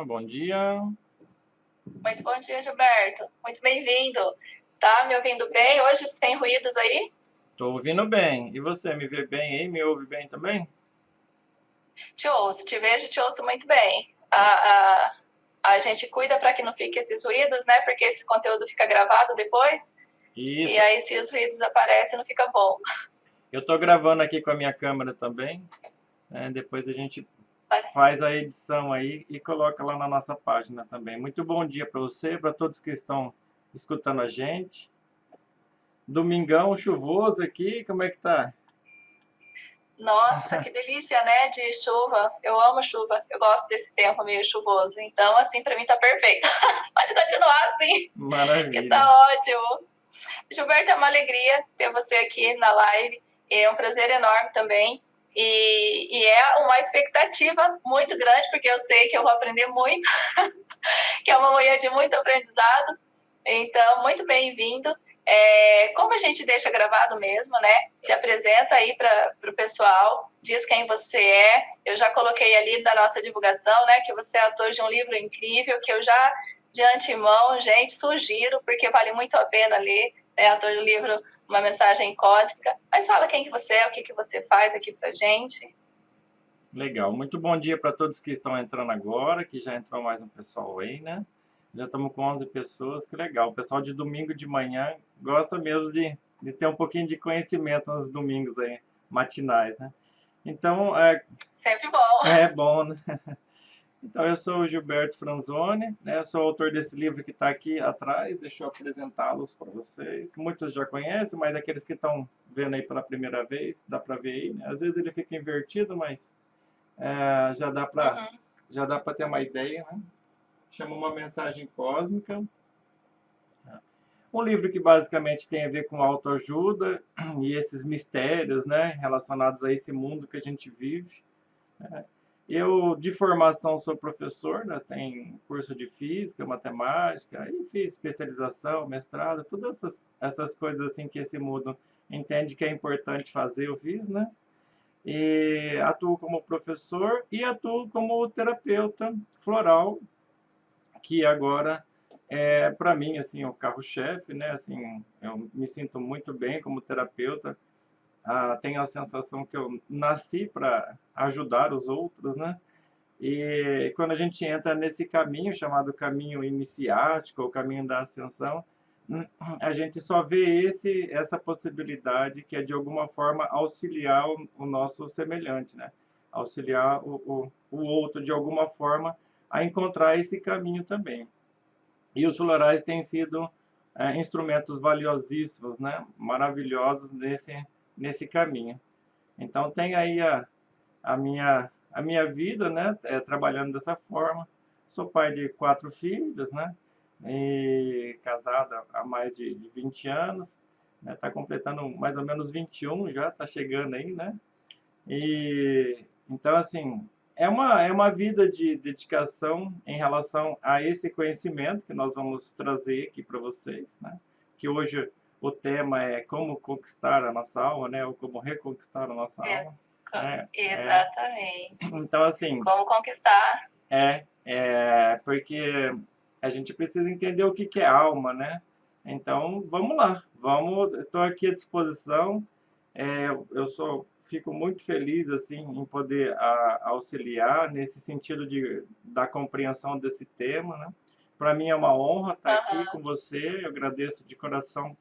bom dia. Muito bom dia, Gilberto. Muito bem-vindo. Tá me ouvindo bem? Hoje sem ruídos aí? Tô ouvindo bem. E você, me vê bem aí? Me ouve bem também? Te ouço, te vejo, te ouço muito bem. A gente cuida para que não fique esses ruídos, né? Porque esse conteúdo fica gravado depois. E Isso. aí, se os ruídos aparecem, não fica bom. Eu tô gravando aqui com a minha câmera também, né? Depois a gente Mas, faz a edição aí e coloca lá na nossa página também. Muito bom dia para você, para todos que estão escutando a gente. Domingão chuvoso aqui, como é que tá? nossa, que delícia, né? De chuva. Eu amo chuva. Eu gosto desse tempo meio chuvoso. Então, assim, para mim tá perfeito. Pode continuar assim, que Maravilha. tá ótimo. Gilberto, é uma alegria ter você aqui na live. É um prazer enorme também. E é uma expectativa muito grande, porque eu sei que eu vou aprender muito, que é uma manhã de muito aprendizado. Então, muito bem-vindo. Como a gente deixa gravado mesmo, né? Se apresenta aí para o pessoal, diz quem você é. Eu já coloquei ali na nossa divulgação, né? Que você é autor de um livro incrível, que eu já, de antemão, gente, sugiro, porque vale muito a pena ler, né? Autor do livro Uma Mensagem Cósmica. Mas fala quem que você é, o que que você faz aqui pra gente. Legal. Muito bom dia para todos que estão entrando agora, que já entrou mais um pessoal aí, né? Já estamos com 11 pessoas, que legal. O pessoal de domingo de manhã gosta mesmo de ter um pouquinho de conhecimento nos domingos aí, matinais, né? Então, Sempre bom. é bom, né? Então, eu sou o Gilberto Franzoni, né? Sou autor desse livro que está aqui atrás. Deixa eu apresentá-los para vocês. Muitos já conhecem, mas aqueles que estão vendo aí pela primeira vez, dá para ver aí, né? Às vezes ele fica invertido, mas já dá para Uhum. já dá para ter uma ideia, né? Chama Uma Mensagem Cósmica. Um livro que basicamente tem a ver com autoajuda e esses mistérios, né, relacionados a esse mundo que a gente vive. Eu, de formação, sou professor, né, tenho curso de física, matemática, e fiz especialização, mestrado, todas essas coisas assim que esse mundo entende que é importante fazer, eu fiz, né? E atuo como professor e atuo como terapeuta floral, que agora é para mim assim o carro-chefe, né? Assim, eu me sinto muito bem como terapeuta. Tenho a sensação que eu nasci para ajudar os outros, né? E quando a gente entra nesse caminho chamado caminho iniciático, ou caminho da ascensão, a gente só vê essa possibilidade que é de alguma forma auxiliar o nosso semelhante, né? Auxiliar o outro de alguma forma a encontrar esse caminho também. E os florais têm sido instrumentos valiosíssimos, né? Maravilhosos nesse caminho. Então tem aí a minha vida, né? Trabalhando dessa forma. Sou pai de 4 filhos, né? E casado há mais de 20 anos. Está completando mais ou menos 21 já, está chegando aí, né? E então, assim, é uma vida de dedicação em relação a esse conhecimento que nós vamos trazer aqui para vocês, né? Que hoje o tema é como conquistar a nossa alma, né? Ou como reconquistar a nossa alma. É. Exatamente. Então, assim, Como conquistar. porque a gente precisa entender o que que é alma, né? Então, vamos lá, estou aqui à disposição. Fico muito feliz assim em poder auxiliar nesse sentido da compreensão desse tema, né? Para mim é uma honra estar aqui Uhum. com você. Eu agradeço de coração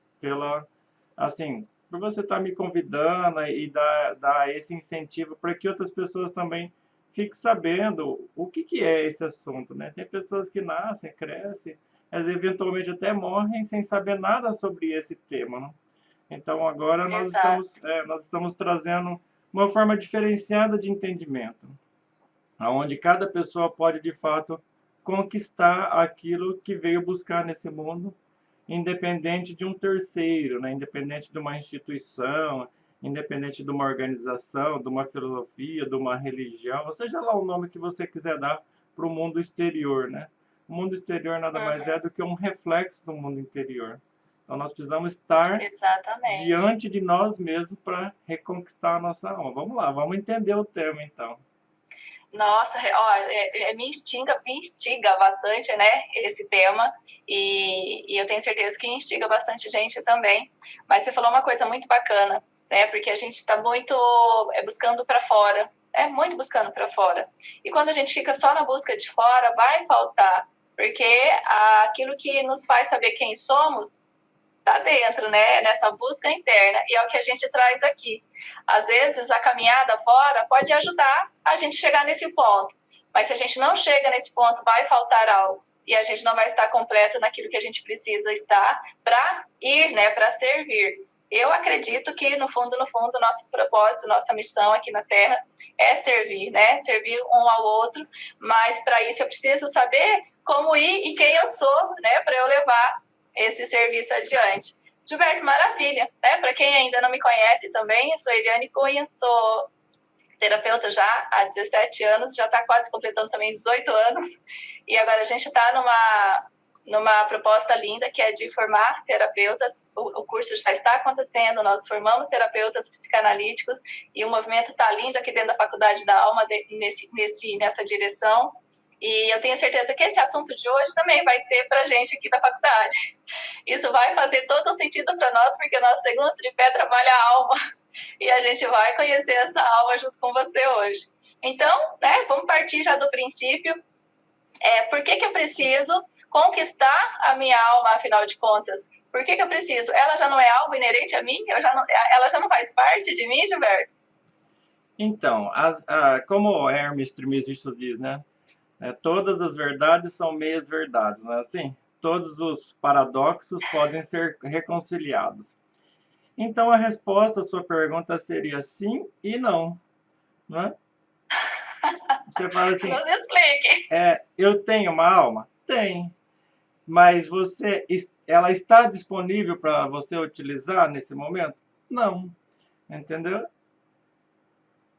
assim, por você estar me convidando e dar esse incentivo para que outras pessoas também fiquem sabendo o que que é esse assunto, né? Tem pessoas que nascem, crescem, mas eventualmente até morrem sem saber nada sobre esse tema, né? Então, agora Exato. nós estamos trazendo uma forma diferenciada de entendimento, onde cada pessoa pode, de fato, conquistar aquilo que veio buscar nesse mundo, independente de um terceiro, né? Independente de uma instituição, independente de uma organização, de uma filosofia, de uma religião, ou seja lá o nome que você quiser dar para o mundo exterior, né? O mundo exterior nada mais é Uhum. do que um reflexo do mundo interior. Então, nós precisamos estar Exatamente. diante de nós mesmos para reconquistar a nossa alma. Vamos lá, vamos entender o tema então. Nossa, ó, me instiga bastante, né, esse tema, e eu tenho certeza que instiga bastante gente também. Mas você falou uma coisa muito bacana, né, porque a gente está muito buscando para fora, muito buscando para fora. E quando a gente fica só na busca de fora, vai faltar, porque aquilo que nos faz saber quem somos está dentro, né, nessa busca interna, e é o que a gente traz aqui. Às vezes, a caminhada fora pode ajudar a gente chegar nesse ponto, mas se a gente não chega nesse ponto, vai faltar algo, e a gente não vai estar completo naquilo que a gente precisa estar para ir, né, para servir. Eu acredito que, no fundo, nosso propósito, nossa missão aqui na Terra é servir, né, servir um ao outro, mas para isso eu preciso saber como ir e quem eu sou, né, para eu levar esse serviço adiante. Gilberto, maravilha, né? Para quem ainda não me conhece também, eu sou Eliane Cunha, sou terapeuta já há 17 anos, já está quase completando também 18 anos, e agora a gente está numa proposta linda que é de formar terapeutas. O curso já está acontecendo, nós formamos terapeutas psicanalíticos e o movimento está lindo aqui dentro da Faculdade da Alma nessa direção. E eu tenho certeza que esse assunto de hoje também vai ser para a gente aqui da faculdade. Isso vai fazer todo o sentido para nós, porque o nosso segundo tripé trabalha a alma. E a gente vai conhecer essa alma junto com você hoje. Então, né, vamos partir já do princípio. Por que eu preciso conquistar a minha alma, afinal de contas? Por que eu preciso? Ela já não é algo inerente a mim? Ela já não faz parte de mim, Gilberto? Então, como Hermes Trismegisto diz, né? Todas as verdades são meias verdades, não é assim? Todos os paradoxos podem ser reconciliados. Então, a resposta à sua pergunta seria sim e não, não é? Você fala assim, Nos explique. Eu tenho uma alma? Tem. Mas ela está disponível para você utilizar nesse momento? Não. Entendeu?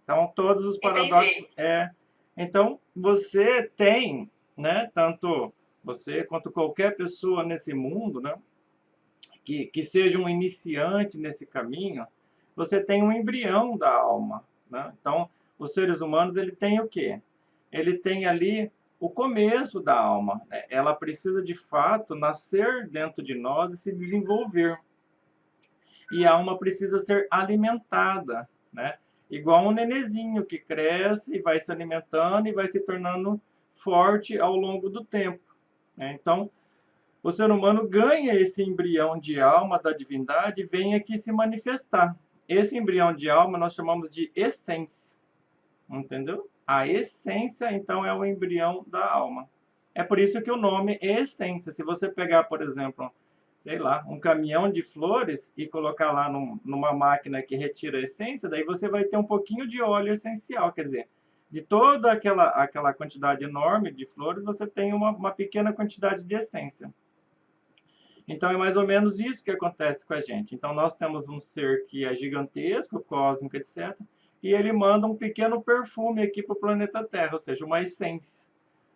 Então, todos os paradoxos. Então, você tem, né, tanto você quanto qualquer pessoa nesse mundo, né, que seja um iniciante nesse caminho, você tem um embrião da alma, né? Então, os seres humanos, ele tem o quê? Ele tem ali o começo da alma, né? Ela precisa, de fato, nascer dentro de nós e se desenvolver. E a alma precisa ser alimentada, né? Igual um nenezinho que cresce e vai se alimentando e vai se tornando forte ao longo do tempo, né? Então, o ser humano ganha esse embrião de alma da divindade e vem aqui se manifestar. Esse embrião de alma nós chamamos de essência, entendeu? A essência, então, é o embrião da alma. É por isso que o nome é essência. Se você pegar, por exemplo, sei lá, um caminhão de flores e colocar lá numa máquina que retira a essência, daí você vai ter um pouquinho de óleo essencial, quer dizer, de toda aquela quantidade enorme de flores, você tem uma pequena quantidade de essência. Então, é mais ou menos isso que acontece com a gente. Então, nós temos um ser que é gigantesco, cósmico, etc., e ele manda um pequeno perfume aqui para o planeta Terra, ou seja, uma essência,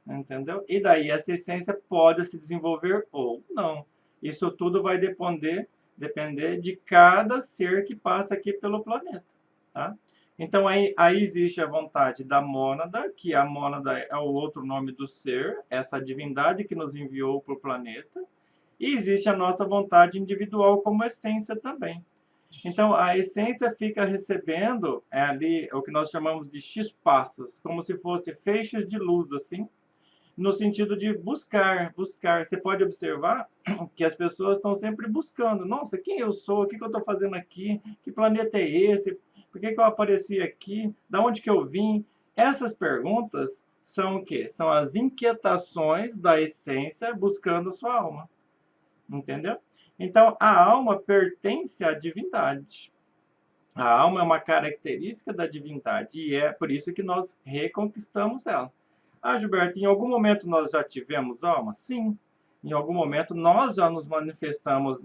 entendeu? E daí essa essência pode se desenvolver ou não. Isso tudo vai depender de cada ser que passa aqui pelo planeta, tá? Então, aí existe a vontade da mônada, que a mônada é o outro nome do ser, essa divindade que nos enviou para o planeta, e existe a nossa vontade individual como essência também. Então, a essência fica recebendo ali o que nós chamamos de X-passos, como se fosse feixes de luz, assim, no sentido de buscar. Você pode observar que as pessoas estão sempre buscando. Nossa, quem eu sou? O que eu estou fazendo aqui? Que planeta é esse? Por que eu apareci aqui? Da onde que eu vim? Essas perguntas são o quê? São as inquietações da essência buscando sua alma. Entendeu? Então, a alma pertence à divindade. A alma é uma característica da divindade e é por isso que nós reconquistamos ela. Ah, Gilberto, em algum momento nós já tivemos alma? Sim. Em algum momento nós já nos manifestamos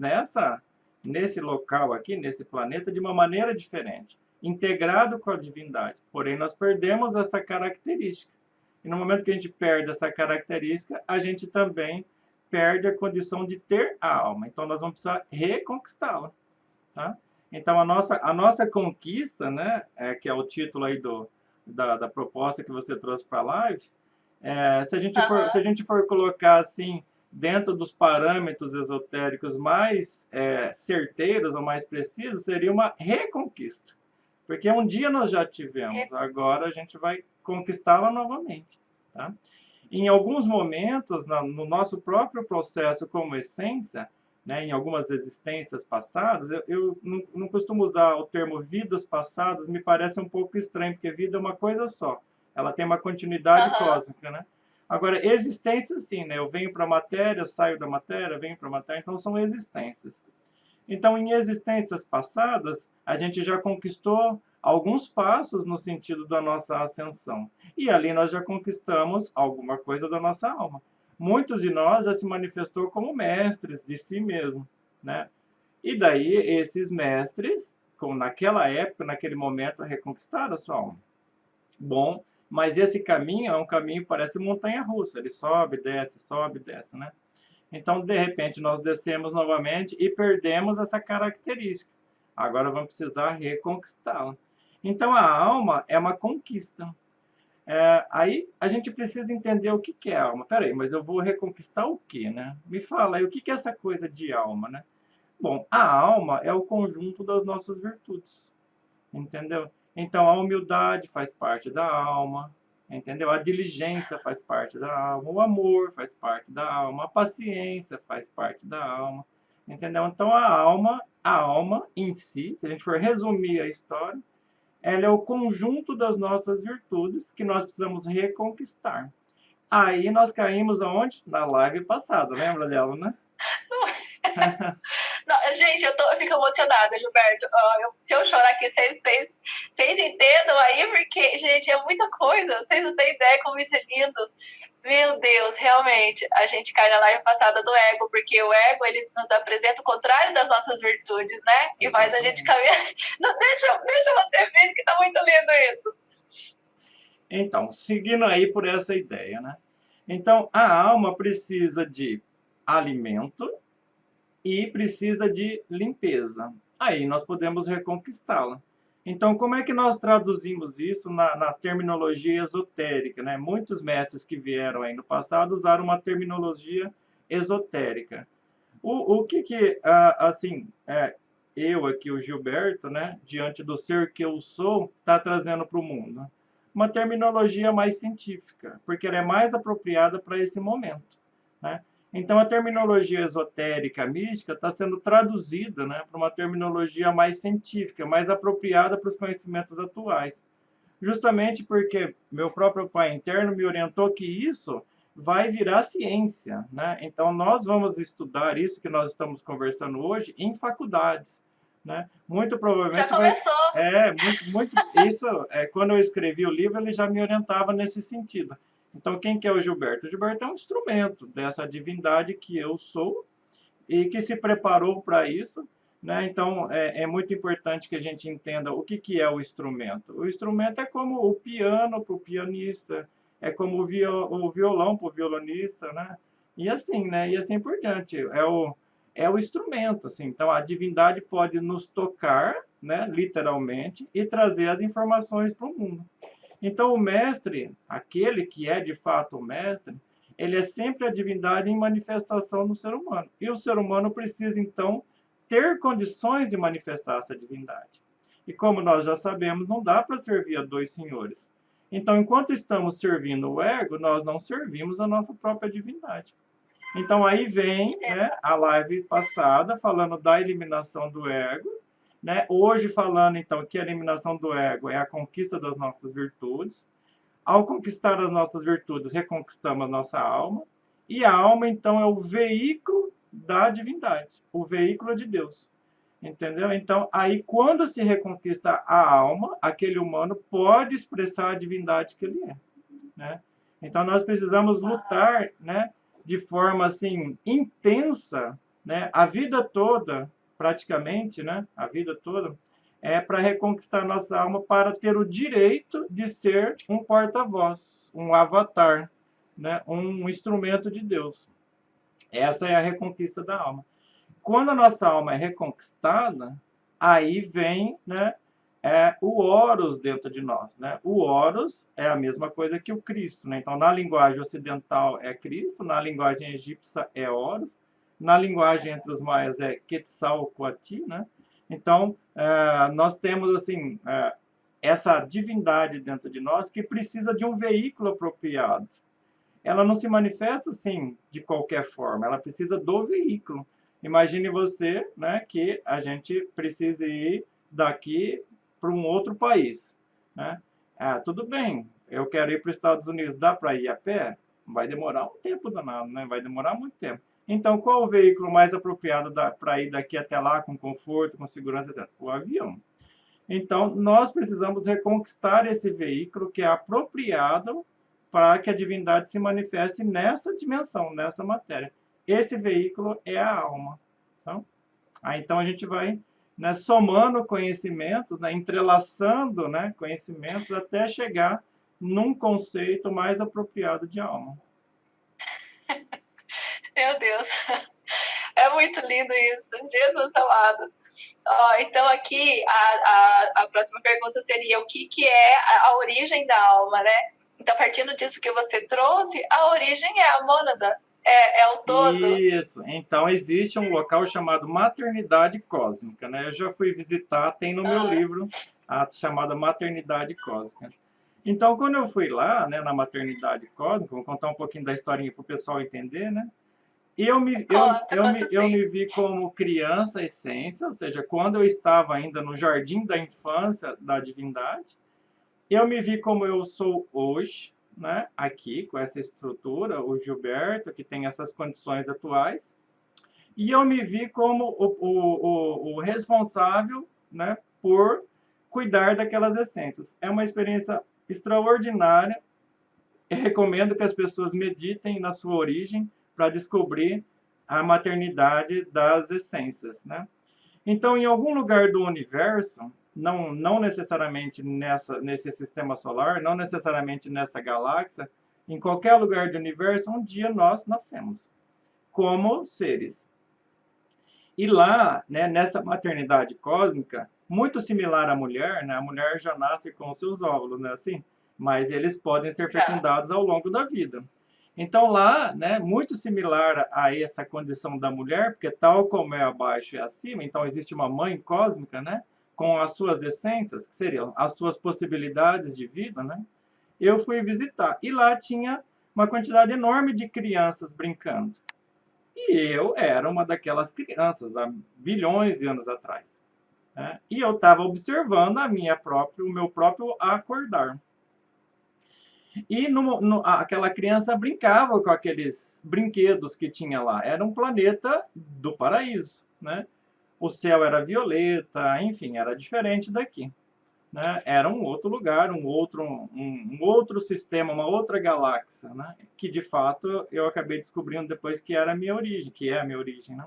nesse local aqui, nesse planeta, de uma maneira diferente, integrado com a divindade. Porém, nós perdemos essa característica. E no momento que a gente perde essa característica, a gente também perde a condição de ter a alma. Então, nós vamos precisar reconquistá-la, tá? Então, a nossa conquista, né, que é o título aí do da proposta que você trouxe para a live, se a Aham. gente for colocar assim, dentro dos parâmetros esotéricos mais certeiros ou mais precisos, seria uma reconquista. Porque um dia nós já tivemos, agora a gente vai conquistá-la novamente. Tá? Em alguns momentos, no nosso próprio processo como essência, né, em algumas existências passadas, eu não costumo usar o termo vidas passadas, me parece um pouco estranho, porque vida é uma coisa só. Ela tem uma continuidade Aham. cósmica, né? Agora, existência sim, né? Eu venho para a matéria, saio da matéria, venho para a matéria, então são existências. Então, em existências passadas, a gente já conquistou alguns passos no sentido da nossa ascensão. E ali nós já conquistamos alguma coisa da nossa alma. Muitos de nós já se manifestou como mestres de si mesmo, né? E daí esses mestres, como naquela época, naquele momento, reconquistaram a sua alma. Bom, mas esse caminho é um caminho, parece montanha-russa. Ele sobe, desce, né? Então, de repente, nós descemos novamente e perdemos essa característica. Agora vamos precisar reconquistá-la. Então, a alma é uma conquista. Aí a gente precisa entender o que é alma. Peraí, mas eu vou reconquistar o quê, né? Me fala aí, o que é essa coisa de alma, né? Bom, a alma é o conjunto das nossas virtudes, entendeu? Então, a humildade faz parte da alma, entendeu? A diligência faz parte da alma, o amor faz parte da alma, a paciência faz parte da alma, entendeu? Então, a alma em si, se a gente for resumir a história, ela é o conjunto das nossas virtudes que nós precisamos reconquistar. Aí nós caímos aonde? Na live passada, lembra dela, né? Não, gente, eu fico emocionada, Gilberto. Se eu chorar aqui, vocês entendam aí, porque, gente, é muita coisa. Vocês não têm ideia como isso é lindo. Meu Deus, realmente, a gente cai na live passada do ego, porque o ego, ele nos apresenta o contrário das nossas virtudes, né? E faz a gente caminhar. Não, deixa você ver, que tá muito lindo isso. Então, seguindo aí por essa ideia, né? Então, a alma precisa de alimento e precisa de limpeza. Aí nós podemos reconquistá-la. Então, como é que nós traduzimos isso na terminologia esotérica, né? Muitos mestres que vieram aí no passado usaram uma terminologia esotérica. O que assim, eu aqui, o Gilberto, né, diante do ser que eu sou, está trazendo para o mundo? Uma terminologia mais científica, porque ela é mais apropriada para esse momento, né? Então, a terminologia esotérica, mística, está sendo traduzida, né, para uma terminologia mais científica, mais apropriada para os conhecimentos atuais. Justamente porque meu próprio pai interno me orientou que isso vai virar ciência, né? Então, nós vamos estudar isso que nós estamos conversando hoje em faculdades, né? Muito Já provavelmente vai... começou. Muito... Isso, quando eu escrevi o livro, ele já me orientava nesse sentido. Então, quem que é o Gilberto? O Gilberto é um instrumento dessa divindade que eu sou e que se preparou para isso, né? Então, é muito importante que a gente entenda o que é o instrumento. O instrumento é como o piano para o pianista, é como o violão para o violonista, né? E assim, né? E assim por diante. É o instrumento, assim. Então, a divindade pode nos tocar, né? Literalmente, e trazer as informações para o mundo. Então, o mestre, aquele que é de fato o mestre, ele é sempre a divindade em manifestação no ser humano. E o ser humano precisa, então, ter condições de manifestar essa divindade. E como nós já sabemos, não dá para servir a dois senhores. Então, enquanto estamos servindo o ego, nós não servimos a nossa própria divindade. Então, aí vem, né, a live passada falando da eliminação do ego, né? Hoje falando, então, que a eliminação do ego é a conquista das nossas virtudes. Ao conquistar as nossas virtudes, reconquistamos a nossa alma. E a alma, então, é o veículo da divindade, o veículo de Deus. Entendeu? Então, aí, quando se reconquista a alma, aquele humano pode expressar a divindade que ele é, né? Então, nós precisamos lutar, né, de forma, assim, intensa, né, a vida toda, praticamente, né, a vida toda, para reconquistar nossa alma, para ter o direito de ser um porta-voz, um avatar, né, um instrumento de Deus. Essa é a reconquista da alma. Quando a nossa alma é reconquistada, aí vem, né, é o Horus dentro de nós, né? O Horus é a mesma coisa que o Cristo, né? Então, na linguagem ocidental é Cristo, na linguagem egípcia é Horus, na linguagem entre os maias é Quetzalcoatl, né? Então, nós temos, assim, essa divindade dentro de nós que precisa de um veículo apropriado. Ela não se manifesta, assim, de qualquer forma, ela precisa do veículo. Imagine você, né, que a gente precisa ir daqui para um outro país, né? Tudo bem, eu quero ir para os Estados Unidos, dá para ir a pé? Vai demorar um tempo danado, né? Vai demorar muito tempo. Então, qual o veículo mais apropriado para ir daqui até lá com conforto, com segurança, etc? O avião. Então, nós precisamos reconquistar esse veículo que é apropriado para que a divindade se manifeste nessa dimensão, nessa matéria. Esse veículo é a alma. Então a gente vai, né, somando conhecimentos, né, entrelaçando, né, conhecimentos até chegar num conceito mais apropriado de alma. Meu Deus, é muito lindo isso. Jesus amado. Então aqui a próxima pergunta seria o que é a origem da alma, né? Então, partindo disso que você trouxe, a origem é a mônada, é o todo. Isso. Então, existe um local chamado Maternidade Cósmica, né? Eu já fui visitar, tem no meu livro a chamada Maternidade Cósmica. Então, quando eu fui lá, né, na Maternidade Cósmica, vou contar um pouquinho da historinha para o pessoal entender, né? E eu me vi como criança essência, ou seja, quando eu estava ainda no jardim da infância da divindade, eu me vi como eu sou hoje, né? Aqui, com essa estrutura, o Gilberto, que tem essas condições atuais, e eu me vi como o responsável, né, por cuidar daquelas essências. É uma experiência extraordinária. Eu recomendo que as pessoas meditem na sua origem para descobrir a maternidade das essências, né? Então, em algum lugar do universo, não necessariamente nesse sistema solar, não necessariamente nessa galáxia, em qualquer lugar do universo, um dia nós nascemos como seres. E lá, né, nessa maternidade cósmica, muito similar à mulher, né, a mulher já nasce com seus óvulos, né, assim, mas eles podem ser fecundados ao longo da vida. Então lá, né, muito similar a essa condição da mulher, porque tal como é abaixo e acima, então existe uma mãe cósmica, né, com as suas essências, que seriam as suas possibilidades de vida, né? Eu fui visitar e lá tinha uma quantidade enorme de crianças brincando. E eu era uma daquelas crianças há bilhões de anos atrás, né? E eu estava observando o meu próprio acordar. E aquela criança brincava com aqueles brinquedos que tinha lá. Era um planeta do paraíso, né? O céu era violeta, enfim, era diferente daqui, né? Era um outro lugar, um outro sistema, uma outra galáxia, né? Que de fato eu acabei descobrindo depois que era a minha origem, que é a minha origem, né?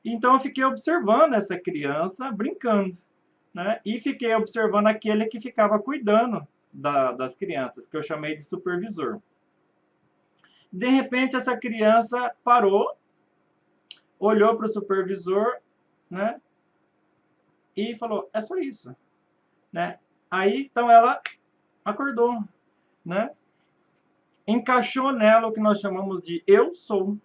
Então eu fiquei observando essa criança brincando, né? E fiquei observando aquele que ficava cuidando das crianças, que eu chamei de supervisor. De repente, essa criança parou, olhou para o supervisor, né? E falou, é só isso, né? Aí, então, ela acordou, né? Encaixou nela o que nós chamamos de eu sou,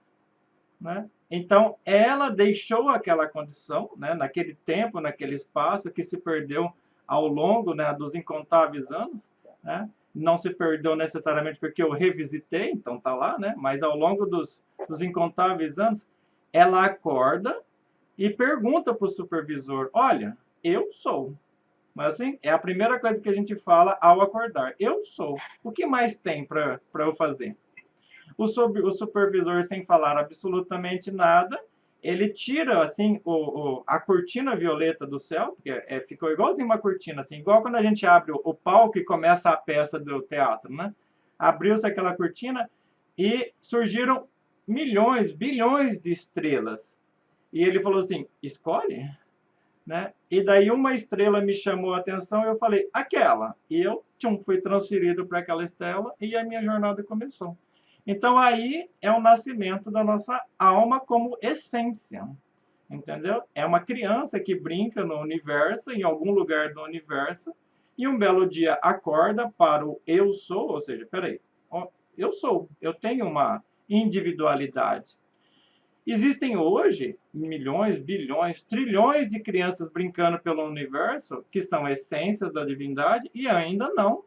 né? Então, ela deixou aquela condição, né? Naquele tempo, naquele espaço que se perdeu ao longo, né, dos incontáveis anos, né? Não se perdeu necessariamente porque eu revisitei, então tá lá, né? Mas ao longo dos incontáveis anos, ela acorda e pergunta para o supervisor, olha, eu sou. Mas assim, é a primeira coisa que a gente fala ao acordar. Eu sou. O que mais tem para eu fazer? O supervisor, sem falar absolutamente nada, ele tira assim a cortina violeta do céu, porque ficou igualzinho uma cortina, assim, igual quando a gente abre o palco e começa a peça do teatro, né? Abriu-se aquela cortina e surgiram milhões, bilhões de estrelas. E ele falou assim, escolhe, né? E daí uma estrela me chamou a atenção e eu falei, aquela. E eu fui transferido para aquela estrela e a minha jornada começou. Então aí é o nascimento da nossa alma como essência. entendeu? É uma criança que brinca no universo, em algum lugar do universo, e um belo dia acorda para o eu sou, ou seja, peraí, eu sou, eu tenho uma individualidade. Existem hoje milhões, bilhões, trilhões de crianças brincando pelo universo, que são essências da divindade, e ainda não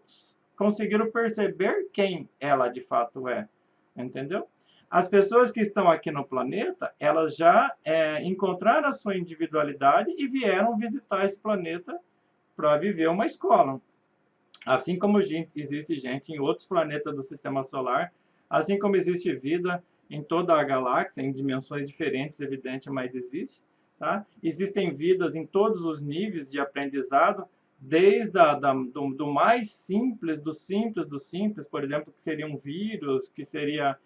conseguiram perceber quem ela de fato é, entendeu? As pessoas que estão aqui no planeta, elas já encontraram a sua individualidade e vieram visitar esse planeta para viver uma escola. Assim como existe gente em outros planetas do Sistema Solar, assim como existe vida em toda a galáxia, em dimensões diferentes, evidente, mas existe. Tá? Existem vidas em todos os níveis de aprendizado, desde do mais simples, do simples, por exemplo, que seria um vírus, que seria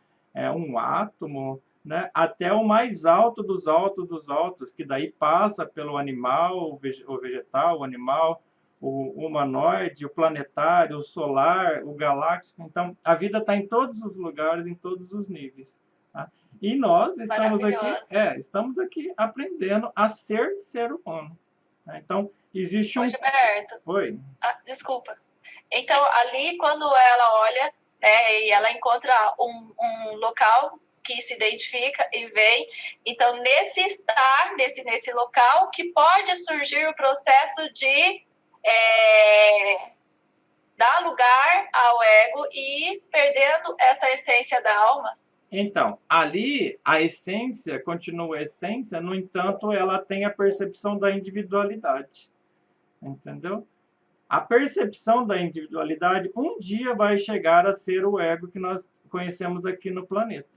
um átomo, né? Até o mais alto dos altos dos altos, que daí passa pelo animal, o vegetal, o animal, o humanoide, o planetário, o solar, o galáctico. Então, a vida está em todos os lugares, em todos os níveis. Tá? E nós estamos aqui aprendendo a ser humano. Tá? Então, existe um... Gilberto, Oi. Desculpa. Então, ali, quando ela olha, né, e ela encontra um local que se identifica e vem. Então, nesse estar, nesse local, que pode surgir o processo de dar lugar ao ego e ir perdendo essa essência da alma. Então, ali a essência continua a essência, no entanto, ela tem a percepção da individualidade. Entendeu? A percepção da individualidade um dia vai chegar a ser o ego que nós conhecemos aqui no planeta.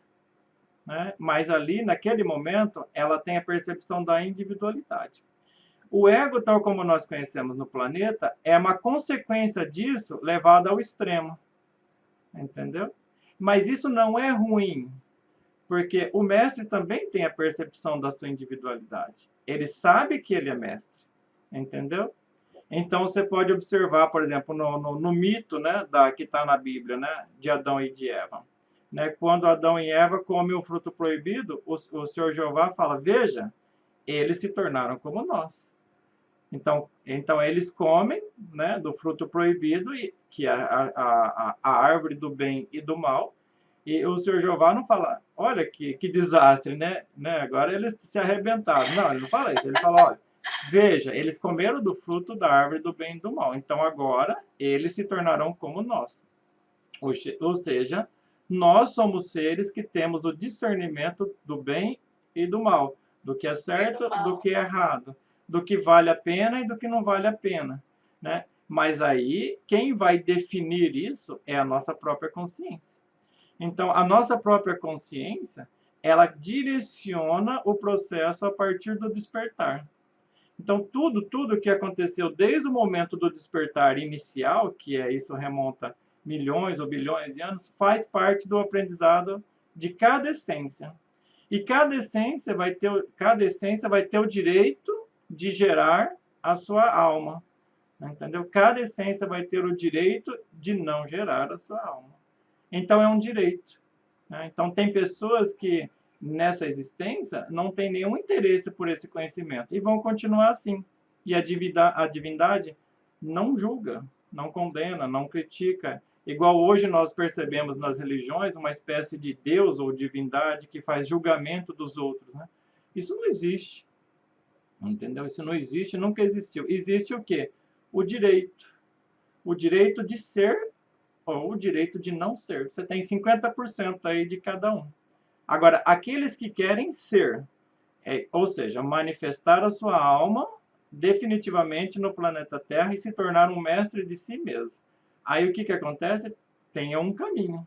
Né? Mas ali, naquele momento, ela tem a percepção da individualidade. O ego, tal como nós conhecemos no planeta, é uma consequência disso levada ao extremo. Entendeu? Mas isso não é ruim, porque o mestre também tem a percepção da sua individualidade. Ele sabe que ele é mestre. Entendeu? Então, você pode observar, por exemplo, no mito, né, que está na Bíblia, né, de Adão e de Eva. Né, quando Adão e Eva comem o fruto proibido, o Senhor Jeová fala, veja, eles se tornaram como nós. Então eles comem, né, do fruto proibido, que é a árvore do bem e do mal, e o Senhor Jeová não fala, olha que desastre, né? Agora eles se arrebentaram. Não, ele não fala isso, ele fala, olha, veja, eles comeram do fruto da árvore do bem e do mal, então agora eles se tornarão como nós. Ou seja, nós somos seres que temos o discernimento do bem e do mal, do que é certo, do que é errado, do que vale a pena e do que não vale a pena, né? Mas aí, quem vai definir isso é a nossa própria consciência. Então, a nossa própria consciência, ela direciona o processo a partir do despertar. Então, tudo que aconteceu desde o momento do despertar inicial, que isso remonta milhões ou bilhões de anos, faz parte do aprendizado de cada essência. E cada essência vai ter o direito de gerar a sua alma. Entendeu? Cada essência vai ter o direito de não gerar a sua alma. Então, é um direito. Né? Então, tem pessoas que, nessa existência, não têm nenhum interesse por esse conhecimento e vão continuar assim. E a divindade não julga, não condena, não critica. Igual hoje nós percebemos nas religiões uma espécie de Deus ou divindade que faz julgamento dos outros. Né? Isso não existe. Entendeu? Isso não existe, nunca existiu. Existe o quê? O direito. O direito de ser ou o direito de não ser. Você tem 50% aí de cada um. Agora, aqueles que querem ser, ou seja, manifestar a sua alma definitivamente no planeta Terra e se tornar um mestre de si mesmo. Aí o que acontece? Tem um caminho,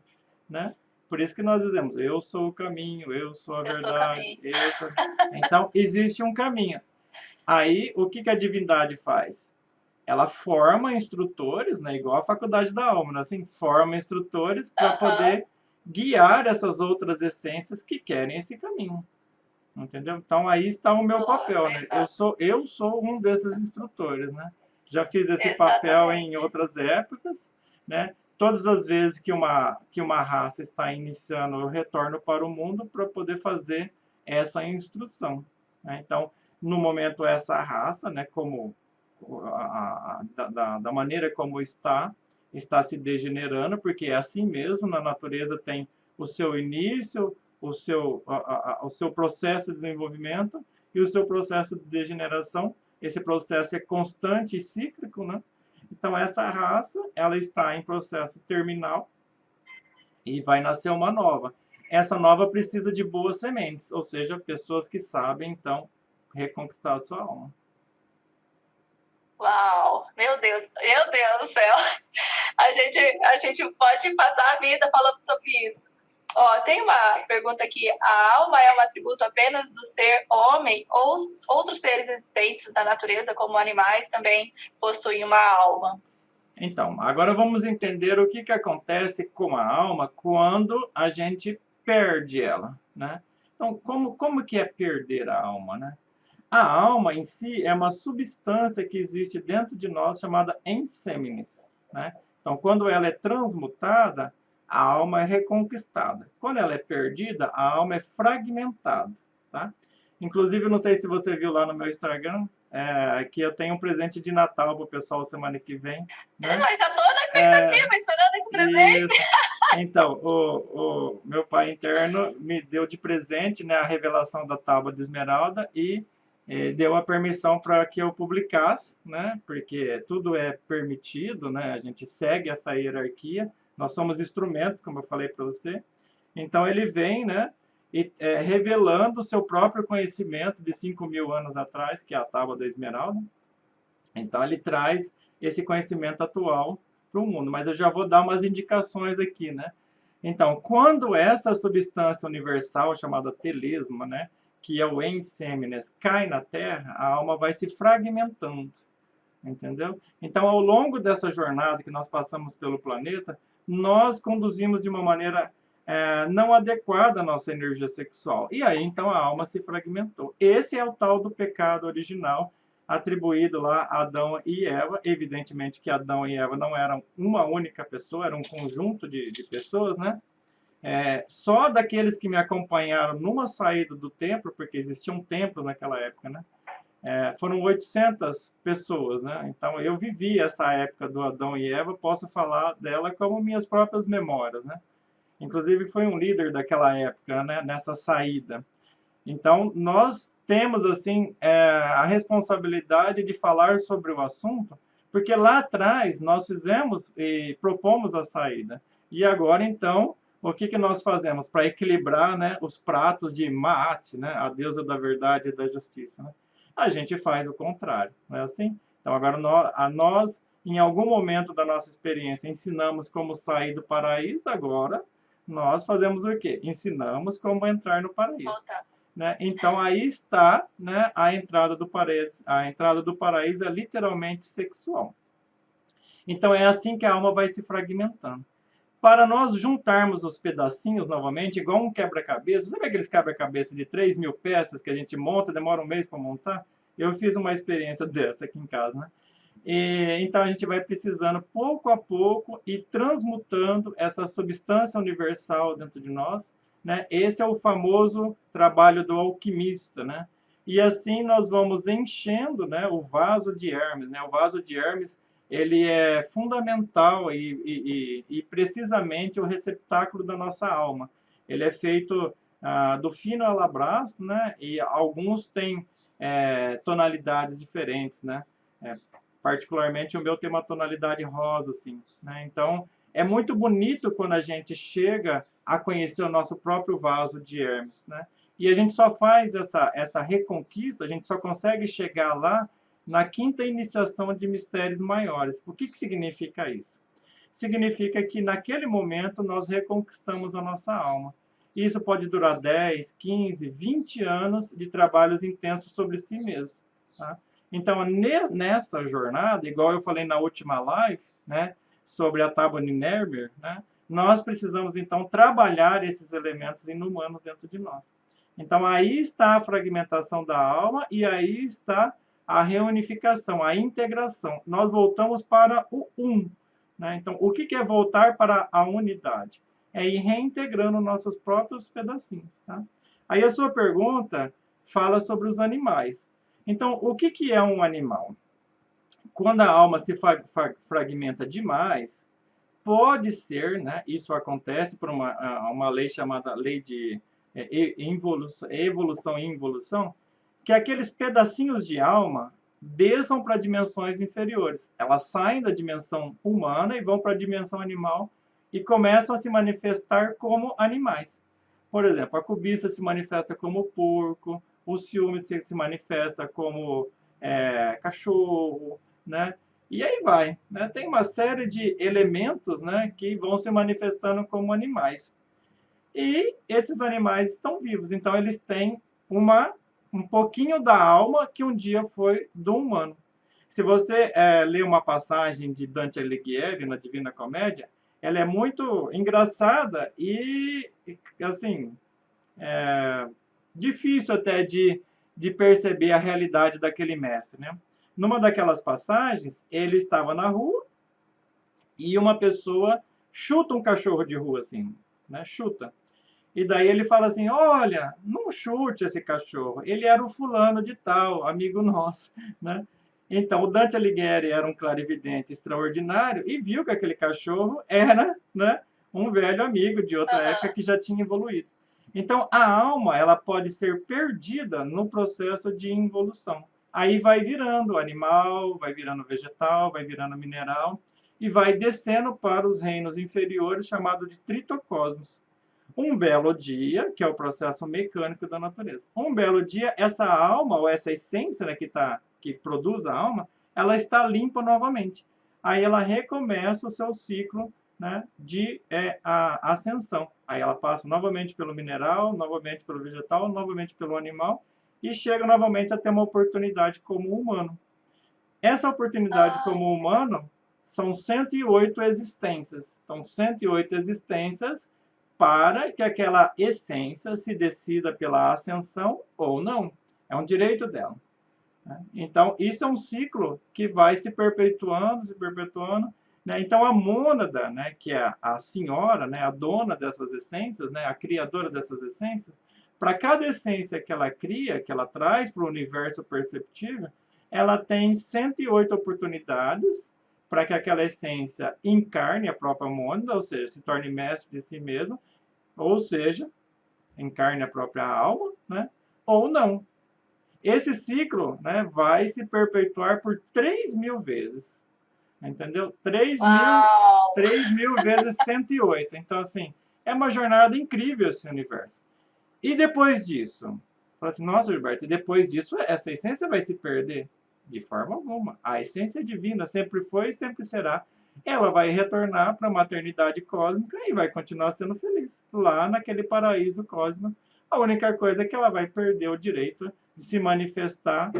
né? Por isso que nós dizemos, eu sou o caminho, eu sou a verdade. Então, existe um caminho. Aí, o que a divindade faz? Ela forma instrutores, né, igual a faculdade da alma, né, assim, forma instrutores para poder guiar essas outras essências que querem esse caminho. Entendeu? Então, aí está o meu papel, né? Eu sou um desses instrutores, né? Já fiz esse papel em outras épocas, né? Todas as vezes que uma raça está iniciando, eu retorno para o mundo para poder fazer essa instrução. né? Então, no momento, essa raça, né, como da maneira como está se degenerando, porque é assim mesmo, na natureza tem o seu início, o seu processo de desenvolvimento e o seu processo de degeneração. Esse processo é constante e cíclico, né? Então, essa raça, ela está em processo terminal e vai nascer uma nova. Essa nova precisa de boas sementes, ou seja, pessoas que sabem, então, reconquistar a sua alma. Uau, meu Deus do céu. A gente pode passar a vida falando sobre isso. Ó, tem uma pergunta aqui. A alma é um atributo apenas do ser homem ou outros seres existentes da natureza, como animais, também possuem uma alma? Então, agora vamos entender o que acontece com a alma quando a gente perde ela, né? Então, como que é perder a alma, né? A alma em si é uma substância que existe dentro de nós chamada ensêmenes, né? Então, quando ela é transmutada, a alma é reconquistada. Quando ela é perdida, a alma é fragmentada, tá? Inclusive, não sei se você viu lá no meu Instagram, que eu tenho um presente de Natal para o pessoal semana que vem, né? Mas já tô na expectativa, esperando esse presente. Isso. Então, o meu pai interno me deu de presente, né, a revelação da Tábua de Esmeralda e deu a permissão para que eu publicasse, né, porque tudo é permitido, né, a gente segue essa hierarquia, nós somos instrumentos, como eu falei para você. Então, ele vem, né, revelando o seu próprio conhecimento de 5.000 anos atrás, que é a Tábua da Esmeralda. Então, ele traz esse conhecimento atual para o mundo, mas eu já vou dar umas indicações aqui, né? Então, quando essa substância universal chamada telesma, né, que é o ensêmenes, cai na Terra, a alma vai se fragmentando, entendeu? Então, ao longo dessa jornada que nós passamos pelo planeta, nós conduzimos de uma maneira não adequada a nossa energia sexual. E aí, então, a alma se fragmentou. Esse é o tal do pecado original, atribuído lá a Adão e Eva. Evidentemente que Adão e Eva não eram uma única pessoa, era um conjunto de pessoas, né? Só daqueles que me acompanharam numa saída do templo, porque existia um templo naquela época, né? Foram 800 pessoas, né? Então eu vivi essa época do Adão e Eva, posso falar dela como minhas próprias memórias, né? Inclusive foi um líder daquela época, né? Nessa saída. Então, nós temos, assim, a responsabilidade de falar sobre o assunto, porque lá atrás nós fizemos e propomos a saída. E agora, então, o que nós fazemos para equilibrar, né, os pratos de Maat, né, a deusa da verdade e da justiça, né? A gente faz o contrário, não é assim? Então, agora, nós, em algum momento da nossa experiência, ensinamos como sair do paraíso, agora nós fazemos o quê? Ensinamos como entrar no paraíso. Né? Então, aí está, né, a entrada do paraíso. A entrada do paraíso é literalmente sexual. Então, é assim que a alma vai se fragmentando. Para nós juntarmos os pedacinhos novamente, igual um quebra-cabeça, sabe aqueles quebra-cabeça de 3.000 peças que a gente monta, demora um mês para montar? Eu fiz uma experiência dessa aqui em casa, né? Então, a gente vai precisando, pouco a pouco, ir transmutando essa substância universal dentro de nós, né? Esse é o famoso trabalho do alquimista, né? E assim nós vamos enchendo, né, o vaso de Hermes, né? O vaso de Hermes, ele é fundamental e precisamente o receptáculo da nossa alma. Ele é feito do fino alabastro, né? E alguns têm tonalidades diferentes, né? Particularmente o meu tem uma tonalidade rosa, assim, né? Então, é muito bonito quando a gente chega a conhecer o nosso próprio vaso de Hermes, né? E a gente só faz essa reconquista, a gente só consegue chegar lá na quinta iniciação de mistérios maiores. O que significa isso? Significa que naquele momento nós reconquistamos a nossa alma. Isso pode durar 10, 15, 20 anos de trabalhos intensos sobre si mesmo, tá? Então, nessa jornada, igual eu falei na última live, né, sobre a tábua de Nermer, né, nós precisamos, então, trabalhar esses elementos inumanos dentro de nós. Então, aí está a fragmentação da alma e aí está a reunificação, a integração. Nós voltamos para o um, né? Então, o que é voltar para a unidade? É ir reintegrando nossos próprios pedacinhos, tá? Aí a sua pergunta fala sobre os animais. Então, o que que é um animal? Quando a alma se fragmenta demais, pode ser, né, isso acontece por uma lei chamada lei de evolução e involução, que aqueles pedacinhos de alma desçam para dimensões inferiores. Elas saem da dimensão humana e vão para a dimensão animal e começam a se manifestar como animais. Por exemplo, a cobiça se manifesta como porco, o ciúme se manifesta como cachorro, né? E aí vai, né? Tem uma série de elementos, né, que vão se manifestando como animais. E esses animais estão vivos, então eles têm um pouquinho da alma que um dia foi do humano. Se você ler uma passagem de Dante Alighieri na Divina Comédia, ela é muito engraçada e, assim, difícil até de perceber a realidade daquele mestre, né? Numa daquelas passagens, ele estava na rua e uma pessoa chuta um cachorro de rua, assim, né? Chuta. E daí ele fala assim, olha, não chute esse cachorro, ele era o fulano de tal, amigo nosso, né? Então, o Dante Alighieri era um clarividente extraordinário e viu que aquele cachorro era, né, um velho amigo de outra época que já tinha evoluído. Então, a alma, ela pode ser perdida no processo de involução. Aí vai virando animal, vai virando vegetal, vai virando mineral e vai descendo para os reinos inferiores, chamado de tritocosmos. Um belo dia, que é o processo mecânico da natureza. Um belo dia, essa alma, ou essa essência, né, que produz a alma, ela está limpa novamente. Aí ela recomeça o seu ciclo, né, de ascensão. Aí ela passa novamente pelo mineral, novamente pelo vegetal, novamente pelo animal, e chega novamente a ter uma oportunidade como humano. Essa oportunidade como humano são 108 existências. Então, 108 existências para que aquela essência se decida pela ascensão ou não. É um direito dela. Então, isso é um ciclo que vai se perpetuando, se perpetuando. Né? Então, a mônada, né, que é a senhora, né, a dona dessas essências, né, a criadora dessas essências, para cada essência que ela cria, que ela traz para o universo perceptível, ela tem 108 oportunidades para que aquela essência encarne a própria mônada, ou seja, se torne mestre de si mesma, ou seja, encarne a própria alma, né? Ou não. Esse ciclo, né, vai se perpetuar por 3.000 vezes. Entendeu? 3.000 vezes 108. Então, assim, é uma jornada incrível esse universo. E depois disso? Fala assim, nossa, Gilberto, e depois disso essa essência vai se perder? De forma alguma. A essência divina sempre foi e sempre será. Ela vai retornar para a maternidade cósmica e vai continuar sendo feliz, lá naquele paraíso cósmico. A única coisa é que ela vai perder o direito de se manifestar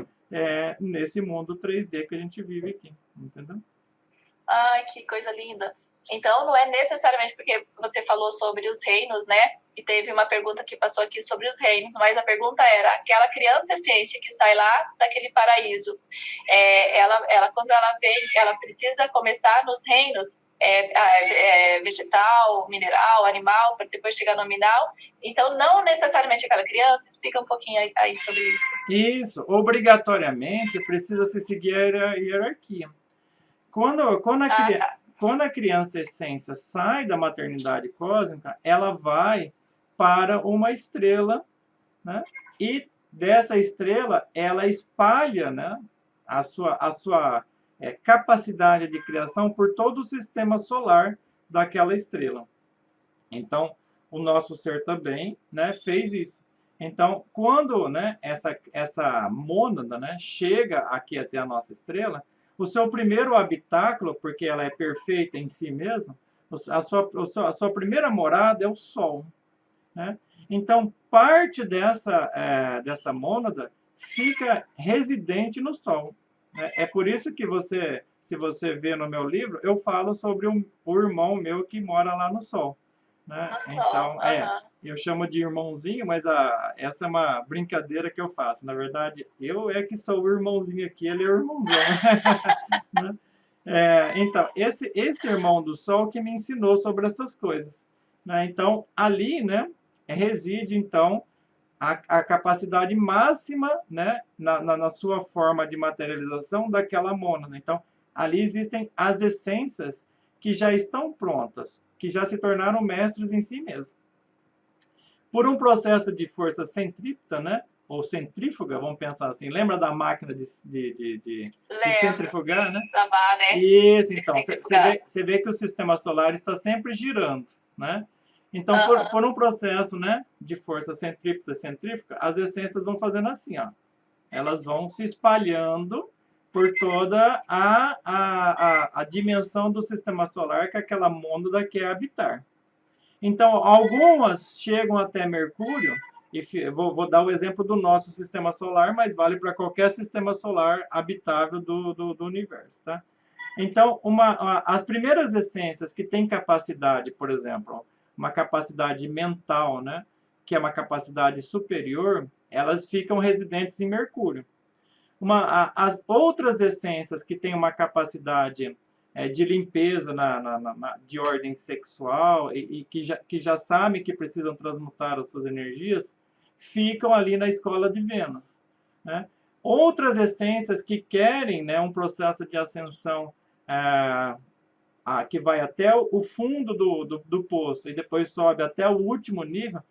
nesse mundo 3D que a gente vive aqui, entendeu? Ai, que coisa linda. Então, não é necessariamente porque você falou sobre os reinos, né? E teve uma pergunta que passou aqui sobre os reinos, mas a pergunta era, aquela criança essência que sai lá daquele paraíso, quando ela vem, ela precisa começar nos reinos vegetal, mineral, animal, para depois chegar no nominal. Então, não necessariamente aquela criança. Explica um pouquinho aí sobre isso. Isso, obrigatoriamente precisa se seguir a hierarquia. Quando a criança essência sai da maternidade cósmica, ela vai para uma estrela, né? E dessa estrela ela espalha, né, a sua capacidade de criação por todo o sistema solar daquela estrela. Então, o nosso ser também, né, fez isso. Então, quando, né, essa mônada, né, chega aqui até a nossa estrela, o seu primeiro habitáculo, porque ela é perfeita em si mesma, a sua primeira morada é o Sol. Né? Então, parte dessa mônada fica residente no Sol. Né? É por isso que se você vê no meu livro, eu falo sobre o irmão meu que mora lá no Sol. Né? Então, eu chamo de irmãozinho, mas essa é uma brincadeira que eu faço. Na verdade, eu é que sou o irmãozinho aqui, ele é o irmãozão. Né? Então, esse irmão do Sol que me ensinou sobre essas coisas. Né? Então, ali, né, reside, então, a capacidade máxima, né, na sua forma de materialização daquela mônada. Então, ali existem as essências que já estão prontas, que já se tornaram mestres em si mesmos. Por um processo de força centrípeta, né, ou centrífuga, vamos pensar assim, lembra da máquina de centrifugar, né? Lavar, né? Isso, então, você vê que o sistema solar está sempre girando, né? Então, por um processo, né, de força centrípeta centrífuga, as essências vão fazendo assim, ó. Elas vão se espalhando por toda a dimensão do sistema solar que aquela mônada quer habitar. Então, algumas chegam até Mercúrio, e vou dar o exemplo do nosso sistema solar, mas vale para qualquer sistema solar habitável do universo, tá? Então, as primeiras essências que têm capacidade, por exemplo, uma capacidade mental, né, que é uma capacidade superior, elas ficam residentes em Mercúrio. As outras essências que têm uma capacidade de limpeza de ordem sexual e que já sabem que precisam transmutar as suas energias, ficam ali na escola de Vênus, né? Outras essências que querem, né, um processo de ascensão que vai até o fundo do poço e depois sobe até o último nível,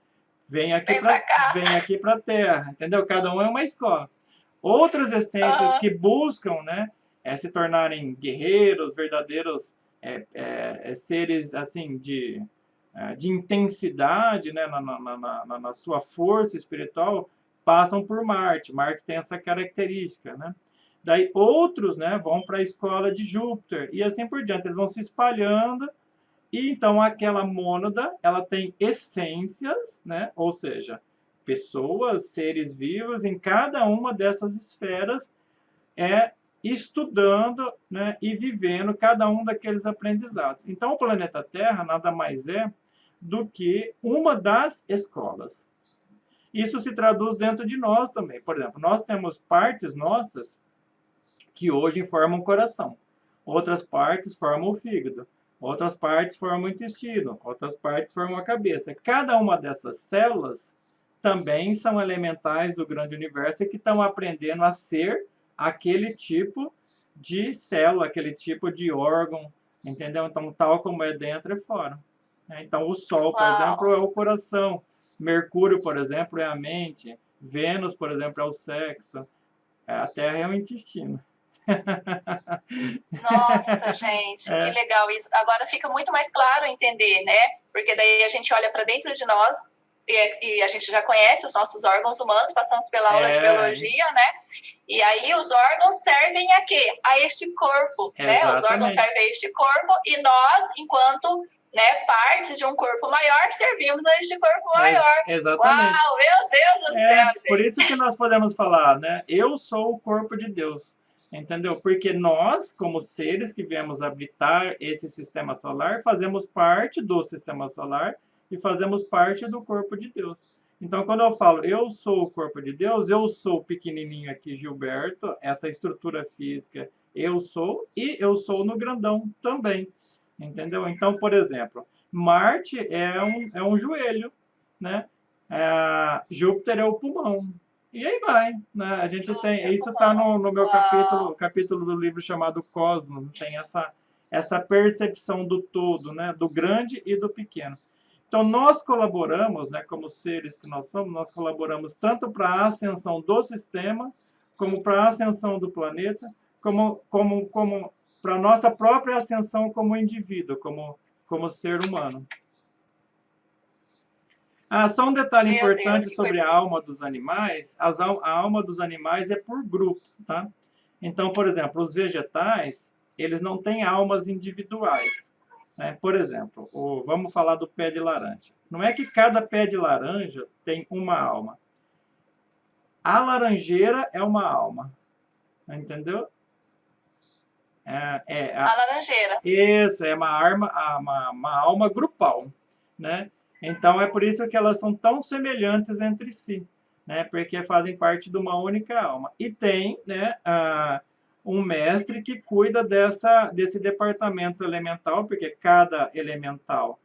vem aqui para a Terra, entendeu? Cada um é uma escola. Outras essências que buscam, né, se tornarem guerreiros, verdadeiros seres assim de intensidade, né, na sua força espiritual, passam por Marte. Marte tem essa característica, né? Daí outros, né, vão para a escola de Júpiter e assim por diante. Eles vão se espalhando e então aquela mônada, ela tem essências, né, ou seja, pessoas, seres vivos em cada uma dessas esferas, estudando, né, e vivendo cada um daqueles aprendizados. Então, o planeta Terra nada mais é do que uma das escolas. Isso se traduz dentro de nós também. Por exemplo, nós temos partes nossas que hoje formam o coração. Outras partes formam o fígado. Outras partes formam o intestino. Outras partes formam a cabeça. Cada uma dessas células também são elementais do grande universo e que estão aprendendo a ser aquele tipo de célula, aquele tipo de órgão, entendeu? Então, tal como é dentro, é fora. Então, o Sol, por exemplo, é o coração. Mercúrio, por exemplo, é a mente. Vênus, por exemplo, é o sexo. A Terra é o intestino. Nossa, gente, que legal isso. Agora fica muito mais claro entender, né? Porque daí a gente olha para dentro de nós e a gente já conhece os nossos órgãos humanos, passamos pela aula de biologia, né? E aí os órgãos servem a quê? A este corpo, né? Os órgãos servem a este corpo e nós, enquanto, né, partes de um corpo maior, servimos a este corpo maior. Exatamente. Uau, meu Deus do céu! Gente. Por isso que nós podemos falar, né? Eu sou o corpo de Deus. Entendeu? Porque nós, como seres que viemos habitar esse sistema solar, fazemos parte do sistema solar e fazemos parte do corpo de Deus. Então, quando eu falo, eu sou o corpo de Deus, eu sou o pequenininho aqui, Gilberto, essa estrutura física, eu sou, e eu sou no grandão também. Entendeu? Então, por exemplo, Marte é um joelho, né? Júpiter é o pulmão. E aí vai, né? A gente tem, isso está no meu capítulo do livro chamado Cosmos, tem essa percepção do todo, né? Do grande e do pequeno. Então, nós colaboramos, né, como seres que nós somos, nós colaboramos tanto para a ascensão do sistema, como para a ascensão do planeta, como para a nossa própria ascensão como indivíduo, como ser humano. Só um detalhe importante sobre a alma dos animais. A alma dos animais é por grupo, tá? Então, por exemplo, os vegetais, eles não têm almas individuais. Né? Por exemplo, vamos falar do pé de laranja. Não é que cada pé de laranja tem uma alma. A laranjeira é uma alma. Entendeu? A laranjeira. Isso, é uma alma grupal, né? Então, é por isso que elas são tão semelhantes entre si, né? Porque fazem parte de uma única alma. E tem, né, um mestre que cuida desse departamento elemental, porque cada elemental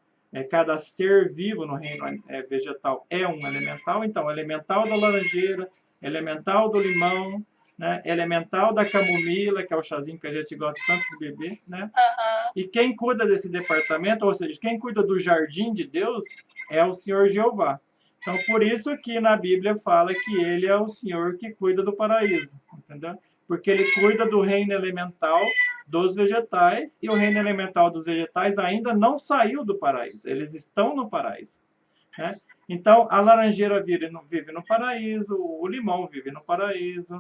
cada ser vivo no reino vegetal é um elemental. Então, elemental da laranjeira, elemental do limão, né? Elemental da camomila, que é o chazinho que a gente gosta tanto de beber, né? Aham. E quem cuida desse departamento, ou seja, quem cuida do jardim de Deus, é o Senhor Jeová. Então, por isso que na Bíblia fala que ele é o Senhor que cuida do paraíso, entendeu? Porque ele cuida do reino elemental dos vegetais, e o reino elemental dos vegetais ainda não saiu do paraíso, eles estão no paraíso, né? Então, a laranjeira vive no paraíso, o limão vive no paraíso,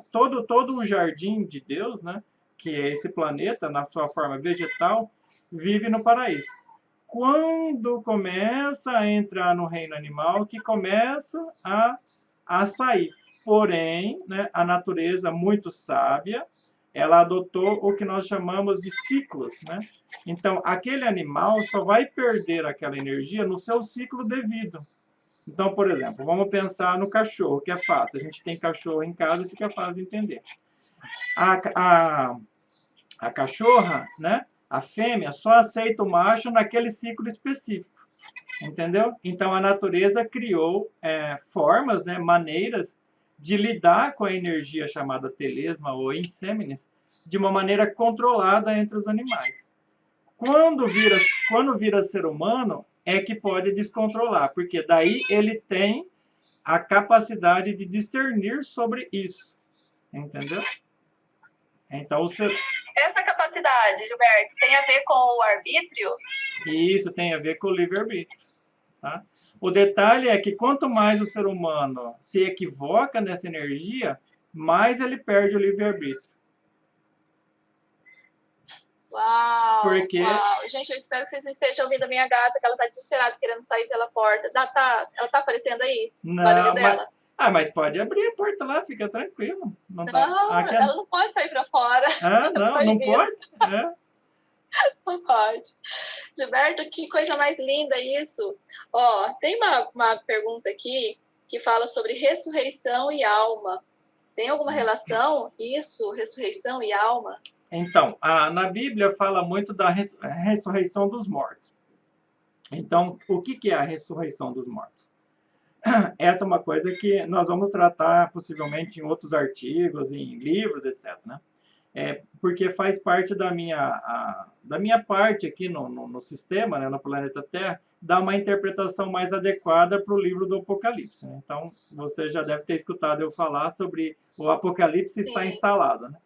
todo o jardim de Deus, né, que é esse planeta, na sua forma vegetal, vive no paraíso. Quando começa a entrar no reino animal, que começa a sair. Porém, né, a natureza muito sábia, ela adotou o que nós chamamos de ciclos, né? Então, aquele animal só vai perder aquela energia no seu ciclo devido. Então, por exemplo, vamos pensar no cachorro, que é fácil. A gente tem cachorro em casa e fica fácil de entender. A cachorra, né? A fêmea só aceita o macho naquele ciclo específico, entendeu? Então, a natureza criou formas, né, maneiras de lidar com a energia chamada telesma ou insêmenes de uma maneira controlada entre os animais. Quando vira ser humano, é que pode descontrolar, porque daí ele tem a capacidade de discernir sobre isso, entendeu? Então, essa capacidade, Gilberto, tem a ver com o arbítrio? Isso tem a ver com o livre-arbítrio. Tá? O detalhe é que quanto mais o ser humano se equivoca nessa energia, mais ele perde o livre-arbítrio. Uau, Porque... uau. Gente, eu espero que vocês estejam ouvindo a minha gata, que ela está desesperada querendo sair pela porta. Ela tá aparecendo aí? Não, mas pode abrir a porta lá, fica tranquilo. Não, ela não pode sair para fora. Não pode? Não pode. Gilberto, que coisa mais linda isso. Ó, tem uma pergunta aqui que fala sobre ressurreição e alma. Tem alguma relação isso, ressurreição e alma? Então, na Bíblia fala muito da ressurreição dos mortos. Então, o que é a ressurreição dos mortos? Essa é uma coisa que nós vamos tratar possivelmente em outros artigos, em livros, etc., né? Porque faz parte da minha parte aqui no sistema, né, no planeta Terra, dar uma interpretação mais adequada para o livro do Apocalipse. Né? Então, você já deve ter escutado eu falar sobre o Apocalipse está instalado. Né?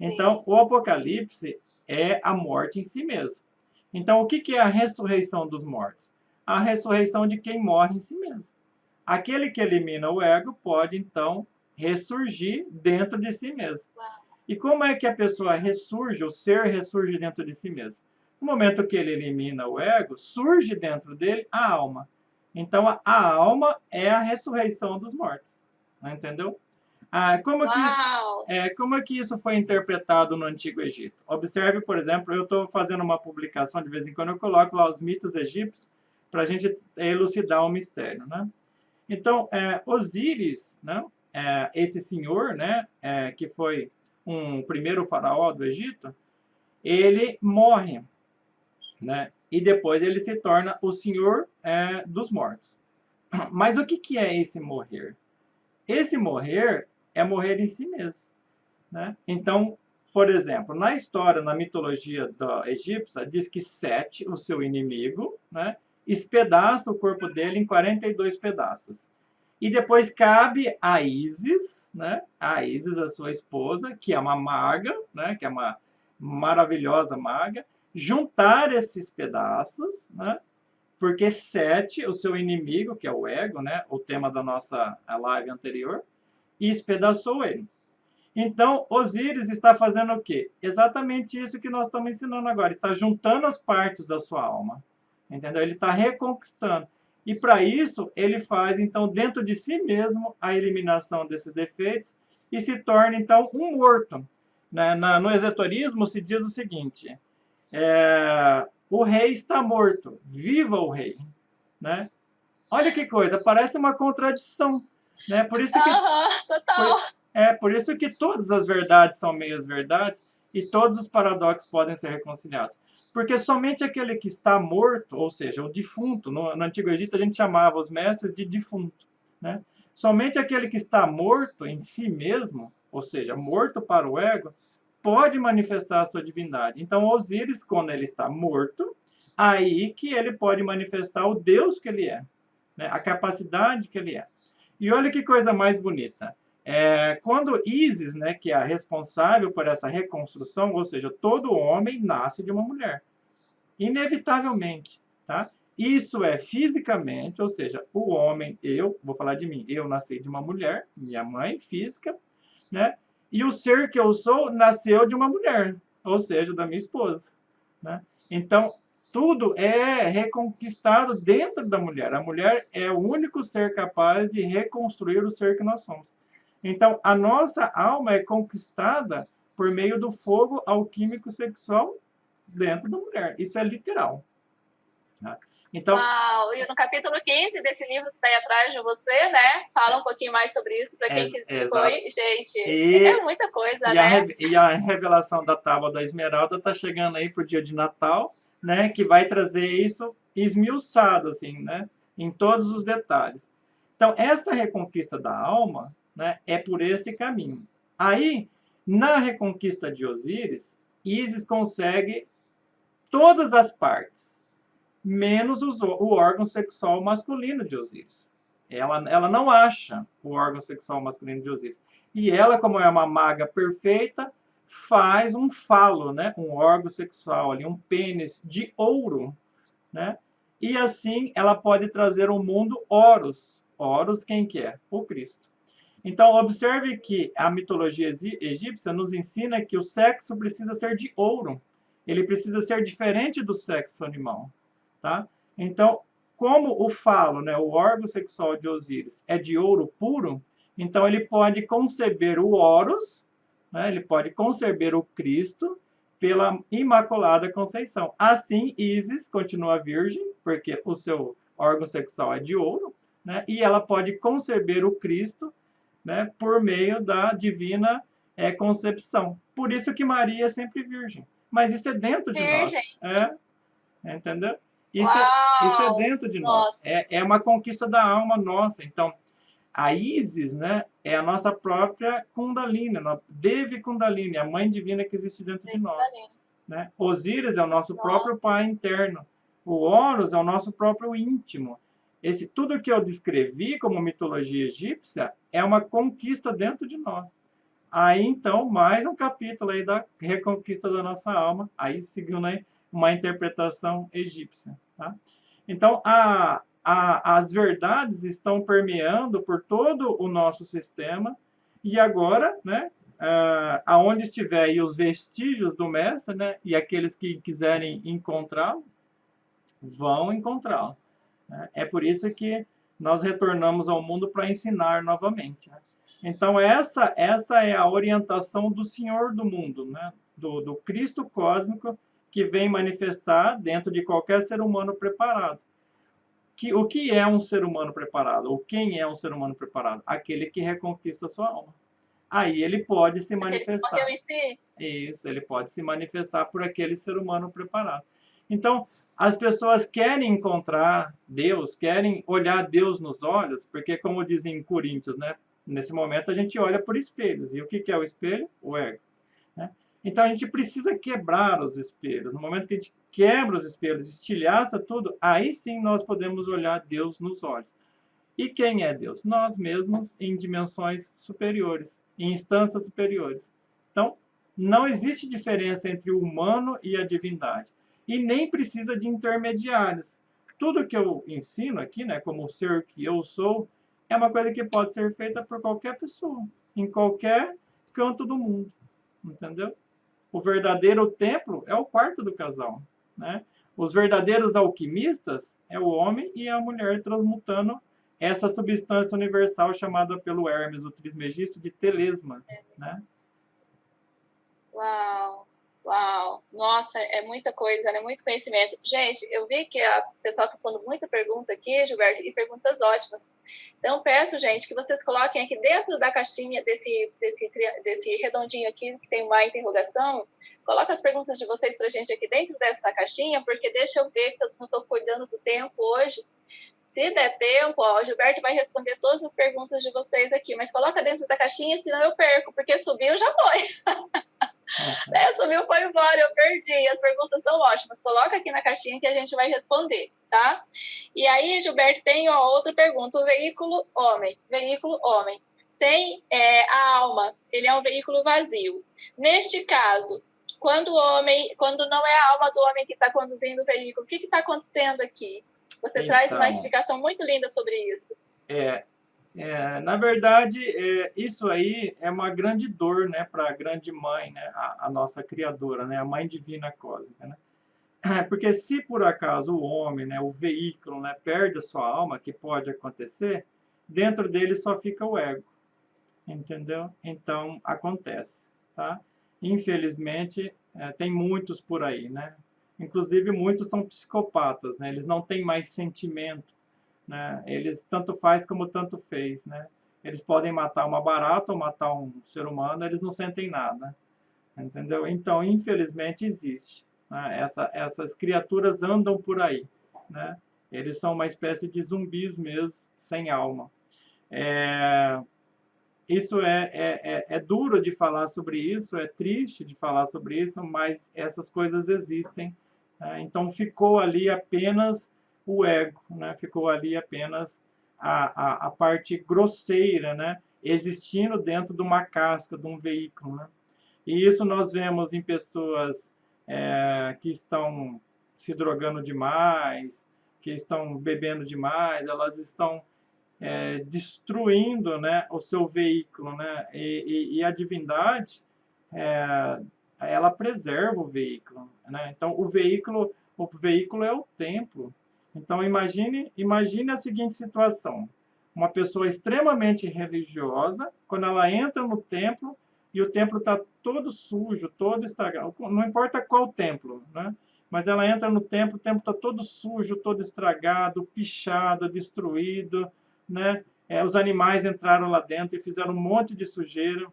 Então, o Apocalipse é a morte em si mesmo. Então, o que é a ressurreição dos mortos? A ressurreição de quem morre em si mesmo. Aquele que elimina o ego pode, então, ressurgir dentro de si mesmo. E como é que a pessoa ressurge, o ser ressurge dentro de si mesmo? No momento que ele elimina o ego, surge dentro dele a alma. Então, a alma é a ressurreição dos mortos. Entendeu? Como é que isso foi interpretado no Antigo Egito? Observe, por exemplo, eu estou fazendo uma publicação, de vez em quando eu coloco lá os mitos egípcios para a gente elucidar o mistério, né? Então, Osíris, né, esse senhor, né, que foi um primeiro faraó do Egito, ele morre, né, e depois ele se torna o senhor dos mortos. Mas o que é esse morrer? Esse morrer é morrer em si mesmo. Né? Então, por exemplo, na história, na mitologia da egípcia, diz que Sete, o seu inimigo, né, espedaça o corpo dele em 42 pedaços. E depois cabe a Ísis, né, a sua esposa, que é uma maga, né, que é uma maravilhosa maga, juntar esses pedaços, né, porque Sete, o seu inimigo, que é o ego, né, o tema da nossa live anterior, e espedaçou ele. Então, Osíris está fazendo o quê? Exatamente isso que nós estamos ensinando agora. Está juntando as partes da sua alma. Entendeu? Ele está reconquistando. E para isso, ele faz, então, dentro de si mesmo, a eliminação desses defeitos e se torna, então, um morto. No esoterismo se diz o seguinte, o rei está morto, viva o rei. Né? Olha que coisa, parece uma contradição. Né? Por isso que, total. por isso que todas as verdades são meias verdades e todos os paradoxos podem ser reconciliados. Porque somente aquele que está morto, ou seja, o defunto, no Antigo Egito a gente chamava os mestres de defunto, né? Somente aquele que está morto em si mesmo, ou seja, morto para o ego, pode manifestar a sua divindade. Então, Osíris, quando ele está morto, aí que ele pode manifestar o Deus que ele é, né? A capacidade que ele é. E olha que coisa mais bonita. Quando Ísis, né, que é a responsável por essa reconstrução, ou seja, todo homem nasce de uma mulher, inevitavelmente, tá? Isso é fisicamente, ou seja, o homem, eu, vou falar de mim, eu nasci de uma mulher, minha mãe, física, né? E o ser que eu sou nasceu de uma mulher, ou seja, da minha esposa, né? Então, tudo é reconquistado dentro da mulher. A mulher é o único ser capaz de reconstruir o ser que nós somos. Então, a nossa alma é conquistada por meio do fogo alquímico sexual dentro da mulher. Isso é literal. Tá? Então, Uau! E no capítulo 15 desse livro que está aí atrás de você, né? Fala um pouquinho mais sobre isso, para quem ficou aí. Gente, é muita coisa, né? E a revelação da Tábua da Esmeralda está chegando aí para o dia de Natal, né? Que vai trazer isso esmiuçado, assim, né? Em todos os detalhes. Então, essa reconquista da alma, né? É por esse caminho. Aí, na reconquista de Osíris, Ísis consegue todas as partes, menos o órgão sexual masculino de Osíris. Ela não acha o órgão sexual masculino de Osíris. E ela, como é uma maga perfeita, faz um falo, né? Um órgão sexual ali, um pênis de ouro, né? E assim ela pode trazer ao mundo Horus. Horus, quem que é? O Cristo. Então, observe que a mitologia egípcia nos ensina que o sexo precisa ser de ouro. Ele precisa ser diferente do sexo animal, tá? Então, como o falo, né, o órgão sexual de Osíris, é de ouro puro, então ele pode conceber o Horus, né, ele pode conceber o Cristo pela Imaculada Conceição. Assim, Ísis continua virgem, porque o seu órgão sexual é de ouro, né, e ela pode conceber o Cristo, né, por meio da divina concepção. Por isso que Maria é sempre virgem. Mas isso é dentro de nós. Entendeu? Isso é dentro de nós. É uma conquista da alma nossa. Então, a Ísis, né, é a nossa própria Kundalini, Devi Kundalini, a mãe divina que existe dentro de nós. Né? Osíris é o nosso próprio pai interno. O Horus é o nosso próprio íntimo. Tudo que eu descrevi como mitologia egípcia é uma conquista dentro de nós. Aí, então, mais um capítulo aí da reconquista da nossa alma, aí seguindo aí uma interpretação egípcia. Tá? Então, as verdades estão permeando por todo o nosso sistema, e agora, né, aonde estiver aí os vestígios do mestre, né, e aqueles que quiserem encontrá-lo, vão encontrá-lo. Né? É por isso que nós retornamos ao mundo para ensinar novamente. Né? Então, essa é a orientação do Senhor do mundo, né? do Cristo cósmico, que vem manifestar dentro de qualquer ser humano preparado. O que é um ser humano preparado? Ou quem é um ser humano preparado? Aquele que reconquista a sua alma. Aí ele pode se manifestar. Isso, ele pode se manifestar por aquele ser humano preparado. Então, as pessoas querem encontrar Deus, querem olhar Deus nos olhos, porque, como dizem em Coríntios, né? Nesse momento a gente olha por espelhos. E o que é o espelho? O ego. Né? Então a gente precisa quebrar os espelhos. No momento que a gente quebra os espelhos, estilhaça tudo, aí sim nós podemos olhar Deus nos olhos. E quem é Deus? Nós mesmos em dimensões superiores, em instâncias superiores. Então, não existe diferença entre o humano e a divindade. E nem precisa de intermediários. Tudo que eu ensino aqui, né, como o ser que eu sou, é uma coisa que pode ser feita por qualquer pessoa, em qualquer canto do mundo. Entendeu? O verdadeiro templo é o quarto do casal. Né? Os verdadeiros alquimistas é o homem e a mulher transmutando essa substância universal chamada pelo Hermes, o Trismegisto, de telesma. Né? Uau! Uau, nossa, é muita coisa, né? Muito conhecimento. Gente, eu vi que a pessoal está falando muita pergunta aqui, Gilberto, e perguntas ótimas. Então, peço, gente, que vocês coloquem aqui dentro da caixinha desse redondinho aqui, que tem uma interrogação, coloca as perguntas de vocês para a gente aqui dentro dessa caixinha, porque deixa eu ver que eu não estou cuidando do tempo hoje. Se der tempo, ó, o Gilberto vai responder todas as perguntas de vocês aqui, mas coloca dentro da caixinha, senão eu perco, porque subiu já foi. Sumiu, foi embora, eu perdi. As perguntas são ótimas. Coloca aqui na caixinha que a gente vai responder, tá? E aí, Gilberto, tem outra pergunta. O veículo homem, sem a alma, ele é um veículo vazio. Neste caso, quando não é a alma do homem que está conduzindo o veículo, o que está acontecendo aqui? Você traz uma explicação muito linda sobre isso. Na verdade, isso aí é uma grande dor, né, para a grande mãe, né, a nossa criadora, né, a mãe divina cósmica, né? Porque se por acaso o homem, né, o veículo, né, perde a sua alma, que pode acontecer, dentro dele só fica o ego, entendeu? Então acontece, tá? Infelizmente, tem muitos por aí, né? Inclusive muitos são psicopatas, né? Eles não têm mais sentimento, né? Eles tanto faz como tanto fez, né? Eles podem matar uma barata ou matar um ser humano, eles não sentem nada, entendeu? Então, infelizmente, existe, né? Essas criaturas andam por aí, né? Eles são uma espécie de zumbis mesmo, sem alma. Isso é duro de falar sobre isso, é triste de falar sobre isso, mas essas coisas existem, né? Então, ficou ali apenas o ego, né? Ficou ali apenas a parte grosseira, né? Existindo dentro de uma casca, de um veículo, né? E isso nós vemos em pessoas que estão se drogando demais, que estão bebendo demais, elas estão destruindo, né, o seu veículo, né? E a divindade, ela preserva o veículo, né? Então o veículo é o templo. Então imagine a seguinte situação: uma pessoa extremamente religiosa, quando ela entra no templo e o templo está todo sujo, todo estragado, não importa qual templo, né? Mas ela entra no templo, o templo está todo sujo, todo estragado, pichado, destruído, né? Os animais entraram lá dentro e fizeram um monte de sujeira.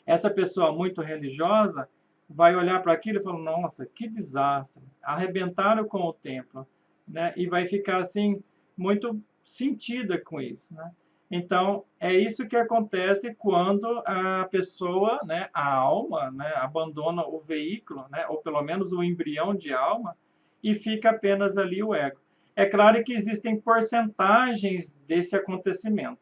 Essa pessoa muito religiosa vai olhar para aquilo e falar: nossa, que desastre, arrebentaram com o templo, né? E vai ficar assim muito sentida com isso, né? Então, é isso que acontece quando a pessoa, né, a alma, né, abandona o veículo, né, ou pelo menos o embrião de alma, e fica apenas ali o ego. É claro que existem porcentagens desse acontecimento,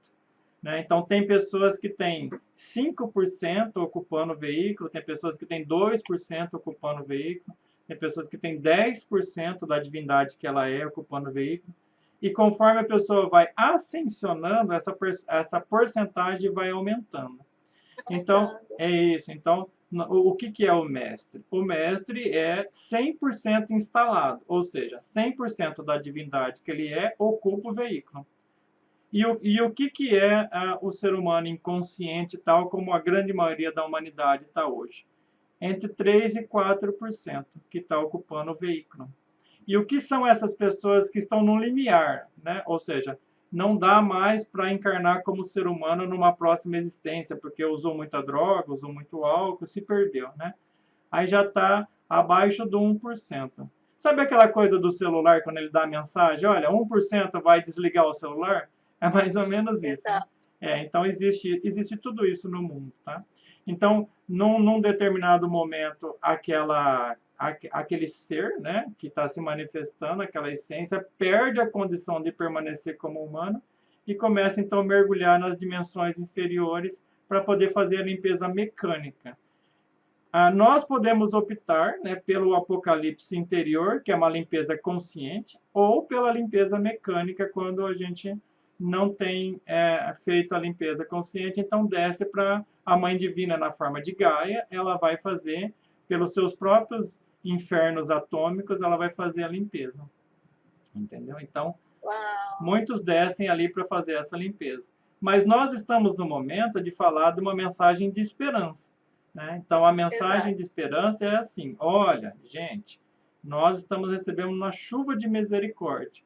né? Então, tem pessoas que têm 5% ocupando o veículo, tem pessoas que têm 2% ocupando o veículo, tem pessoas que têm 10% da divindade que ela é ocupando o veículo. E conforme a pessoa vai ascensionando, essa porcentagem vai aumentando. Então, é isso. Então, o que é o mestre? O mestre é 100% instalado, ou seja, 100% da divindade que ele ocupa o veículo. E o que é o ser humano inconsciente, tal como a grande maioria da humanidade está hoje? Entre 3% e 4% que está ocupando o veículo. E o que são essas pessoas que estão no limiar, né? Ou seja, não dá mais para encarnar como ser humano numa próxima existência, porque usou muita droga, usou muito álcool, se perdeu, né? Aí já está abaixo do 1%. Sabe aquela coisa do celular, quando ele dá a mensagem, olha, 1% vai desligar o celular? É mais ou menos isso, né? Então existe tudo isso no mundo, tá? Então, num determinado momento, aquele ser, né, que está se manifestando, aquela essência, perde a condição de permanecer como humano e começa, então, a mergulhar nas dimensões inferiores para poder fazer a limpeza mecânica. Nós podemos optar, né, pelo apocalipse interior, que é uma limpeza consciente, ou pela limpeza mecânica, quando a gente não tem feito a limpeza consciente, então desce para a Mãe Divina na forma de Gaia, ela vai fazer, pelos seus próprios infernos atômicos, ela vai fazer a limpeza. Entendeu? Então, muitos descem ali para fazer essa limpeza. Mas nós estamos no momento de falar de uma mensagem de esperança. né? Então, a mensagem Exato. de esperança é assim: olha, gente, nós estamos recebendo uma chuva de misericórdia.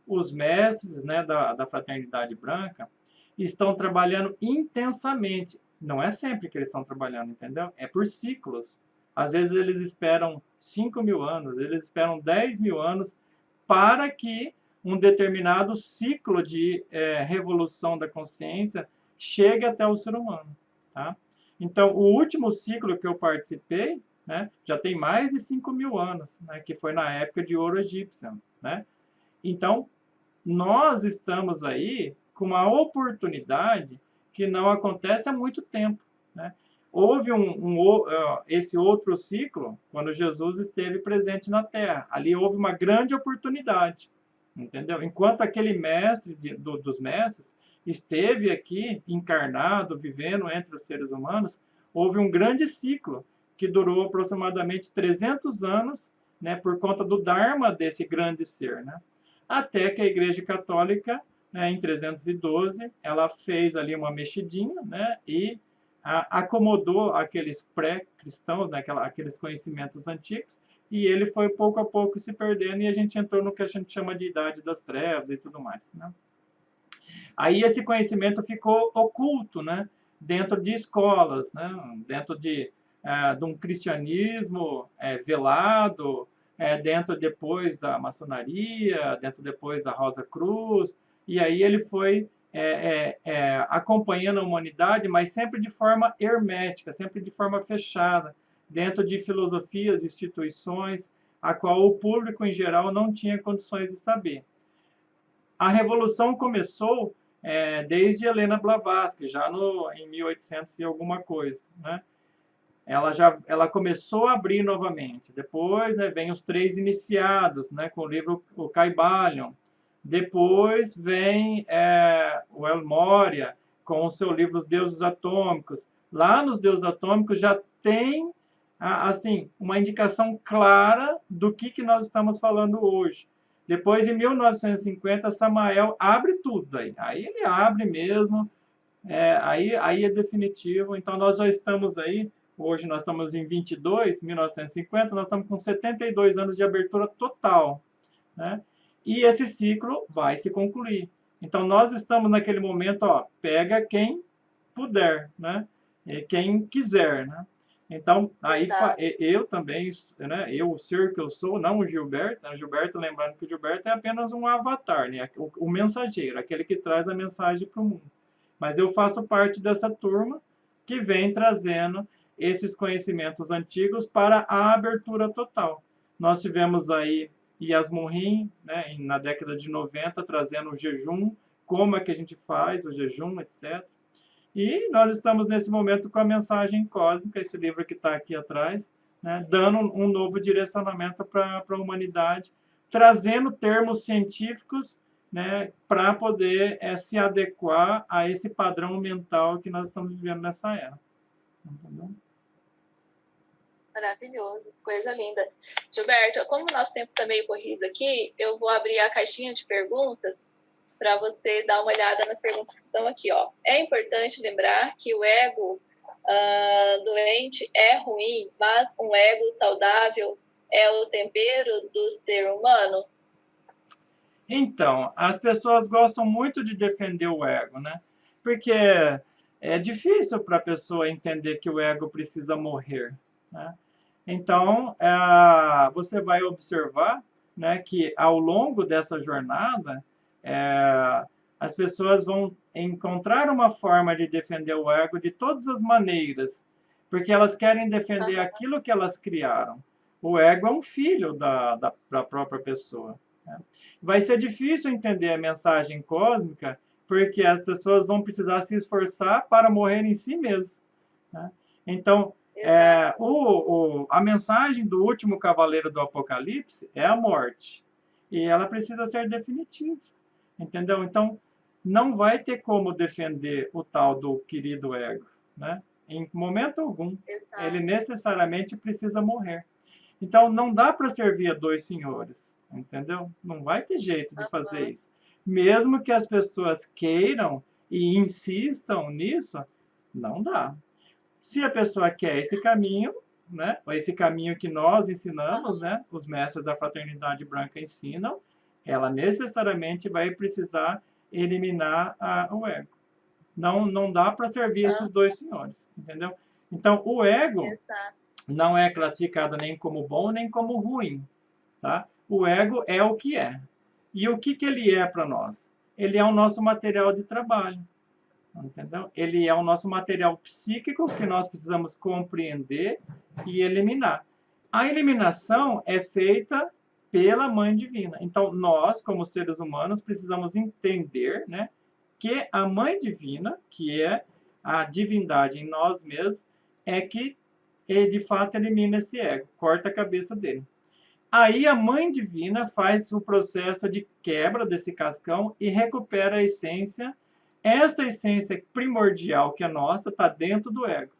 Os mestres, né, da Fraternidade Branca estão trabalhando intensamente. Não é sempre que eles estão trabalhando, entendeu? É por ciclos. Às vezes eles esperam 5.000 anos, eles esperam 10.000 anos para que um determinado ciclo de revolução da consciência chegue até o ser humano. Tá? Então, o último ciclo que eu participei, né, já tem mais de 5.000 anos, né, que foi na época de ouro egípcio. Né? Então, nós estamos aí com uma oportunidade que não acontece há muito tempo. Né? Houve esse outro ciclo quando Jesus esteve presente na Terra. Ali houve uma grande oportunidade, entendeu? Enquanto aquele mestre dos mestres esteve aqui encarnado, vivendo entre os seres humanos, houve um grande ciclo que durou aproximadamente 300 anos, né, por conta do Dharma desse grande ser, né? Até que a Igreja Católica, né, em 312, ela fez ali uma mexidinha, né, e acomodou aqueles pré-cristãos, né, aqueles conhecimentos antigos, e ele foi pouco a pouco se perdendo, e a gente entrou no que a gente chama de Idade das Trevas e tudo mais. Né? Aí esse conhecimento ficou oculto, né, dentro de escolas, né, dentro de um cristianismo velado, dentro depois da maçonaria, dentro depois da Rosa Cruz, e aí ele foi acompanhando a humanidade, mas sempre de forma hermética, sempre de forma fechada, dentro de filosofias, instituições, a qual o público em geral não tinha condições de saber. A Revolução começou desde Helena Blavatsky, já em 1800 e alguma coisa, né? Ela começou a abrir novamente. Depois, né, vem os Três Iniciados, né, com o livro O Caibalion. Depois vem o El Moria, com o seu livro Os Deuses Atômicos. Lá nos Deuses Atômicos já tem assim, uma indicação clara do que nós estamos falando hoje. Depois, em 1950, Samael abre tudo aí. Aí ele abre mesmo, aí é definitivo. Então, nós já estamos aí, hoje nós estamos em 22, 1950, nós estamos com 72 anos de abertura total. Né? E esse ciclo vai se concluir. Então, nós estamos naquele momento, ó, pega quem puder, né? E quem quiser, né? Então, aí eu também, né? Eu, o ser que eu sou, não o Gilberto, né? O Gilberto, lembrando que o Gilberto é apenas um avatar, né? O mensageiro, aquele que traz a mensagem para o mundo. Mas eu faço parte dessa turma que vem trazendo esses conhecimentos antigos para a abertura total. Nós tivemos aí Yasmin Rim, né, na década de 90, trazendo o jejum, como é que a gente faz o jejum, etc. E nós estamos nesse momento com a mensagem cósmica, esse livro que está aqui atrás, né, dando um novo direcionamento para a humanidade, trazendo termos científicos, né, para poder se adequar a esse padrão mental que nós estamos vivendo nessa era. Entendeu? Maravilhoso, coisa linda. Gilberto, como o nosso tempo está meio corrido aqui, eu vou abrir a caixinha de perguntas para você dar uma olhada nas perguntas que estão aqui. Ó. É importante lembrar que o ego doente é ruim, mas um ego saudável é o tempero do ser humano? Então, as pessoas gostam muito de defender o ego, né? Porque é difícil para a pessoa entender que o ego precisa morrer, né? Então, você vai observar, né, que ao longo dessa jornada, as pessoas vão encontrar uma forma de defender o ego de todas as maneiras, porque elas querem defender aquilo que elas criaram. O ego é um filho da própria pessoa. Né? Vai ser difícil entender a mensagem cósmica, porque as pessoas vão precisar se esforçar para morrer em si mesmas. Né? Então, a mensagem do último cavaleiro do Apocalipse é a morte. E ela precisa ser definitiva. Entendeu? Então, não vai ter como defender o tal do querido ego. Né? Em momento algum. Exato. Ele necessariamente precisa morrer. Então, não dá para servir a dois senhores. Entendeu? Não vai ter jeito de fazer isso. Mesmo que as pessoas queiram e insistam nisso, não dá. Se a pessoa quer esse caminho, né, ou esse caminho que nós ensinamos, né, os mestres da fraternidade branca ensinam, ela necessariamente vai precisar eliminar o ego. Não dá para servir esses dois senhores, entendeu? Então, o ego Exato. não é classificado nem como bom nem como ruim, tá? O ego é o que é. E o que ele é para nós? Ele é o nosso material de trabalho, entendeu? Ele é o nosso material psíquico que nós precisamos compreender e eliminar. A eliminação é feita pela Mãe Divina. Então, nós, como seres humanos, precisamos entender, né, que a Mãe Divina, que é a divindade em nós mesmos, é que, de fato, elimina esse ego, corta a cabeça dele. Aí a Mãe Divina faz o processo de quebra desse cascão e recupera a essência. Essa essência primordial que é nossa está dentro do ego.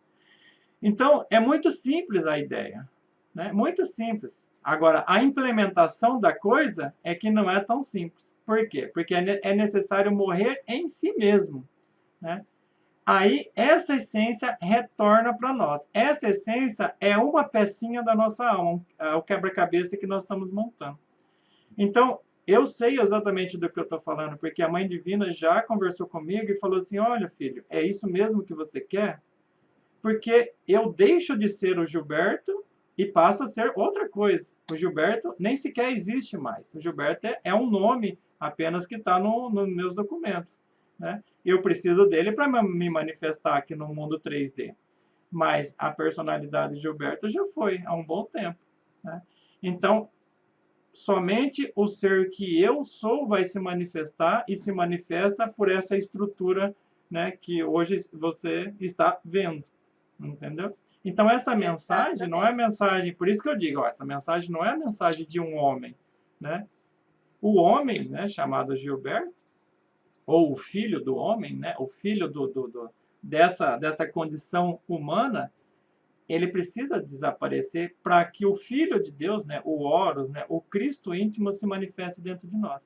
Então, é muito simples a ideia, né? Muito simples. Agora, a implementação da coisa é que não é tão simples. Por quê? Porque é necessário morrer em si mesmo, né? Aí, essa essência retorna para nós. Essa essência é uma pecinha da nossa alma, o quebra-cabeça que nós estamos montando. Então, eu sei exatamente do que eu estou falando, porque a Mãe Divina já conversou comigo e falou assim, olha, filho, é isso mesmo que você quer? Porque eu deixo de ser o Gilberto e passo a ser outra coisa. O Gilberto nem sequer existe mais. O Gilberto é um nome apenas que está nos meus documentos, né? Eu preciso dele para me manifestar aqui no mundo 3D. Mas a personalidade de Gilberto já foi há um bom tempo, né? Então, somente o ser que eu sou vai se manifestar e se manifesta por essa estrutura, né, que hoje você está vendo, entendeu? Então, essa mensagem não é mensagem, por isso que eu digo, ó, essa mensagem não é a mensagem de um homem, né? O homem, né, chamado Gilberto, ou o filho do homem, né, o filho dessa condição humana, ele precisa desaparecer para que o Filho de Deus, né, o Horus, né, o Cristo íntimo, se manifeste dentro de nós.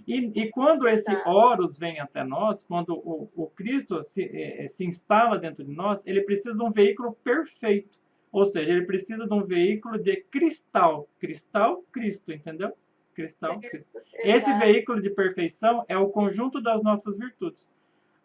E quando esse Horus vem até nós, quando o Cristo se instala dentro de nós, ele precisa de um veículo perfeito. Ou seja, ele precisa de um veículo de cristal. Cristal, Cristo, entendeu? Cristal, Cristo. Esse veículo de perfeição é o conjunto das nossas virtudes.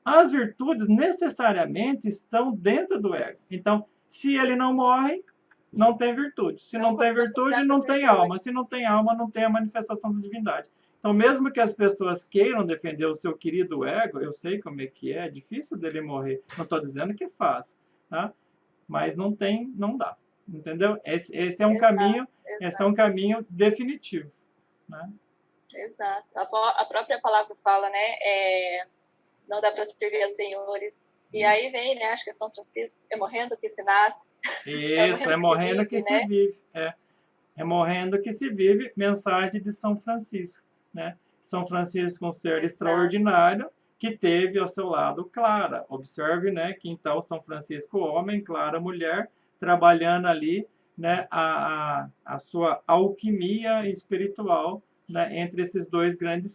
As virtudes necessariamente estão dentro do ego. Então, se ele não morre, não tem virtude. Se não tem virtude, não tem alma. Se não tem alma, não tem a manifestação da divindade. Então, mesmo que as pessoas queiram defender o seu querido ego, eu sei como é difícil dele morrer. Não estou dizendo que é fácil, tá? Mas não dá. Entendeu? Esse é um caminho, esse é um caminho definitivo, né? Exato. A própria palavra fala, né? Não dá para servir a senhores. E aí vem, né? Acho que é São Francisco, é morrendo que se nasce. Isso, é morrendo que se vive. É morrendo que se vive, mensagem de São Francisco, né? São Francisco, um ser extraordinário, que teve ao seu lado Clara. Observe, né, que então São Francisco, homem, Clara, mulher, trabalhando ali, né, a sua alquimia espiritual, né, entre esses dois grandes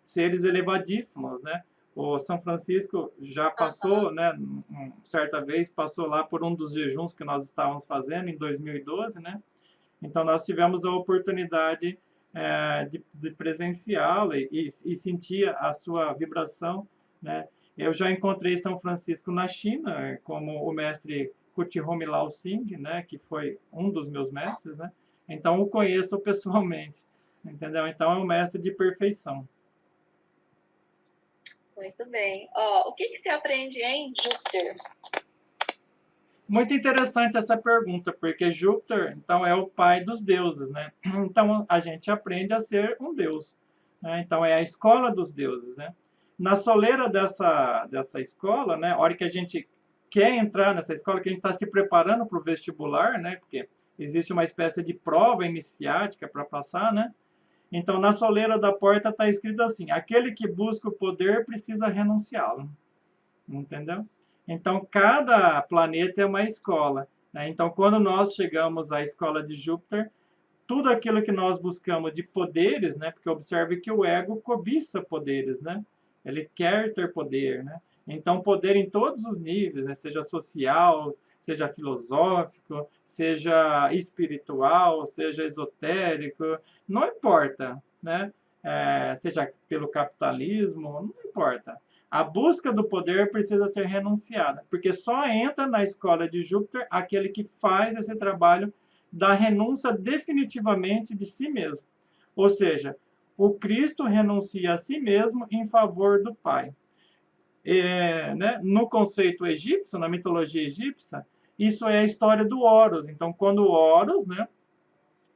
seres elevadíssimos, né? O São Francisco já passou, né, certa vez, passou lá por um dos jejuns que nós estávamos fazendo em 2012, né? Então, nós tivemos a oportunidade de presenciá-lo e sentir a sua vibração, né? Eu já encontrei São Francisco na China, como o mestre Kutihomi Lao Singh, né, que foi um dos meus mestres, né? Então, o conheço pessoalmente, entendeu? Então, é um mestre de perfeição. Muito bem. O que se aprende em Júpiter? Muito interessante essa pergunta, porque Júpiter, então, é o pai dos deuses, né? Então, a gente aprende a ser um deus, né? Então, é a escola dos deuses, né? Na soleira dessa escola, né? A hora que a gente quer entrar nessa escola, que a gente está se preparando para o vestibular, né? Porque existe uma espécie de prova iniciática para passar, né? Então, na soleira da porta está escrito assim, aquele que busca o poder precisa renunciá-lo, entendeu? Então, cada planeta é uma escola, né? Então, quando nós chegamos à escola de Júpiter, tudo aquilo que nós buscamos de poderes, né? Porque observe que o ego cobiça poderes, né? Ele quer ter poder, né? Então, poder em todos os níveis, né? Seja social, seja filosófico, seja espiritual, seja esotérico, não importa, né? Seja pelo capitalismo, não importa. A busca do poder precisa ser renunciada, porque só entra na escola de Júpiter aquele que faz esse trabalho da renúncia definitivamente de si mesmo. Ou seja, o Cristo renuncia a si mesmo em favor do Pai. Né, no conceito egípcio, na mitologia egípcia, isso é a história do Horus. Então, quando o Horus, né,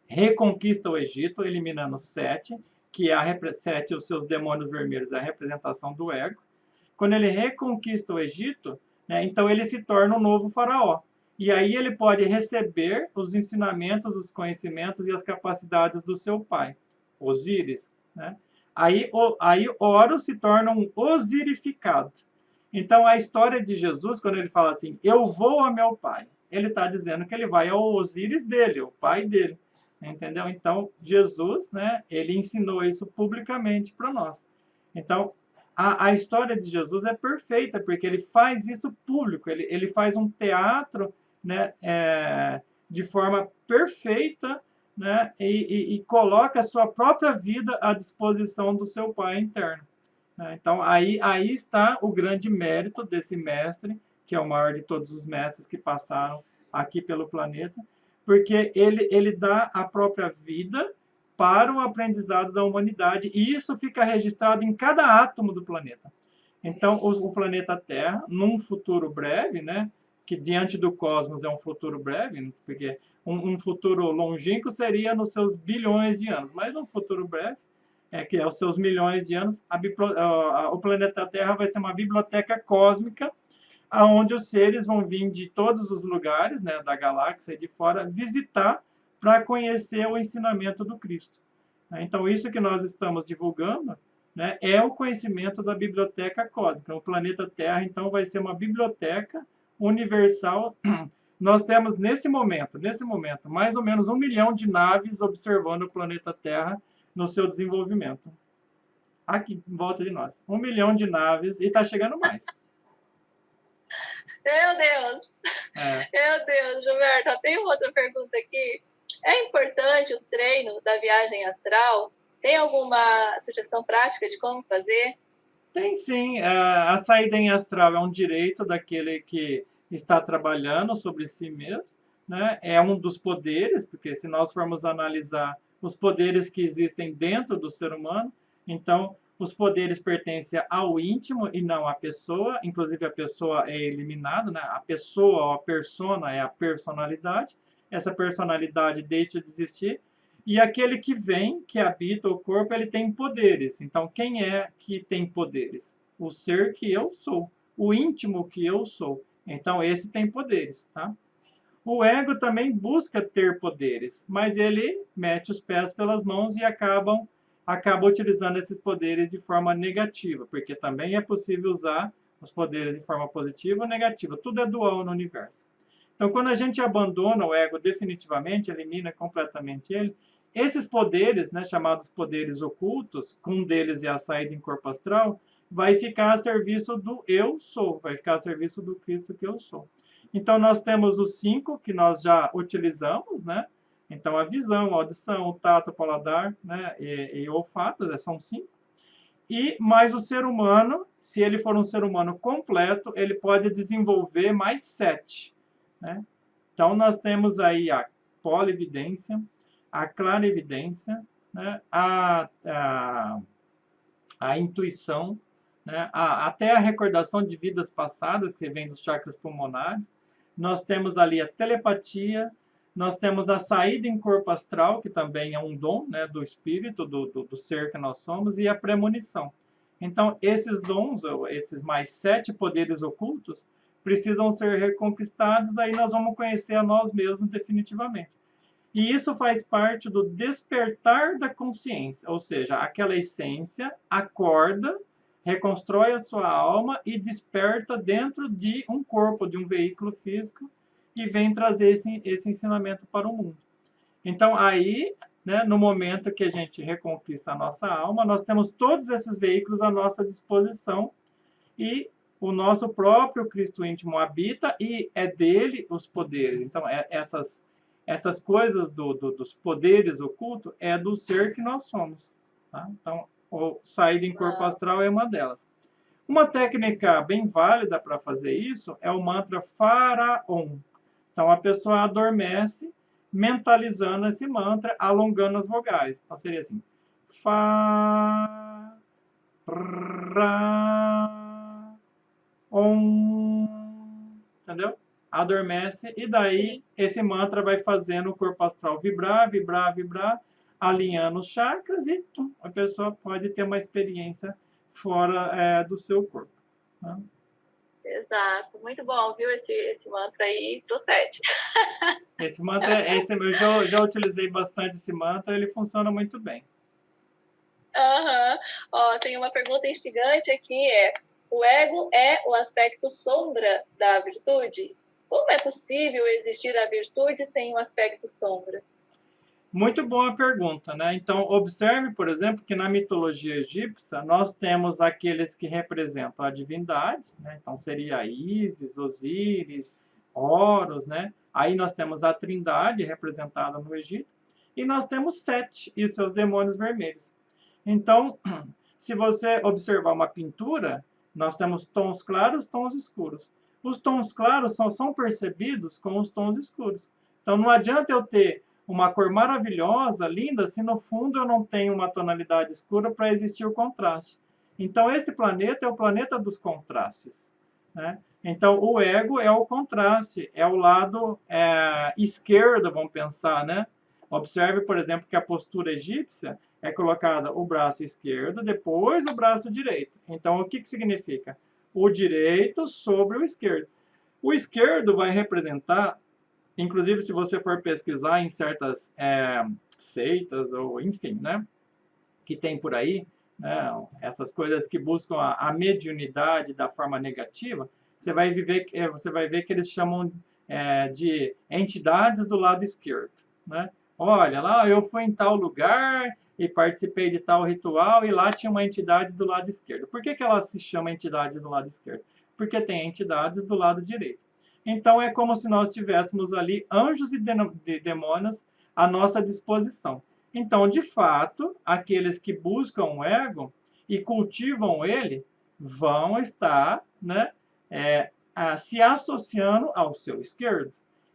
reconquista o Egito, eliminando Sete, que é Sete e os seus demônios vermelhos, é a representação do ego. Quando ele reconquista o Egito, né, então ele se torna um novo faraó. E aí ele pode receber os ensinamentos, os conhecimentos e as capacidades do seu pai, Osíris. Né? Aí Horus se torna um osirificado. Então a história de Jesus, quando ele fala assim, eu vou a meu pai, ele está dizendo que ele vai ao Osíris dele, o pai dele. Entendeu? Então Jesus, né, ele ensinou isso publicamente para nós. Então a história de Jesus é perfeita, porque ele faz isso público, ele faz um teatro, né, de forma perfeita, né, e coloca a sua própria vida à disposição do seu Pai interno. Né? Então, aí está o grande mérito desse mestre, que é o maior de todos os mestres que passaram aqui pelo planeta, porque ele dá a própria vida para o aprendizado da humanidade, e isso fica registrado em cada átomo do planeta. Então, o planeta Terra, num futuro breve, né, que diante do cosmos é um futuro breve, porque um futuro longínquo seria nos seus bilhões de anos, mas um futuro breve, que é os seus milhões de anos, o planeta Terra vai ser uma biblioteca cósmica, onde os seres vão vir de todos os lugares, né, da galáxia e de fora, visitar para conhecer o ensinamento do Cristo. Então, isso que nós estamos divulgando, né, é o conhecimento da biblioteca cósmica. O planeta Terra, então, vai ser uma biblioteca universal. Nós temos, nesse momento, mais ou menos 1 milhão de naves observando o planeta Terra no seu desenvolvimento. Aqui, em volta de nós. 1 milhão de naves, e está chegando mais. Meu Deus! Meu Deus, Gilberto, tem uma outra pergunta aqui. É importante o treino da viagem astral? Tem alguma sugestão prática de como fazer? Tem sim. A saída em astral é um direito daquele que está trabalhando sobre si mesmo. Né? É um dos poderes, porque se nós formos analisar os poderes que existem dentro do ser humano, então os poderes pertencem ao íntimo e não à pessoa. Inclusive a pessoa é eliminada, né? A pessoa ou a persona é a personalidade. Essa personalidade deixa de existir. E aquele que vem, que habita o corpo, ele tem poderes. Então, quem é que tem poderes? O ser que eu sou, o íntimo que eu sou. Então, esse tem poderes, tá? O ego também busca ter poderes, mas ele mete os pés pelas mãos e acaba utilizando esses poderes de forma negativa, porque também é possível usar os poderes de forma positiva ou negativa. Tudo é dual no universo. Então, quando a gente abandona o ego definitivamente, elimina completamente ele, esses poderes, né, chamados poderes ocultos, um deles é a saída em corpo astral, vai ficar a serviço do eu sou, vai ficar a serviço do Cristo que eu sou. Então, nós temos os 5 que nós já utilizamos, né? Então, a visão, a audição, o tato, o paladar, né, e o olfato, são 5. E mais o ser humano, se ele for um ser humano completo, ele pode desenvolver mais 7. Né? Então, nós temos aí a polividência, a clarividência, né? a intuição, né? Até a recordação de vidas passadas, que vem dos chakras pulmonares. Nós temos ali a telepatia, nós temos a saída em corpo astral, que também é um dom, né, do espírito, do ser que nós somos, e a premonição. Então, esses dons, esses mais 7 poderes ocultos, precisam ser reconquistados, daí nós vamos conhecer a nós mesmos definitivamente. E isso faz parte do despertar da consciência, ou seja, aquela essência acorda, reconstrói a sua alma e desperta dentro de um corpo, de um veículo físico, e vem trazer esse ensinamento para o mundo. Então, aí, né, no momento que a gente reconquista a nossa alma, nós temos todos esses veículos à nossa disposição e o nosso próprio Cristo íntimo habita e é dele os poderes. Então, essas coisas dos poderes ocultos é do ser que nós somos. Tá? Então, o saída em corpo astral é uma delas. Uma técnica bem válida para fazer isso é o mantra Faraon. Então, a pessoa adormece mentalizando esse mantra, alongando as vogais. Então, seria assim. Fa, Ra, On. Entendeu? Adormece e daí esse mantra vai fazendo o corpo astral vibrar, vibrar, vibrar, alinhando os chakras e a pessoa pode ter uma experiência fora do seu corpo. Né? Exato, muito bom, viu? Esse mantra aí procede. Esse mantra, eu já utilizei bastante esse mantra, ele funciona muito bem. Ó, tem uma pergunta instigante aqui, o ego é o aspecto sombra da virtude? Como é possível existir a virtude sem um aspecto sombra? Muito boa pergunta, né? Então, observe, por exemplo, que na mitologia egípcia nós temos aqueles que representam as divindades, né? Então seria Ísis, Osíris, Horus, né? Aí nós temos a Trindade representada no Egito e nós temos Sete e seus demônios vermelhos. Então, se você observar uma pintura, nós temos tons claros, tons escuros. Os tons claros são percebidos com os tons escuros. Então, não adianta eu ter uma cor maravilhosa, linda, se no fundo eu não tenho uma tonalidade escura para existir o contraste. Então, esse planeta é o planeta dos contrastes. Né? Então, o ego é o contraste, é o lado esquerdo, vamos pensar, né? Observe, por exemplo, que a postura egípcia é colocada o braço esquerdo, depois o braço direito. Então, o que significa? O direito sobre o esquerdo. O esquerdo vai representar, inclusive se você for pesquisar em certas seitas, ou enfim, né, que tem por aí, né, essas coisas que buscam a mediunidade da forma negativa, você vai ver que eles chamam de entidades do lado esquerdo. Né? Olha, lá eu fui em tal lugar e participei de tal ritual e lá tinha uma entidade do lado esquerdo. Por que ela se chama entidade do lado esquerdo? Porque tem entidades do lado direito. Então é como se nós tivéssemos ali anjos e demônios à nossa disposição. Então, de fato, aqueles que buscam o ego e cultivam ele vão estar, né, se associando ao seu esquerdo.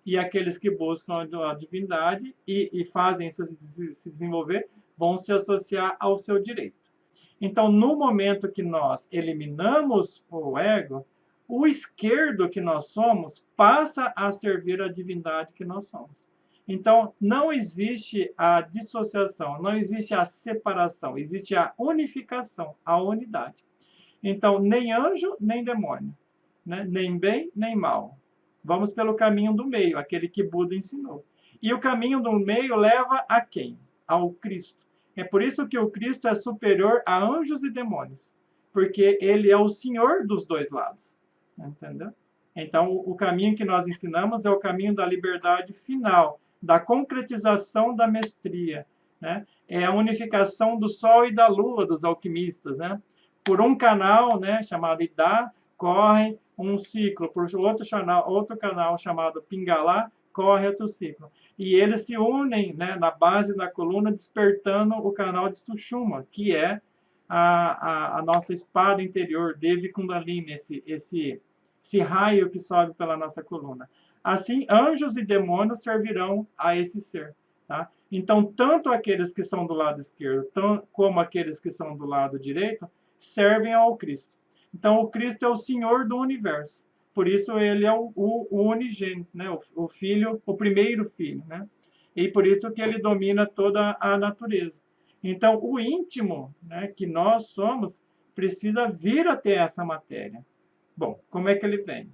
E aqueles que buscam a divindade e fazem isso se desenvolver vão se associar ao seu direito. Então, no momento que nós eliminamos o ego, o esquerdo que nós somos passa a servir a divindade que nós somos. Então, não existe a dissociação, não existe a separação, existe a unificação, a unidade. Então, nem anjo, nem demônio, né? Nem bem, nem mal. Vamos pelo caminho do meio, aquele que Buda ensinou. E o caminho do meio leva a quem? Ao Cristo. É por isso que o Cristo é superior a anjos e demônios, porque ele é o Senhor dos dois lados. Entendeu? Então, o caminho que nós ensinamos é o caminho da liberdade final, da concretização da mestria. Né? É a unificação do Sol e da Lua dos alquimistas. Né? Por um canal, né, chamado Ida, corre um ciclo. Por outro canal chamado Pingala, corre outro ciclo. E eles se unem, né, na base da coluna, despertando o canal de Sushumna, que é a nossa espada interior, Devi Kundalini, esse raio que sobe pela nossa coluna. Assim, anjos e demônios servirão a esse ser. Tá? Então, tanto aqueles que são do lado esquerdo, como aqueles que são do lado direito, servem ao Cristo. Então, o Cristo é o Senhor do universo. Por isso, ele é o unigênito, né? O filho, o primeiro filho. Né? E por isso que ele domina toda a natureza. Então, o íntimo, né, que nós somos, precisa vir até essa matéria. Bom, como é que ele vem?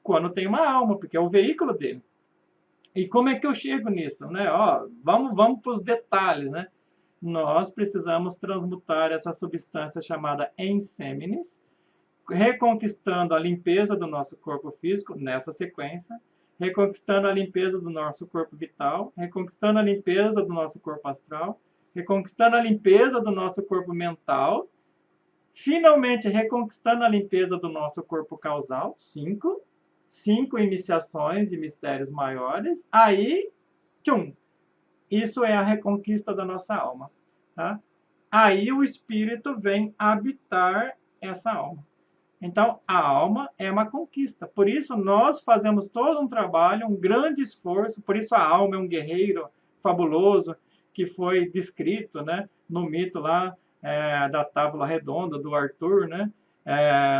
Quando tem uma alma, porque é o veículo dele. E como é que eu chego nisso? Né? Ó, vamos para os detalhes. Né? Nós precisamos transmutar essa substância chamada ensêmenes, reconquistando a limpeza do nosso corpo físico, nessa sequência, reconquistando a limpeza do nosso corpo vital, reconquistando a limpeza do nosso corpo astral, reconquistando a limpeza do nosso corpo mental, finalmente reconquistando a limpeza do nosso corpo causal, 5 iniciações de mistérios maiores, aí, tchum, isso é a reconquista da nossa alma, tá? Aí o Espírito vem habitar essa alma. Então, a alma é uma conquista. Por isso, nós fazemos todo um trabalho, um grande esforço. Por isso, a alma é um guerreiro fabuloso que foi descrito, né, no mito lá da Távola Redonda, do Arthur, né,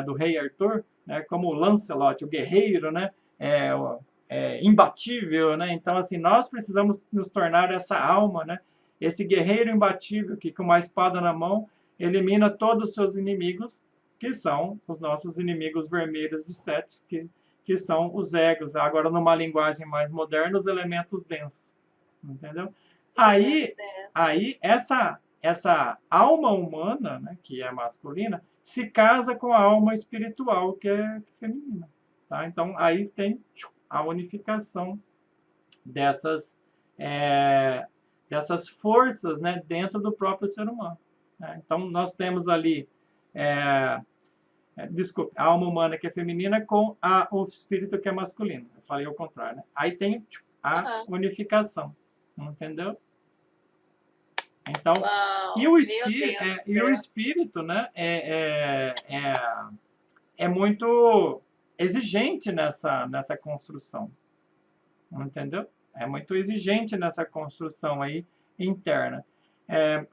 do rei Arthur, né, como Lancelot, o guerreiro, né, imbatível. Né? Então, assim, nós precisamos nos tornar essa alma, né, esse guerreiro imbatível que, com uma espada na mão, elimina todos os seus inimigos, que são os nossos inimigos vermelhos de Sete, que são os egos. Agora, numa linguagem mais moderna, os elementos densos. Entendeu? Aí essa alma humana, né, que é masculina, se casa com a alma espiritual, que é feminina. Tá? Então, aí tem a unificação dessas forças, né, dentro do próprio ser humano. Né? Então, nós temos ali desculpe, a alma humana que é feminina com o espírito que é masculino. Eu falei o contrário, né? Aí tem a unificação, entendeu? Então, e o espírito, né, é muito exigente nessa construção, entendeu? É muito exigente nessa construção aí interna.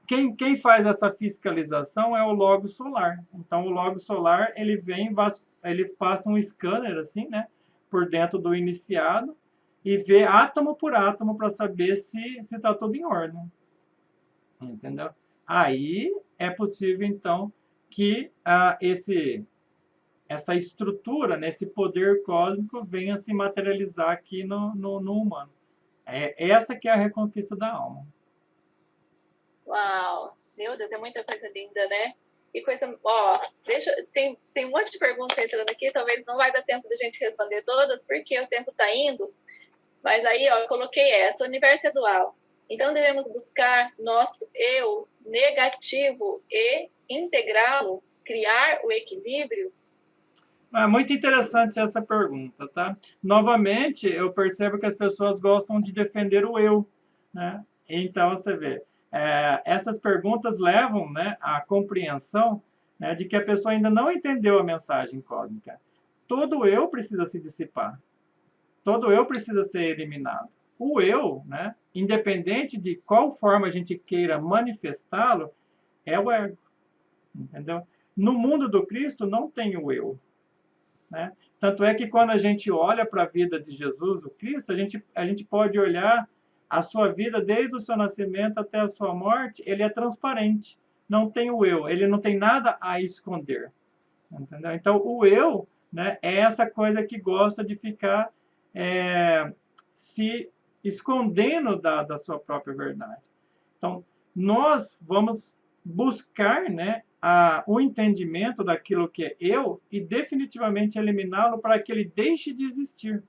Quem faz essa fiscalização é o logo solar. Então, o logo solar, ele passa um scanner, assim, né, por dentro do iniciado e vê átomo por átomo para saber se está tudo em ordem. Entendeu? Aí é possível, então, que essa estrutura, né, esse poder cósmico venha se materializar aqui no humano. Essa que é a reconquista da alma. Uau, meu Deus, é muita coisa linda, né? E coisa, tem um monte de perguntas entrando aqui, talvez não vai dar tempo da gente responder todas, porque o tempo está indo. Mas aí, eu coloquei essa, o universo é dual. Então, devemos buscar nosso eu negativo e integrá-lo, criar o equilíbrio. É muito interessante essa pergunta, tá? Novamente, eu percebo que as pessoas gostam de defender o eu, né? Então, você vê, essas perguntas levam, né, à compreensão, né, de que a pessoa ainda não entendeu a mensagem cósmica. Todo eu precisa se dissipar. Todo eu precisa ser eliminado. O eu, né, independente de qual forma a gente queira manifestá-lo, é o ego. Entendeu? No mundo do Cristo não tem o eu. Né? Tanto é que quando a gente olha para a vida de Jesus, o Cristo, a gente pode olhar a sua vida desde o seu nascimento até a sua morte, ele é transparente. Não tem o eu, ele não tem nada a esconder. Entendeu? Então, o eu, né, é essa coisa que gosta de ficar se escondendo da sua própria verdade. Então, nós vamos buscar, né, o entendimento daquilo que é eu e definitivamente eliminá-lo para que ele deixe de existir.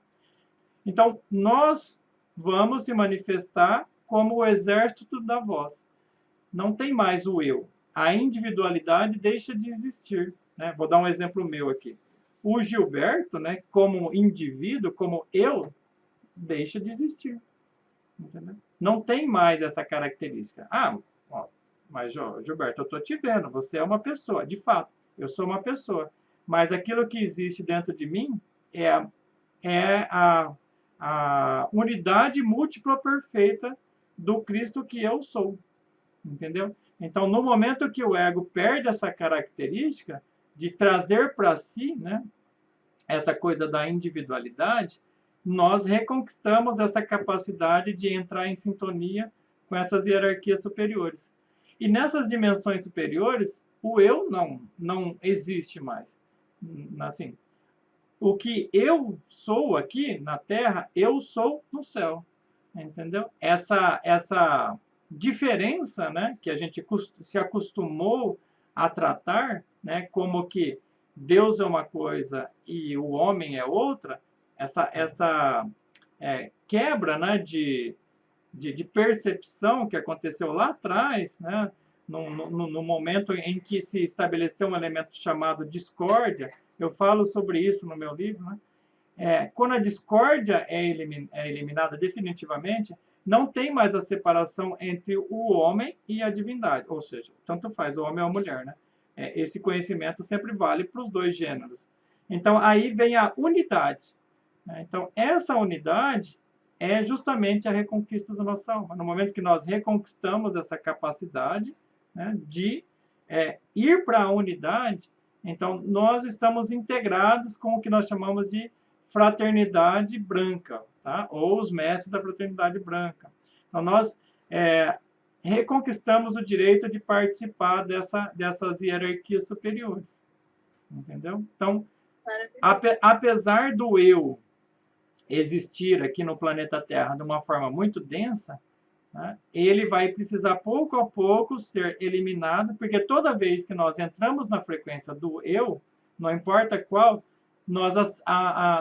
Então, nós vamos se manifestar como o exército da voz. Não tem mais o eu. A individualidade deixa de existir. Né? Vou dar um exemplo meu aqui. O Gilberto, né, como indivíduo, como eu, deixa de existir. Entendeu? Não tem mais essa característica. Mas, Gilberto, eu estou te vendo, você é uma pessoa, de fato, eu sou uma pessoa. Mas aquilo que existe dentro de mim é a unidade múltipla perfeita do Cristo que eu sou. Entendeu? Então, no momento que o ego perde essa característica de trazer para si, né, essa coisa da individualidade, nós reconquistamos essa capacidade de entrar em sintonia com essas hierarquias superiores. E nessas dimensões superiores, o eu não existe mais. Assim, o que eu sou aqui na Terra, eu sou no céu. Entendeu? Essa diferença, né, que a gente se acostumou a tratar, né, como que Deus é uma coisa e o homem é outra, essa quebra, né, de percepção que aconteceu lá atrás, né, no momento em que se estabeleceu um elemento chamado discórdia, eu falo sobre isso no meu livro, né? Quando a discórdia é eliminada definitivamente, não tem mais a separação entre o homem e a divindade, ou seja, tanto faz o homem ou a mulher, né? Esse conhecimento sempre vale para os dois gêneros. Então, aí vem a unidade, né? Então, essa unidade é justamente a reconquista da nossa alma. No momento que nós reconquistamos essa capacidade, né, de ir para a unidade, então nós estamos integrados com o que nós chamamos de fraternidade branca, tá? Ou os mestres da fraternidade branca. Então nós reconquistamos o direito de participar dessas hierarquias superiores, entendeu? Então, apesar do eu existir aqui no planeta Terra de uma forma muito densa, né, ele vai precisar pouco a pouco ser eliminado, porque toda vez que nós entramos na frequência do eu, não importa qual, nós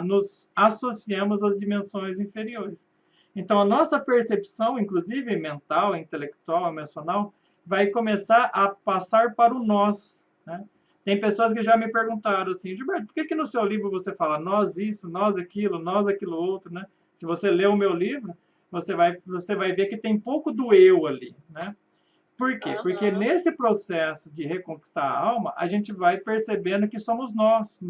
nos associamos às dimensões inferiores. Então, a nossa percepção, inclusive mental, intelectual, emocional, vai começar a passar para o nós, né? Tem pessoas que já me perguntaram assim, Gilberto, por que no seu livro você fala nós isso, nós aquilo outro, né? Se você ler o meu livro, você vai ver que tem pouco do eu ali, né? Por quê? Porque nesse processo de reconquistar a alma, a gente vai percebendo que somos nós.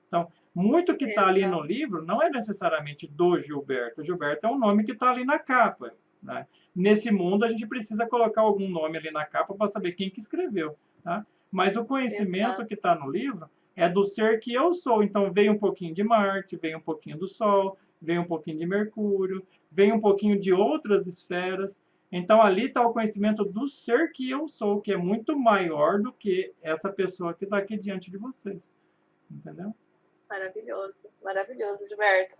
Então, muito que está ali no livro não é necessariamente do Gilberto. Gilberto é um nome que está ali na capa, né? Nesse mundo, a gente precisa colocar algum nome ali na capa para saber quem que escreveu, tá? Mas o conhecimento que está no livro é do ser que eu sou. Então, veio um pouquinho de Marte, veio um pouquinho do Sol, veio um pouquinho de Mercúrio, veio um pouquinho de outras esferas. Então, ali está o conhecimento do ser que eu sou, que é muito maior do que essa pessoa que está aqui diante de vocês. Entendeu? Maravilhoso, maravilhoso, Gilberto.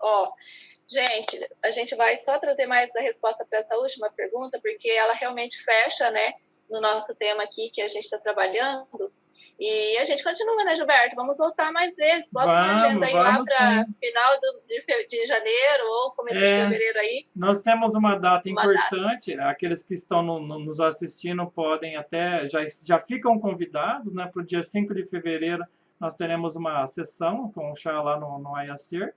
Gente, a gente vai só trazer mais a resposta para essa última pergunta, porque ela realmente fecha, né, no nosso tema aqui que a gente está trabalhando. E a gente continua, né, Gilberto? Vamos voltar mais vezes. Bota uma agenda aí lá para final de janeiro ou começo de fevereiro aí. Nós temos uma data importante. Aqueles que estão nos assistindo podem até, já ficam convidados, né, para o dia 5 de fevereiro. Nós teremos uma sessão com o chá lá no Ayacer,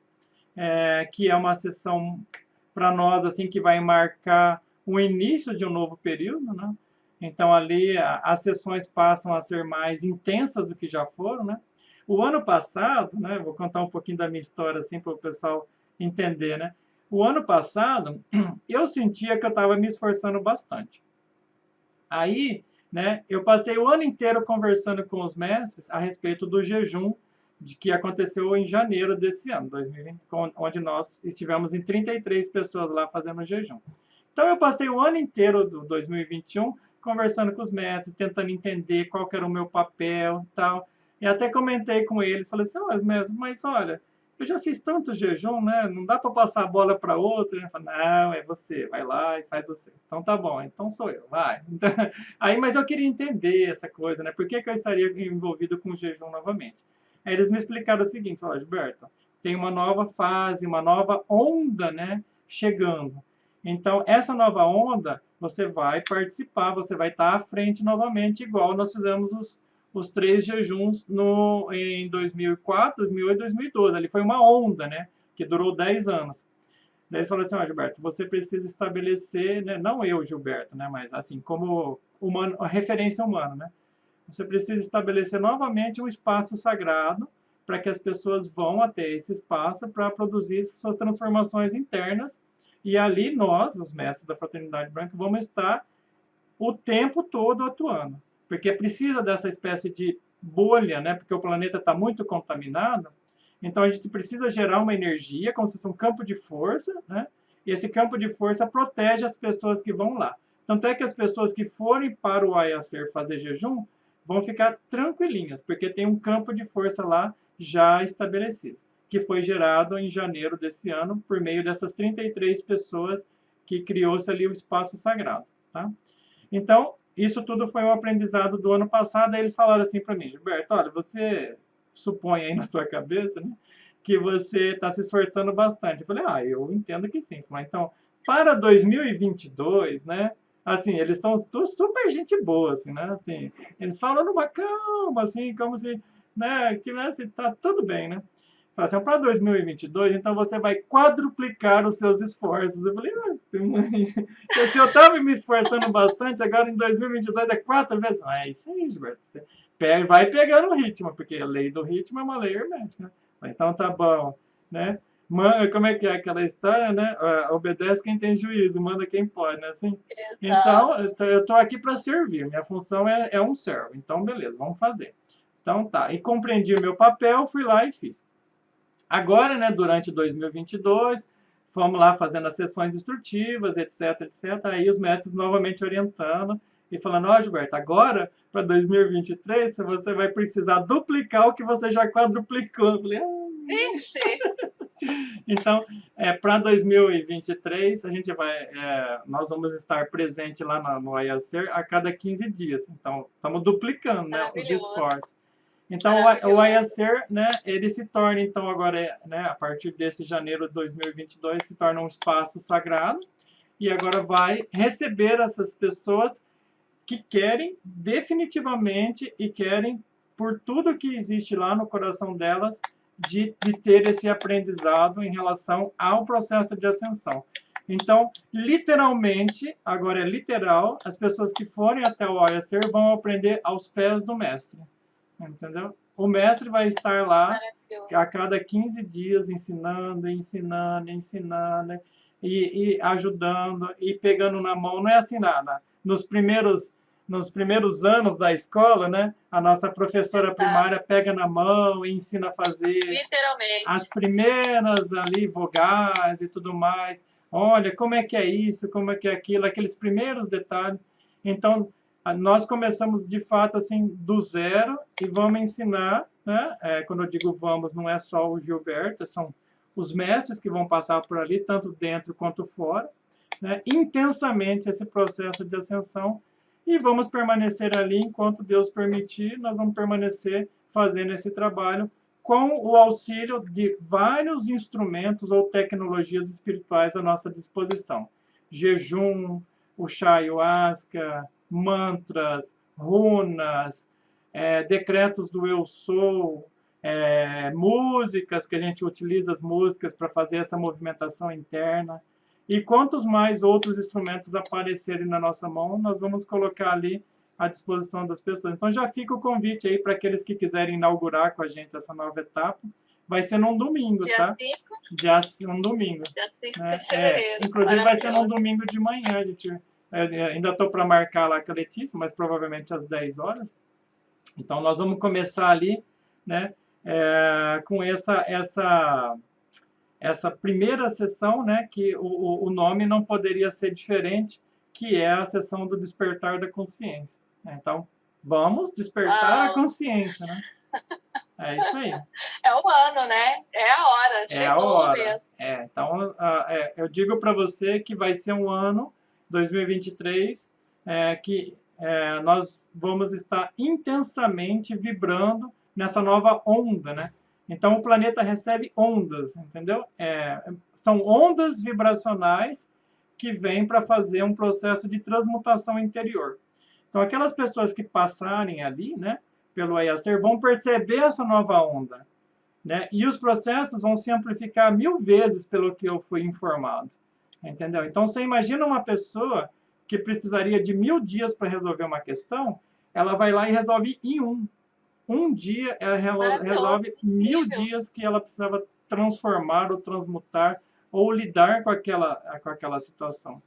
que é uma sessão para nós assim que vai marcar o início de um novo período, né? Então, ali, as sessões passam a ser mais intensas do que já foram, né? O ano passado, né? Vou contar um pouquinho da minha história, assim, para o pessoal entender, né? O ano passado, eu sentia que eu estava me esforçando bastante. Aí, né? Eu passei o ano inteiro conversando com os mestres a respeito do jejum que aconteceu em janeiro desse ano, 2020, onde nós estivemos em 33 pessoas lá fazendo jejum. Então, eu passei o ano inteiro do 2021 conversando com os mestres, tentando entender qual que era o meu papel e tal. E até comentei com eles, falei assim, mestres, mas olha, eu já fiz tanto jejum, né? Não dá para passar a bola para outro. Ele falou, não, é você, vai lá e faz você. Então tá bom, então sou eu, vai. Então, aí, mas eu queria entender essa coisa, né? Por que eu estaria envolvido com o jejum novamente? Aí eles me explicaram o seguinte, ó, Gilberto, tem uma nova fase, uma nova onda, né, chegando. Então, essa nova onda, você vai participar, você vai estar à frente novamente, igual nós fizemos os 3 jejuns em 2004, 2008 e 2012. Ali foi uma onda, né, que durou 10 anos. Daí ele falou assim, Gilberto, você precisa estabelecer, né, não eu, Gilberto, né, mas assim, como humano, a referência humana, né, você precisa estabelecer novamente um espaço sagrado para que as pessoas vão até esse espaço para produzir suas transformações internas. E ali nós, os mestres da Fraternidade Branca, vamos estar o tempo todo atuando. Porque precisa dessa espécie de bolha, né? Porque o planeta está muito contaminado. Então, a gente precisa gerar uma energia, como se fosse um campo de força, né? E esse campo de força protege as pessoas que vão lá. Tanto é que as pessoas que forem para o Ayacer fazer jejum vão ficar tranquilinhas, porque tem um campo de força lá já estabelecido, que foi gerado em janeiro desse ano, por meio dessas 33 pessoas que criou-se ali o espaço sagrado. Tá? Então, isso tudo foi um aprendizado do ano passado, aí eles falaram assim para mim, Gilberto, olha, você supõe aí na sua cabeça, né, que você está se esforçando bastante. Eu falei, eu entendo que sim. Falei, então, para 2022, né, Assim, eles são todos super gente boa, assim, né? Assim, eles falam numa calma, assim, como se, né, tivesse, tá tudo bem, né? Fala assim, para 2022, então você vai quadruplicar os seus esforços. Eu falei, se eu estava me esforçando bastante, agora em 2022 é 4 vezes. Ah, é isso aí, Gilberto. Você vai pegando o ritmo, porque a lei do ritmo é uma lei hermética, né? Então tá bom, né? Como é que é aquela história, né? Obedece quem tem juízo, manda quem pode, né? Assim, então, Exato. eu estou aqui para servir. Minha função é um servo. Então, beleza, vamos fazer. Então, tá. E compreendi o meu papel, fui lá e fiz. Agora, né, durante 2022, fomos lá fazendo as sessões instrutivas, etc, etc. Aí os mestres novamente orientando e falando, ó, Gilberto, agora, para 2023, você vai precisar duplicar o que você já quadruplicou. Eu falei, Ixi, então, para 2023, a gente nós vamos estar presente lá no IACER a cada 15 dias. Então, estamos duplicando, né, os maravilhoso, esforços. Então, o maravilhoso. IACER, né, ele se torna, então, agora, né, a partir desse janeiro de 2022, se torna um espaço sagrado e agora vai receber essas pessoas que querem definitivamente e querem, por tudo que existe lá no coração delas, de ter esse aprendizado em relação ao processo de ascensão. Então, literalmente, agora é literal, as pessoas que forem até o IACER vão aprender aos pés do mestre. Entendeu? O mestre vai estar lá a cada 15 dias ensinando, ensinando, ensinando e ajudando e pegando na mão. Não é assim nada. Nos primeiros anos da escola, né, a nossa professora Exato. primária pega na mão e ensina a fazer as Literalmente. primeiras ali vogais e tudo mais. Olha, como é que é isso, como é que é aquilo, aqueles primeiros detalhes. Então, nós começamos de fato assim do zero e vamos ensinar, né? Quando eu digo vamos, não é só o Gilberto, são os mestres que vão passar por ali, tanto dentro quanto fora, né? Intensamente esse processo de ascensão e vamos permanecer ali enquanto Deus permitir, nós vamos permanecer fazendo esse trabalho com o auxílio de vários instrumentos ou tecnologias espirituais à nossa disposição. Jejum, o chá ayahuasca, mantras, runas, decretos do eu sou, músicas, que a gente utiliza as músicas para fazer essa movimentação interna. E quantos mais outros instrumentos aparecerem na nossa mão, nós vamos colocar ali à disposição das pessoas. Então já fica o convite aí para aqueles que quiserem inaugurar com a gente essa nova etapa. Vai ser num domingo, Dia tá? 5, Um domingo. dia 5 Né? de fevereiro. Inclusive vai ser num Maravilhoso. domingo de manhã, gente. Ainda estou para marcar lá com a Letícia, mas provavelmente às 10 horas. Então nós vamos começar ali, né, com essa primeira sessão, né, que o nome não poderia ser diferente, que é a sessão do despertar da consciência. Então, vamos despertar a consciência, né? É isso aí. É o ano, né? É a hora. É a Chegou o hora. momento. Então, eu digo para você que vai ser um ano, 2023, que nós vamos estar intensamente vibrando nessa nova onda, né? Então, o planeta recebe ondas, entendeu? São ondas vibracionais que vêm para fazer um processo de transmutação interior. Então, aquelas pessoas que passarem ali, né, pelo IACER, vão perceber essa nova onda, né? E os processos vão se amplificar 1000 vezes pelo que eu fui informado, entendeu? Então, você imagina uma pessoa que precisaria de 1000 dias para resolver uma questão, ela vai lá e resolve em um dia, ela resolve 1000 dias que ela precisava transformar ou transmutar ou lidar com aquela situação.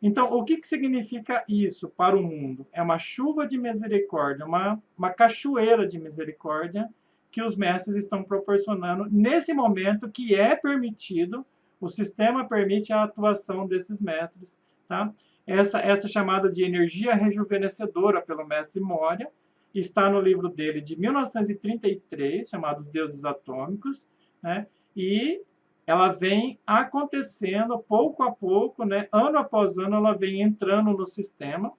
Então, o que significa isso para o mundo? É uma chuva de misericórdia, uma cachoeira de misericórdia que os mestres estão proporcionando nesse momento que é permitido, o sistema permite a atuação desses mestres, tá? Essa chamada de energia rejuvenescedora pelo mestre Moria está no livro dele de 1933, chamado Os Deuses Atômicos, né? E ela vem acontecendo pouco a pouco, né? Ano após ano, ela vem entrando no sistema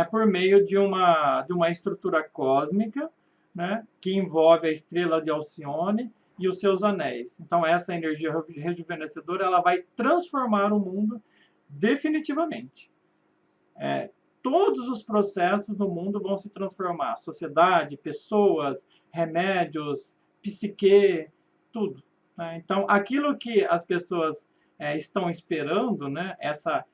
por meio de uma estrutura cósmica, né? Que envolve a estrela de Alcione e os seus anéis. Então, essa energia rejuvenescedora ela vai transformar o mundo definitivamente. Todos os processos no mundo vão se transformar. Sociedade, pessoas, remédios, psique, tudo. Né? Então, aquilo que as pessoas estão esperando, né? Essa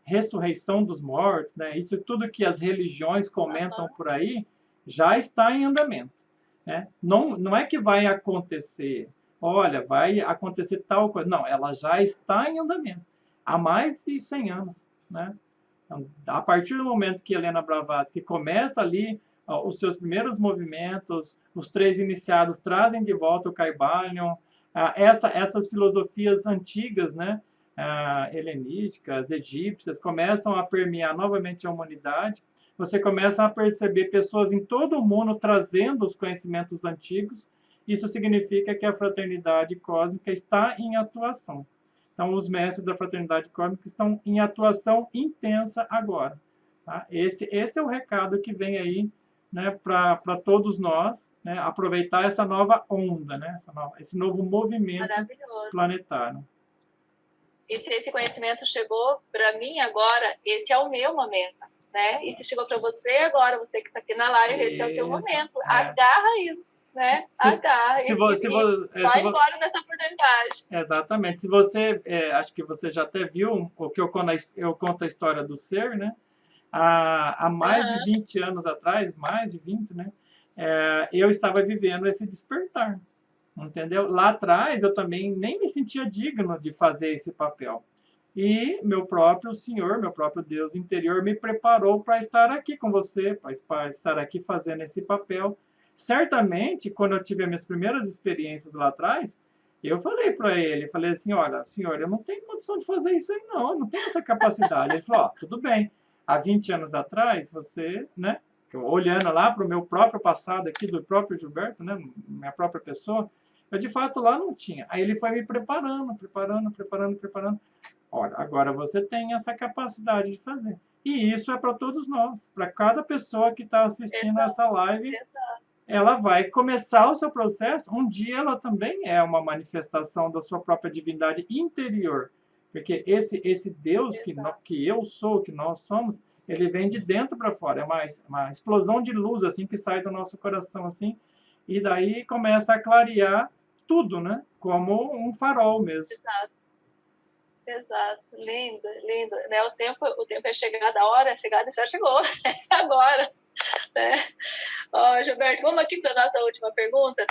ressurreição dos mortos, né? Isso tudo que as religiões comentam por aí, já está em andamento. Né? Não é que vai acontecer, olha, vai acontecer tal coisa. Não, ela já está em andamento. Há mais de 100 anos. Né? Então, a partir do momento que Helena Blavatsky começa ali os seus primeiros movimentos, os três iniciados trazem de volta o Kybalion, essas filosofias antigas, né, helenísticas, egípcias, começam a permear novamente a humanidade. Você começa a perceber pessoas em todo o mundo trazendo os conhecimentos antigos. Isso significa que a fraternidade cósmica está em atuação. Então, os mestres da fraternidade cósmica estão em atuação intensa agora. Tá? Esse é o recado que vem aí, né, para todos nós, né, aproveitar essa nova onda, né, esse novo movimento planetário. E se esse conhecimento chegou para mim agora, esse é o meu momento. Né? E se chegou para você agora, você que está aqui na live, esse é o teu momento. Agarra isso. Né? Agarra vai embora dessa oportunidade. Exatamente. Se você, acho que você já até viu o que eu conto a história do ser, né? Há mais de 20 anos atrás, mais de 20, né? Eu estava vivendo esse despertar, entendeu? Lá atrás, eu também nem me sentia digno de fazer esse papel. E meu próprio Senhor, meu próprio Deus interior me preparou para estar aqui com você, para estar aqui fazendo esse papel. Certamente, quando eu tive as minhas primeiras experiências lá atrás, eu falei para ele, falei assim, olha, senhor, eu não tenho condição de fazer isso aí não, eu não tenho essa capacidade. Ele falou, tudo bem, há 20 anos atrás, você, né, olhando lá para o meu próprio passado aqui, do próprio Gilberto, né, minha própria pessoa, eu de fato lá não tinha. Aí ele foi me preparando. Olha, agora você tem essa capacidade de fazer. E isso é para todos nós, para cada pessoa que está assistindo essa live. Ela vai começar o seu processo, um dia ela também é uma manifestação da sua própria divindade interior. Porque esse Deus que eu sou, que nós somos, ele vem de dentro para fora. É uma explosão de luz assim que sai do nosso coração assim, e daí começa a clarear tudo, né? Como um farol mesmo. Exato. Lindo. Né? O tempo é chegado, a hora é chegada, já chegou. Agora. Né? Gilberto, vamos aqui para a nossa última pergunta,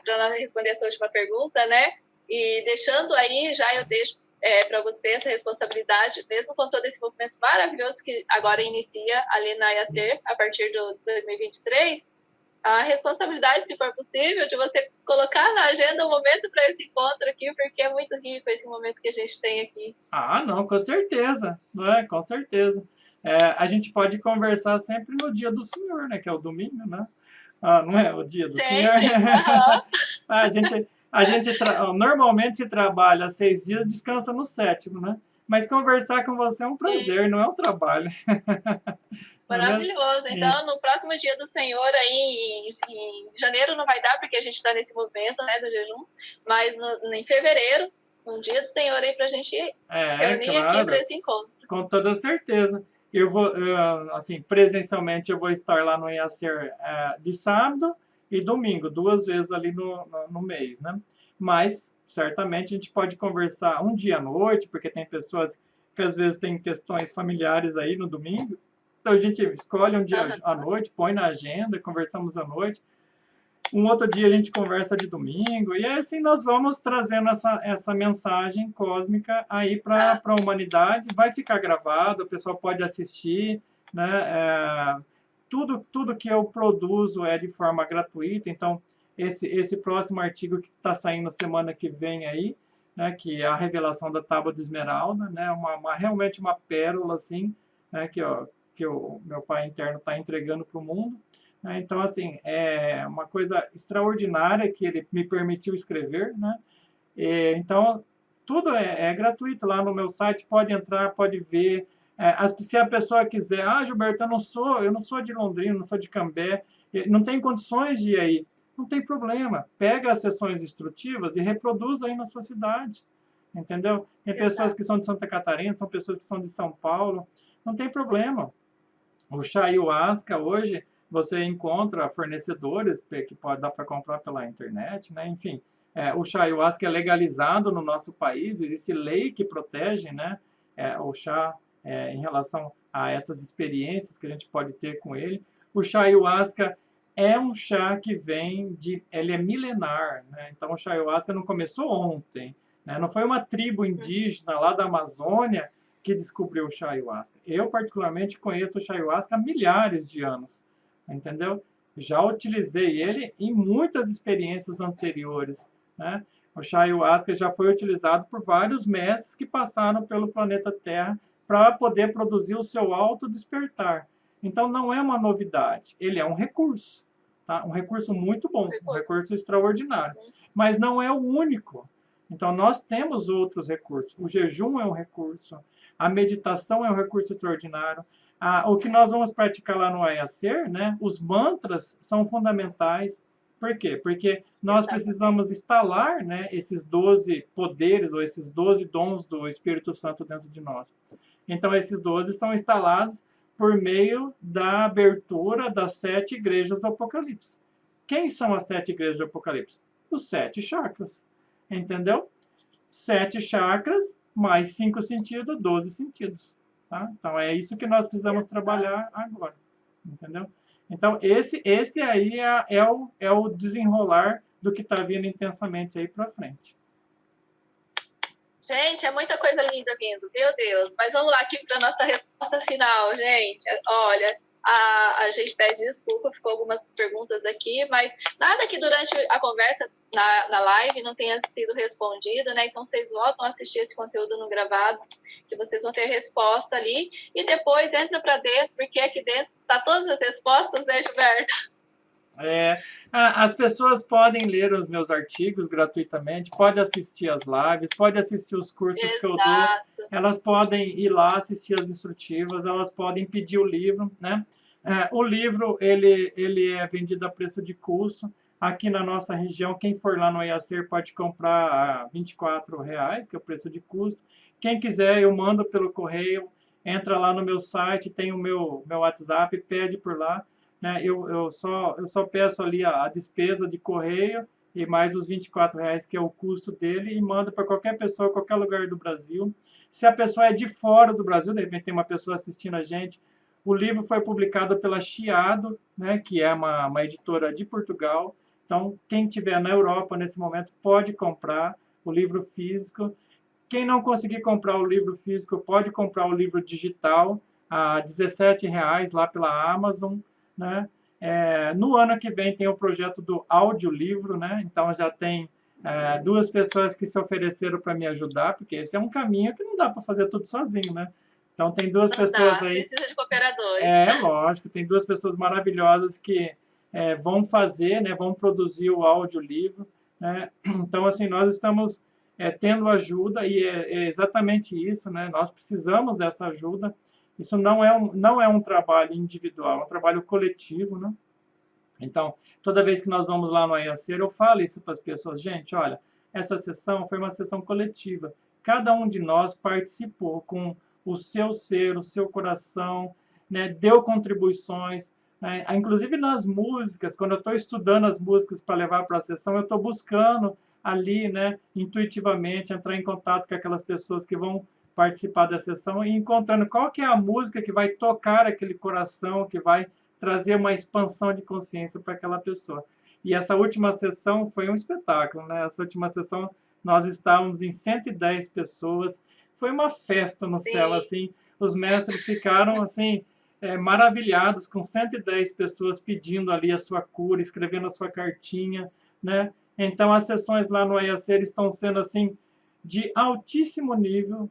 para nós responder essa última pergunta, né? E deixando aí, já eu deixo para você essa responsabilidade, mesmo com todo esse movimento maravilhoso que agora inicia ali na IAC, a partir do 2023, a responsabilidade, se for possível, de você colocar na agenda um momento para esse encontro aqui, porque é muito rico esse momento que a gente tem aqui. Não, com certeza, não é? Com certeza. A gente pode conversar sempre no dia do Senhor, né? Que é o domingo, né? Não é o dia do Senhor? A gente normalmente se trabalha 6 dias, descansa no 7º, né? Mas conversar com você é um prazer, não é um trabalho. Maravilhoso. Então, no próximo dia do Senhor, aí em janeiro não vai dar, porque a gente está nesse movimento, né, do jejum, mas em fevereiro, um dia do Senhor aí para a gente reunir aqui para esse encontro. Com toda certeza. Assim, presencialmente eu vou estar lá no IACER de sábado e domingo, 2 vezes ali no mês, né? Mas, certamente, a gente pode conversar um dia à noite, porque tem pessoas que às vezes têm questões familiares aí no domingo. Então, a gente escolhe um dia à noite, põe na agenda, conversamos à noite. Um outro dia a gente conversa de domingo, e assim nós vamos trazendo essa mensagem cósmica aí para a humanidade. Vai ficar gravado, o pessoal pode assistir, né? Tudo que eu produzo é de forma gratuita, então esse próximo artigo que está saindo semana que vem aí, né, que é a revelação da Tábua de Esmeralda, né, realmente uma pérola assim, né, que o meu pai interno está entregando para o mundo. Então, assim, é uma coisa extraordinária que ele me permitiu escrever, né? Então, tudo é gratuito lá no meu site, pode entrar, pode ver. Se a pessoa quiser, Gilberto, eu não sou de Londrina, não sou de Cambé, não tem condições de ir aí. Não tem problema, pega as sessões instrutivas e reproduz aí na sua cidade. entendeu? Tem pessoas que são de Santa Catarina, são pessoas que são de São Paulo, não tem problema. O chá ayahuasca hoje você encontra fornecedores que pode dar para comprar pela internet, né? Enfim, o chá ayahuasca é legalizado no nosso país, existe lei que protege, né? O chá em relação a essas experiências que a gente pode ter com ele. O chá ayahuasca é um chá que vem de, ele é milenar, né? Então o chá ayahuasca não começou ontem, né? Não foi uma tribo indígena lá da Amazônia que descobriu o chá ayahuasca. Eu, particularmente, conheço o chá ayahuasca há milhares de anos, entendeu? Já utilizei ele em muitas experiências anteriores, né? O chá ayahuasca já foi utilizado por vários mestres que passaram pelo planeta Terra para poder produzir o seu autodespertar. Então, não é uma novidade, ele é um recurso, tá? Um recurso muito bom, um recurso extraordinário, mas não é o único. Então, nós temos outros recursos. O jejum é um recurso, a meditação é um recurso extraordinário. O que nós vamos praticar lá no Ayacer, né? Os mantras são fundamentais. Por quê? Porque nós precisamos instalar, né, esses 12 poderes ou esses 12 dons do Espírito Santo dentro de nós. Então, esses 12 são instalados por meio da abertura das 7 igrejas do Apocalipse. Quem são as 7 igrejas do Apocalipse? Os 7 chakras. Entendeu? 7 chakras mais 5 sentidos, 12 sentidos. Tá? Então, é isso que nós precisamos trabalhar agora. Entendeu? Então, esse aí é o desenrolar do que está vindo intensamente aí para frente. Gente, é muita coisa linda vindo, meu Deus. Mas vamos lá aqui para a nossa resposta final, gente. Olha, a gente pede desculpa, ficou algumas perguntas aqui, mas nada que durante a conversa na live não tenha sido respondido, né? Então vocês voltam a assistir esse conteúdo no gravado, que vocês vão ter resposta ali, e depois entra para dentro, porque aqui dentro tá todas as respostas, né, Gilberto? As pessoas podem ler os meus artigos gratuitamente, pode assistir as lives, pode assistir os cursos que eu dou, elas podem ir lá assistir as instrutivas, elas podem pedir o livro, né? O livro, ele é vendido a preço de custo. Aqui na nossa região, quem for lá no Iacer pode comprar a R$ 24,00, que é o preço de custo. Quem quiser, eu mando pelo correio, entra lá no meu site, tem o meu WhatsApp, pede por lá. Né? Eu só peço ali a despesa de correio e mais os R$ 24,00, que é o custo dele, e mando para qualquer pessoa, qualquer lugar do Brasil. Se a pessoa é de fora do Brasil, de repente tem uma pessoa assistindo a gente, o livro foi publicado pela Chiado, né, que é uma editora de Portugal. Então, quem estiver na Europa nesse momento pode comprar o livro físico. Quem não conseguir comprar o livro físico pode comprar o livro digital a R$ 17,00 lá pela Amazon. Né? No ano que vem tem o projeto do audiolivro, né? Então já tem 2 pessoas que se ofereceram para me ajudar, porque esse é um caminho que não dá para fazer tudo sozinho, né? Então tem 2 pessoas aí. Precisa de cooperadores. Lógico, tem 2 pessoas maravilhosas que vão fazer, né? Vão produzir o audiolivro, né? Então assim nós estamos tendo ajuda e é exatamente isso, né? Nós precisamos dessa ajuda. Isso não é um trabalho individual, é um trabalho coletivo, né? Então, toda vez que nós vamos lá no Ayacer, eu falo isso para as pessoas. Gente, olha, essa sessão foi uma sessão coletiva. Cada um de nós participou com o seu ser, o seu coração, né? Deu contribuições, né? Inclusive nas músicas, quando eu estou estudando as músicas para levar para a sessão, eu estou buscando ali, né, intuitivamente, entrar em contato com aquelas pessoas que vão participar da sessão e encontrando qual que é a música que vai tocar aquele coração, que vai trazer uma expansão de consciência para aquela pessoa. E essa última sessão foi um espetáculo, né? Essa última sessão nós estávamos em 110 pessoas, foi uma festa no céu, assim, os mestres ficaram, assim, maravilhados com 110 pessoas pedindo ali a sua cura, escrevendo a sua cartinha, né? Então as sessões lá no Ayacer estão sendo, assim, de altíssimo nível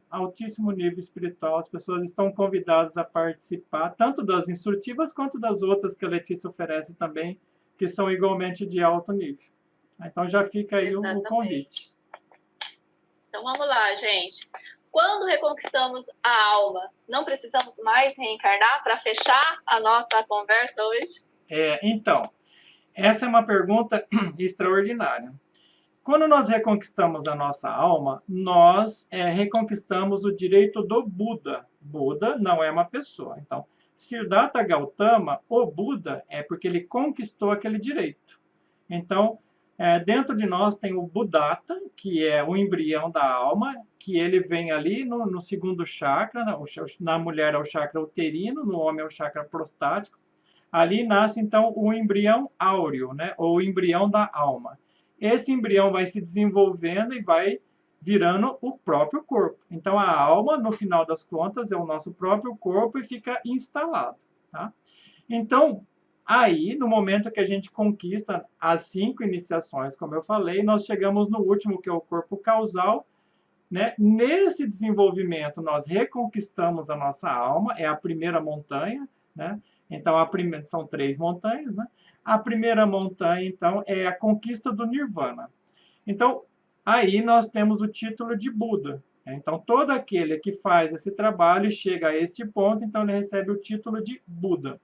espiritual. As pessoas estão convidadas a participar, tanto das instrutivas quanto das outras que a Letícia oferece também, que são igualmente de alto nível. Então já fica aí o convite. Então vamos lá, gente. Quando reconquistamos a alma, não precisamos mais reencarnar para fechar a nossa conversa hoje? Então, essa é uma pergunta extraordinária. Quando nós reconquistamos a nossa alma, nós reconquistamos o direito do Buda. Buda não é uma pessoa. Então, Siddhartha Gautama, o Buda, é porque ele conquistou aquele direito. Então, dentro de nós tem o Buddhata, que é o embrião da alma, que ele vem ali no segundo chakra, na mulher é o chakra uterino, no homem é o chakra prostático. Ali nasce, então, o embrião áureo, né? Ou o embrião da alma. Esse embrião vai se desenvolvendo e vai virando o próprio corpo. Então, a alma, no final das contas, é o nosso próprio corpo e fica instalado. Tá? Então, aí, no momento que a gente conquista as 5 iniciações, como eu falei, nós chegamos no último, que é o corpo causal. Né? Nesse desenvolvimento, nós reconquistamos a nossa alma, é a primeira montanha. Né? Então, são 3 montanhas. Né? A primeira montanha, então, é a conquista do Nirvana. Então, aí nós temos o título de Buda. Então, todo aquele que faz esse trabalho e chega a este ponto, então ele recebe o título de Buda.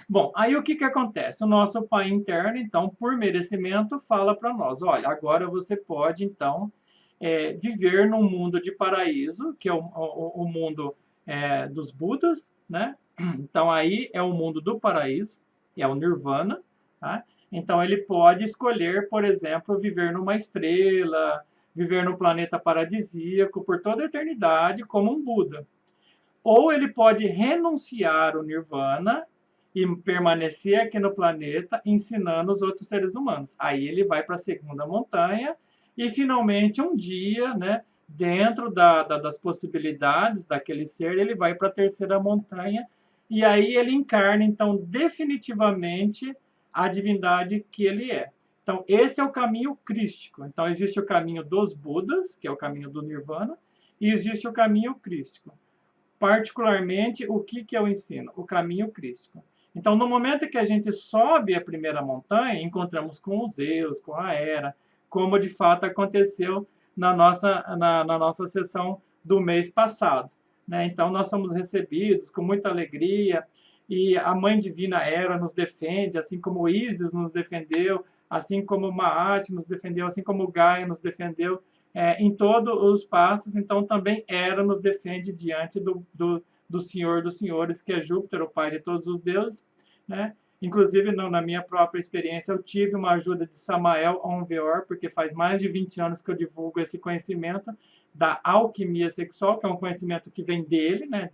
Bom, aí o que acontece? O nosso pai interno, então, por merecimento, fala para nós, olha, agora você pode, então, viver num mundo de paraíso, que é o mundo dos Budas, né? Então, aí é o mundo do paraíso, é o Nirvana, tá? Então, ele pode escolher, por exemplo, viver numa estrela, viver no planeta paradisíaco por toda a eternidade, como um Buda. Ou ele pode renunciar ao Nirvana e permanecer aqui no planeta ensinando os outros seres humanos. Aí ele vai para a segunda montanha e, finalmente, um dia, né, dentro das possibilidades daquele ser, ele vai para a terceira montanha e aí ele encarna, então, definitivamente a divindade que ele é. Então, esse é o caminho crístico. Então, existe o caminho dos Budas, que é o caminho do Nirvana, e existe o caminho crístico. Particularmente, o que eu ensino? O caminho crístico. Então, no momento que a gente sobe a primeira montanha, encontramos com os Zeus, com a Hera, como de fato aconteceu na nossa sessão do mês passado. Né? Então, nós somos recebidos com muita alegria, e a Mãe Divina Hera nos defende, assim como Ísis nos defendeu, assim como Maat nos defendeu, assim como Gaia nos defendeu, em todos os passos. Então, também Hera nos defende diante do Senhor dos Senhores, que é Júpiter, o pai de todos os deuses. Né? Inclusive, na minha própria experiência, eu tive uma ajuda de Samael Aunveor, porque faz mais de 20 anos que eu divulgo esse conhecimento da alquimia sexual, que é um conhecimento que vem dele, né?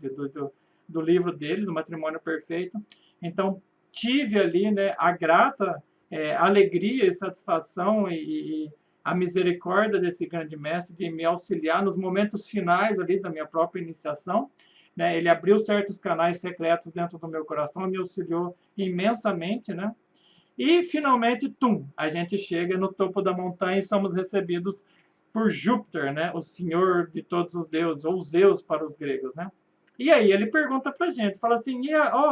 Do livro dele, do Matrimônio Perfeito. Então, tive ali, né, a grata alegria e satisfação e a misericórdia desse grande mestre de me auxiliar nos momentos finais ali da minha própria iniciação. Né? Ele abriu certos canais secretos dentro do meu coração, me auxiliou imensamente, né? E, finalmente, a gente chega no topo da montanha e somos recebidos por Júpiter, né? O senhor de todos os deuses, ou Zeus para os gregos, né? E aí ele pergunta para a gente, fala assim,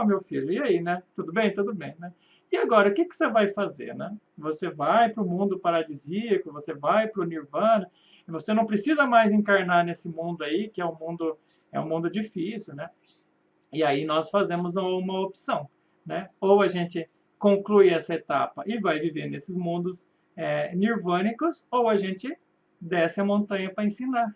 meu filho, e aí, né? Tudo bem? Tudo bem, né? E agora, o que você vai fazer, né? Você vai para o mundo paradisíaco, você vai para o Nirvana, e você não precisa mais encarnar nesse mundo aí, que é um mundo difícil, né? E aí nós fazemos uma opção, né? Ou a gente conclui essa etapa e vai viver nesses mundos nirvânicos, ou a gente desce a montanha para ensinar.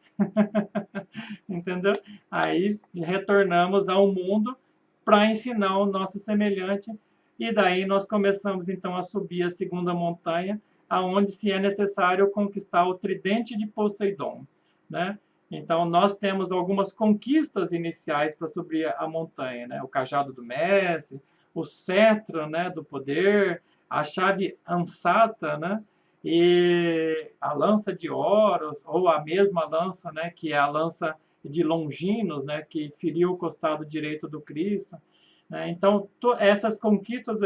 Entendeu? Aí retornamos ao mundo para ensinar o nosso semelhante, e daí nós começamos então a subir a segunda montanha, aonde se é necessário conquistar o tridente de Poseidon, né? Então nós temos algumas conquistas iniciais para subir a montanha, né? O cajado do mestre, o cetro, né, do poder, a chave ansata, né? E a lança de Horus, ou a mesma lança, né, que é a lança de Longinos, né, que feriu o costado direito do Cristo. Né? Então, essas conquistas,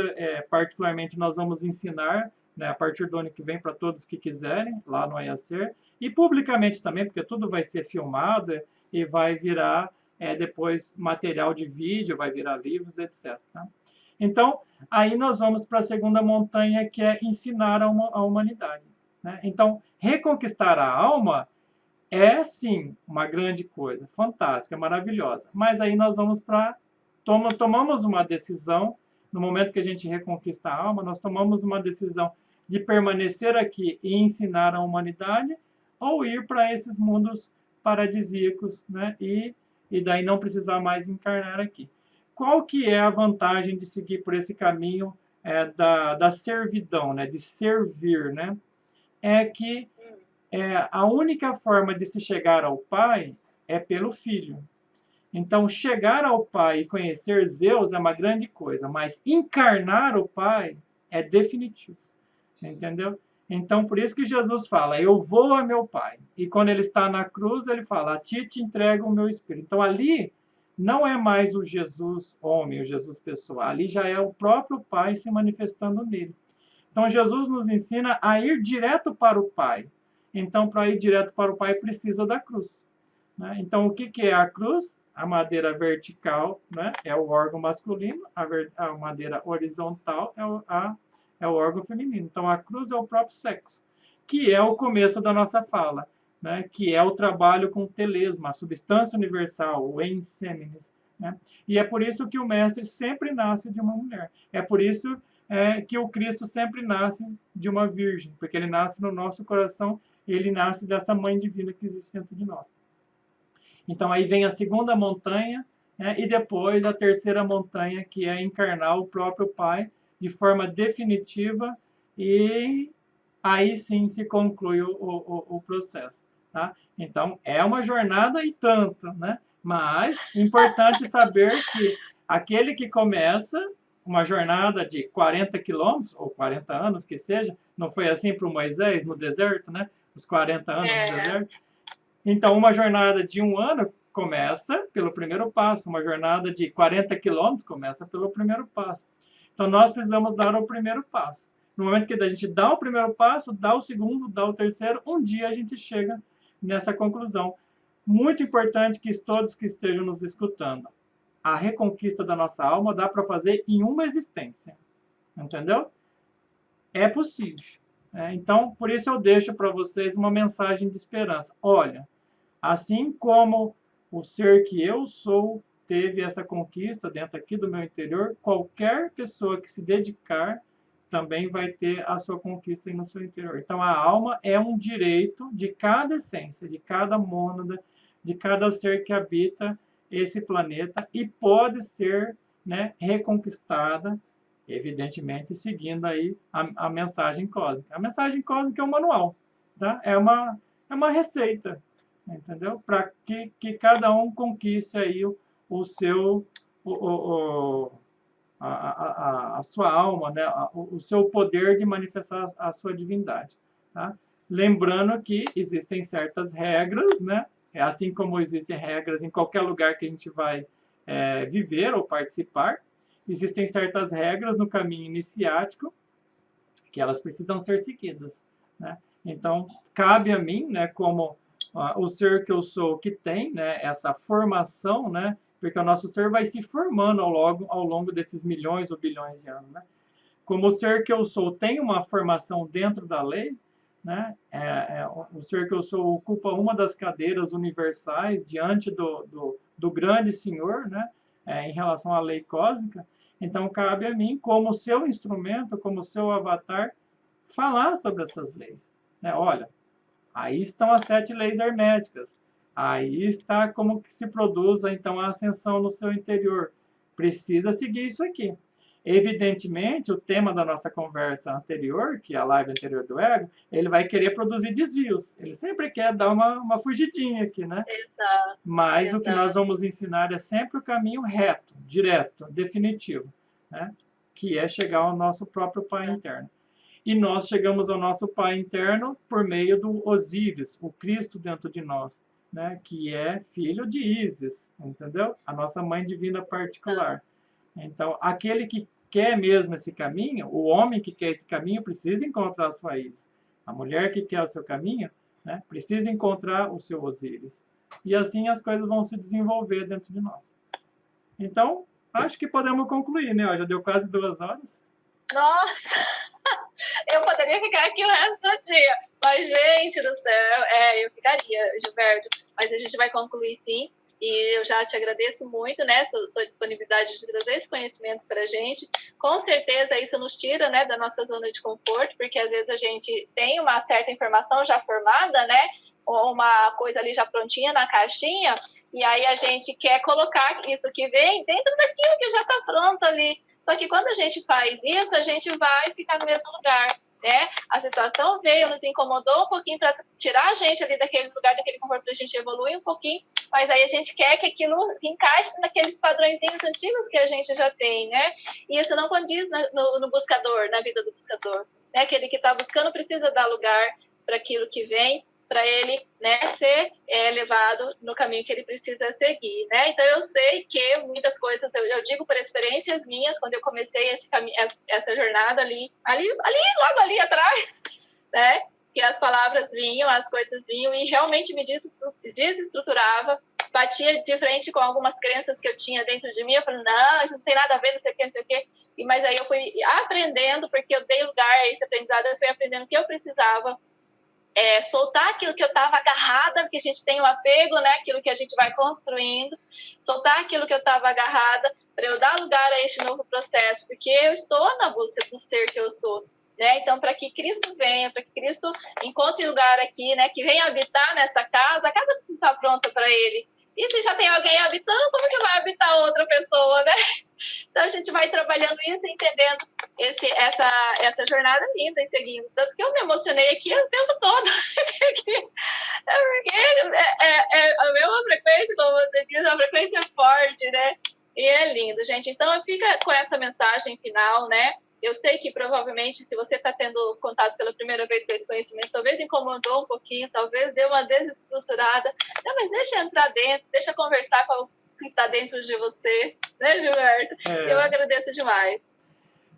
particularmente, nós vamos ensinar, né, a partir do ano que vem para todos que quiserem, lá no IACER, e publicamente também, porque tudo vai ser filmado e vai virar depois material de vídeo, vai virar livros, etc. Tá? Então, aí nós vamos para a segunda montanha, que é ensinar a humanidade. Né? Então, reconquistar a alma é, sim, uma grande coisa, fantástica, maravilhosa. Mas aí nós vamos tomamos uma decisão, no momento que a gente reconquista a alma, nós tomamos uma decisão de permanecer aqui e ensinar a humanidade, ou ir para esses mundos paradisíacos, né? E daí não precisar mais encarnar aqui. Qual que é a vantagem de seguir por esse caminho da servidão, né? De servir, né? É que a única forma de se chegar ao Pai é pelo Filho. Então, chegar ao Pai e conhecer Zeus é uma grande coisa, mas encarnar o Pai é definitivo. Entendeu? Então, por isso que Jesus fala, eu vou a meu Pai. E quando ele está na cruz, ele fala, a ti te entrego o meu Espírito. Então, ali não é mais o Jesus homem, o Jesus pessoa. Ali já é o próprio Pai se manifestando nele. Então, Jesus nos ensina a ir direto para o Pai. Então, para ir direto para o Pai, precisa da cruz. Né? Então, o que é a cruz? A madeira vertical, né? É o órgão masculino, a madeira horizontal é o órgão feminino. Então, a cruz é o próprio sexo, que é o começo da nossa fala, né? Que é o trabalho com telesma, a substância universal, o ens seminis. Né? E é por isso que o mestre sempre nasce de uma mulher. É por isso que o Cristo sempre nasce de uma virgem, porque ele nasce no nosso coração, ele nasce dessa mãe divina que existe dentro de nós. Então, aí vem a segunda montanha, né, e depois a terceira montanha, que é encarnar o próprio Pai de forma definitiva, e aí sim se conclui o processo. Tá? Então, é uma jornada e tanto, né? Mas, importante saber que aquele que começa uma jornada de 40 quilômetros, ou 40 anos que seja, não foi assim para o Moisés no deserto, né? Os 40 anos no deserto. Então, uma jornada de 1 ano começa pelo primeiro passo, uma jornada de 40 quilômetros começa pelo primeiro passo. Então, nós precisamos dar o primeiro passo. No momento que a gente dá o primeiro passo, dá o segundo, dá o terceiro, um dia a gente chega nessa conclusão. Muito importante que todos que estejam nos escutando, a reconquista da nossa alma dá para fazer em uma existência. Entendeu? É possível. Então, por isso eu deixo para vocês uma mensagem de esperança. Olha, assim como o ser que eu sou teve essa conquista dentro aqui do meu interior, qualquer pessoa que se dedicar também vai ter a sua conquista aí no seu interior. Então, a alma é um direito de cada essência, de cada mônada, de cada ser que habita esse planeta e pode ser, né, reconquistada, evidentemente, seguindo aí a mensagem cósmica. A mensagem cósmica é um manual, tá? É uma receita, entendeu? Para que cada um conquiste aí o seu, a sua alma, né? O seu poder de manifestar a sua divindade. Tá? Lembrando que existem certas regras, né? Assim como existem regras em qualquer lugar que a gente vai viver ou participar, existem certas regras no caminho iniciático que elas precisam ser seguidas. Né? Então, cabe a mim, né, como o ser que eu sou, que tem, né, essa formação, né, porque o nosso ser vai se formando ao longo desses milhões ou bilhões de anos. Né? Como o ser que eu sou tem uma formação dentro da lei, né, o ser que eu sou ocupa uma das cadeiras universais diante do grande Senhor, né, em relação à lei cósmica. Então, cabe a mim, como seu instrumento, como seu avatar, falar sobre essas leis. Né? Olha, aí estão as 7 leis herméticas. Aí está como que se produz, então, a ascensão no seu interior. Precisa seguir isso aqui. Evidentemente, o tema da nossa conversa anterior, que é a live anterior do ego, ele vai querer produzir desvios. Ele sempre quer dar uma fugidinha aqui, né? Exato. Mas o que nós vamos ensinar é sempre o caminho reto, direto, definitivo, né? Que é chegar ao nosso próprio Pai interno. E nós chegamos ao nosso Pai interno por meio do Osíris, o Cristo dentro de nós, né? Que é filho de Ísis, entendeu? A nossa mãe divina particular. Então, aquele que quer mesmo esse caminho, o homem que quer esse caminho, precisa encontrar a sua Ísis. A mulher que quer o seu caminho, né, precisa encontrar o seu Osíris. E assim as coisas vão se desenvolver dentro de nós. Então, acho que podemos concluir, né? Já deu quase 2 horas. Nossa! Eu poderia ficar aqui o resto do dia. Mas, gente do céu, eu ficaria, Gilberto. Mas a gente vai concluir sim. e eu já te agradeço muito, né, sua disponibilidade de trazer esse conhecimento para a gente. Com certeza isso nos tira, né, da nossa zona de conforto, porque às vezes a gente tem uma certa informação já formada, né, ou uma coisa ali já prontinha na caixinha, e aí a gente quer colocar isso que vem dentro daquilo que já está pronto ali. Só que quando a gente faz isso, a gente vai ficar no mesmo lugar, né? A situação veio, nos incomodou um pouquinho para tirar a gente ali daquele lugar, daquele conforto, para a gente evoluir um pouquinho, mas aí a gente quer que aquilo encaixe naqueles padrõezinhos antigos que a gente já tem, né? E isso não condiz no buscador, na vida do buscador, né? Aquele que está buscando precisa dar lugar para aquilo que vem, para ele, né, ser levado no caminho que ele precisa seguir, né? Então eu sei que muitas coisas, eu digo por experiências minhas, quando eu comecei esse caminho, essa jornada logo ali atrás, né? Que as palavras vinham, as coisas vinham e realmente me desestruturava, batia de frente com algumas crenças que eu tinha dentro de mim, eu falei, não, isso não tem nada a ver, não sei o que, não sei o que. Mas aí eu fui aprendendo, porque eu dei lugar a esse aprendizado, eu fui aprendendo que eu precisava soltar aquilo que eu estava agarrada, porque a gente tem um apego, né? Aquilo que a gente vai construindo, soltar aquilo que eu estava agarrada, para eu dar lugar a este novo processo, porque eu estou na busca do ser que eu sou, né? Então, para que Cristo venha, para que Cristo encontre lugar aqui, né? Que venha habitar nessa casa, a casa precisa estar pronta para ele. E se já tem alguém habitando, como que vai habitar outra pessoa, né? Então a gente vai trabalhando isso, entendendo essa jornada linda e seguindo. Tanto que eu me emocionei aqui o tempo todo. Porque a mesma frequência, como você diz, é uma frequência forte, né? E é lindo, gente. Então fica com essa mensagem final, né? Eu sei que provavelmente, se você está tendo contato pela primeira vez com esse conhecimento, talvez incomodou um pouquinho, talvez deu uma desestruturada. Não, mas deixa entrar dentro, deixa conversar com o que está dentro de você, né, Gilberto? Eu agradeço demais.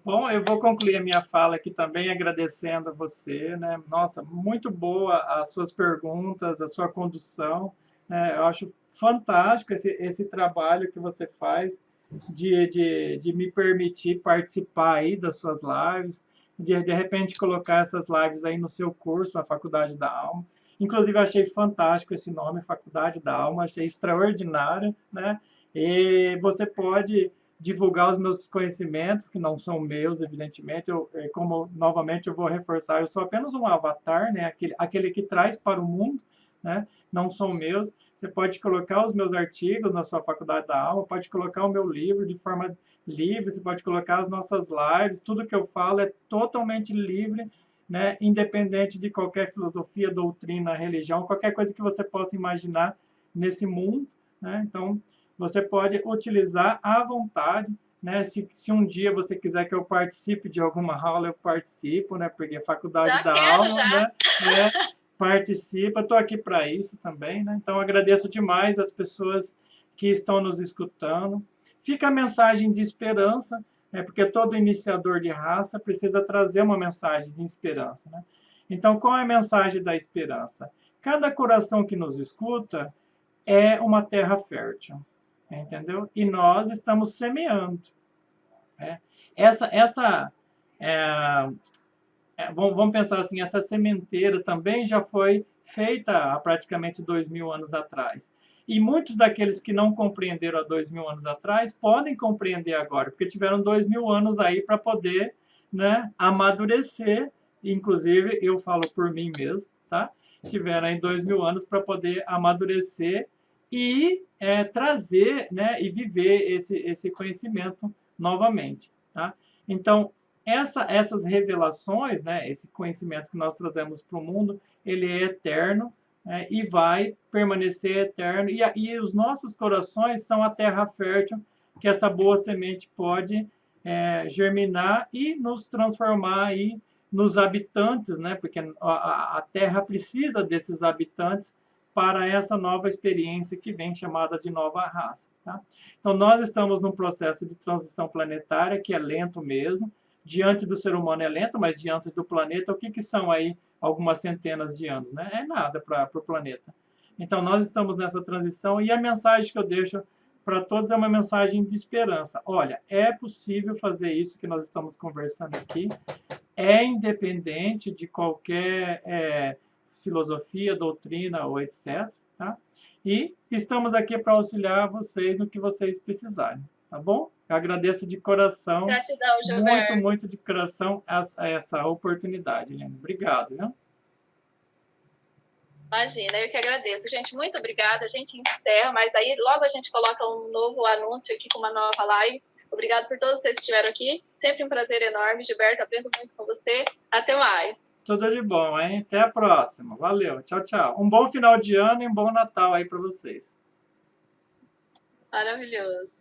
Bom, eu vou concluir a minha fala aqui também agradecendo a você, né? Nossa, muito boa as suas perguntas, a sua condução, né? Eu acho fantástico esse trabalho que você faz de me permitir participar aí das suas lives, de repente colocar essas lives aí no seu curso, na Faculdade da Alma. Inclusive, achei fantástico esse nome, Faculdade da Alma, achei extraordinário, né? E você pode divulgar os meus conhecimentos, que não são meus, evidentemente. Como novamente eu vou reforçar, eu sou apenas um avatar, né? Aquele que traz para o mundo, né? Não são meus. Você pode colocar os meus artigos na sua Faculdade da Alma, pode colocar o meu livro de forma livre, você pode colocar as nossas lives, tudo que eu falo é totalmente livre, né? Independente de qualquer filosofia, doutrina, religião, qualquer coisa que você possa imaginar nesse mundo, né? Então, você pode utilizar à vontade, né? Se um dia você quiser que eu participe de alguma aula, eu participo, né? Porque a Faculdade da Alma, né? Participa, estou aqui para isso também, né? Então, agradeço demais as pessoas que estão nos escutando. Fica a mensagem de esperança, né? Porque todo iniciador de raça precisa trazer uma mensagem de esperança, né? Então, qual é a mensagem da esperança? Cada coração que nos escuta é uma terra fértil, entendeu? E nós estamos semeando. Né? Vamos pensar assim, essa sementeira também já foi feita há praticamente 2000 anos atrás. E muitos daqueles que não compreenderam há 2000 anos atrás podem compreender agora, porque tiveram 2000 anos aí para poder, né, amadurecer. Inclusive, eu falo por mim mesmo, tá? Tiveram aí 2000 anos para poder amadurecer e trazer, né, e viver esse conhecimento novamente, tá? Então, essas revelações, né, esse conhecimento que nós trazemos para o mundo, ele é eterno, né, e vai permanecer eterno. E os nossos corações são a terra fértil que essa boa semente pode germinar e nos transformar aí nos habitantes, né, porque a terra precisa desses habitantes para essa nova experiência que vem chamada de nova raça. Tá? Então, nós estamos num processo de transição planetária que é lento mesmo. Diante do ser humano é lento, mas diante do planeta, o que são aí algumas centenas de anos? Né? É nada para o planeta. Então, nós estamos nessa transição e a mensagem que eu deixo para todos é uma mensagem de esperança. Olha, é possível fazer isso que nós estamos conversando aqui, é independente de qualquer filosofia, doutrina ou etc. tá? E estamos aqui para auxiliar vocês no que vocês precisarem, tá bom? Eu agradeço de coração, Gratidão, muito, Gilberto. muito de coração essa oportunidade, Helena. Obrigado, viu? Imagina, eu que agradeço. Gente, muito obrigada. A gente encerra, mas aí logo a gente coloca um novo anúncio aqui com uma nova live. Obrigado por todos vocês que estiveram aqui. Sempre um prazer enorme. Gilberto, aprendo muito com você. Até mais. Tudo de bom, hein? Até a próxima. Valeu. Tchau, tchau. Um bom final de ano e um bom Natal aí para vocês. Maravilhoso.